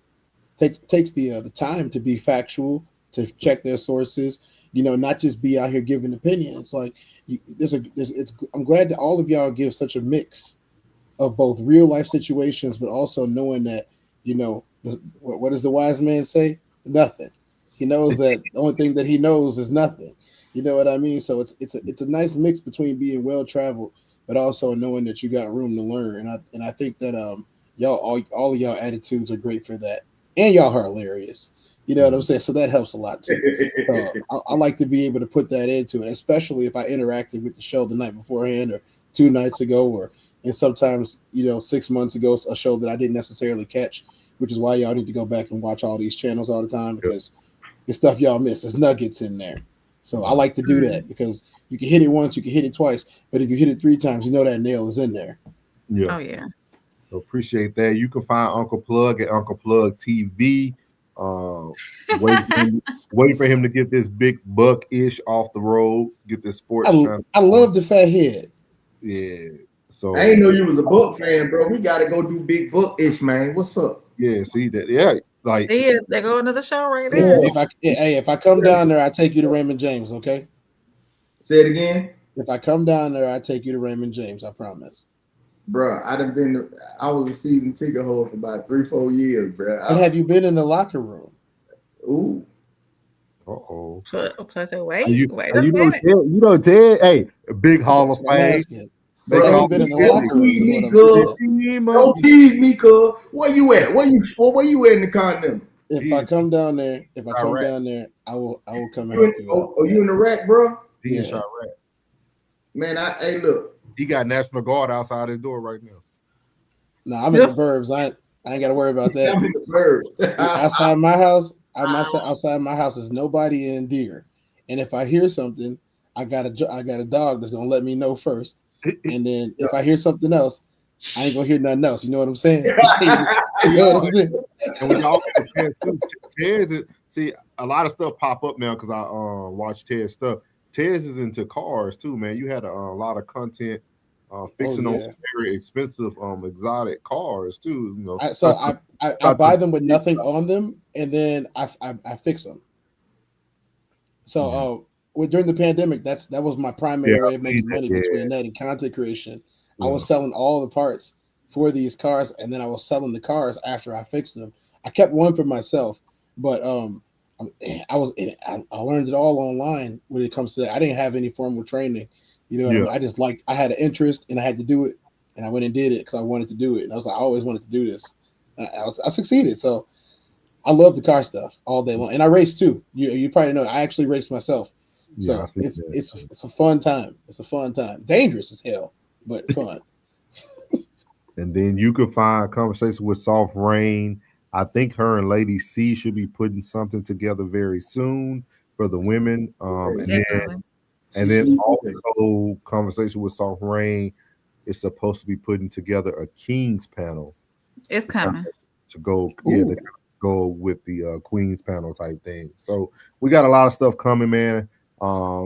takes the time to be factual, to check their sources, not just be out here giving opinions. Like I'm glad that all of y'all give such a mix of both real life situations, but also knowing that, what does the wise man say? Nothing. He knows that the only thing that he knows is nothing. You know what I mean? So it's a nice mix between being well traveled, but also knowing that you got room to learn. And I think that y'all all of y'all attitudes are great for that, and y'all are hilarious. You know what I'm saying? So that helps a lot too. So I like to be able to put that into it, especially if I interacted with the show the night beforehand or 2 nights ago, and sometimes 6 months ago, a show that I didn't necessarily catch, which is why y'all need to go back and watch all these channels all the time, because the stuff y'all miss, there's nuggets in there. So I like to do that because you can hit it once, you can hit it twice, but if you hit it 3 times, that nail is in there. Yeah. Oh yeah. So appreciate that. You can find Uncle Plug at Uncle Plug TV. Wait for him to get this big buck-ish off the road. Get this sports. I love the fat head. Yeah. So I didn't know you was a Buck fan, bro. We gotta go do big Buck-ish, man. What's up? Yeah. See that? Yeah. Like they go into the show right there. If I come down there, I take you to Raymond James. Okay. Say it again. If I come down there, I take you to Raymond James. I promise. Bro, I was a season ticket holder for about 3-4 years, bro. But have you been in the locker room? Ooh. Uh-oh. Plus, wait a minute. Ted, hey, big Hall of Fame. Don't tease me, cuz. Where you at? Where you at in the continent? If I come down there, I will come and help you out. Oh, you in the rack, bro? He in Chirac. Man, hey, look. He got National Guard outside his door right now. No, I'm in the burbs. I ain't got to worry about that. I'm in the burbs. Outside my house, outside my house is nobody in deer. And if I hear something, I got a dog that's gonna let me know first. And then if I hear something else, I ain't gonna hear nothing else. You know what I'm saying? You know what I'm saying? And when y'all get a chance too, Tez see a lot of stuff pop up now because I watch Tez stuff. Tez is into cars too, man. You had a lot of content fixing on some very expensive exotic cars too. I buy them with nothing on them, and then I fix them. So during the pandemic, that was my primary way of making money between that and content creation. I was selling all the parts for these cars, and then I was selling the cars after I fixed them. I kept one for myself, but I learned it all online when it comes to that. I didn't have any formal training. You know what I mean? I had an interest and I had to do it, and I went and did it because I wanted to do it. And I was like, I always wanted to do this. I succeeded. So I love the car stuff all day long. And I race too. You probably know I actually race myself. So it's a fun time. It's a fun time. Dangerous as hell, but fun. And then you can find Conversation with Soft Rain. I think her and Lady C should be putting something together very soon for the women. And then also Conversation with Soft Rain is supposed to be putting together a Kings panel. It's coming. To go with the Queens panel type thing. So we got a lot of stuff coming, man.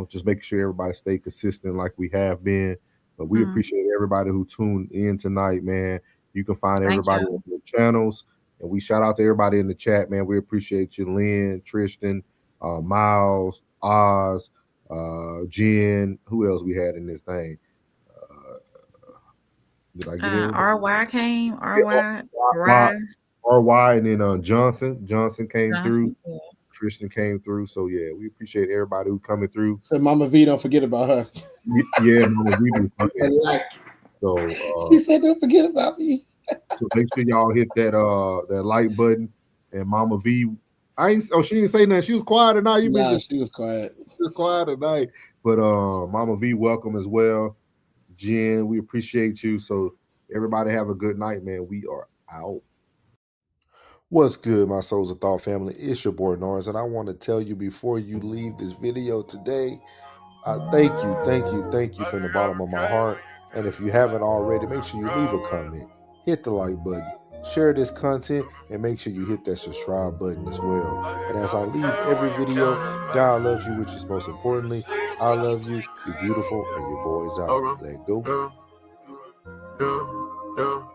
Just making sure everybody stay consistent like we have been. But we appreciate everybody who tuned in tonight, man. You can find everybody on the channels. And we shout out to everybody in the chat, man. We appreciate you, Lynn, Tristan, Miles, Oz, Jen. Who else we had in this thing? Did I get it? RY came. RY, and then Johnson came through. Tristan came through. So yeah, we appreciate everybody who coming through. So Mama V, don't forget about her. Yeah, Mama V. And like, So she said, don't forget about me. So make sure y'all hit that like button. And Mama V, she didn't say nothing. She was quiet tonight. She was quiet. She was quiet tonight. But Mama V, welcome as well. Jen, we appreciate you. So everybody have a good night, man. We are out. What's good, my Souls of Thought family? It's your boy Norris, and I want to tell you before you leave this video today, thank you from the bottom of my heart. And if you haven't already, make sure you leave a comment, hit the like button, share this content, and make sure you hit that subscribe button as well. And as I leave every video, God loves you, which is most importantly, I love you, you're beautiful, and your boy's out. Let go. Yeah.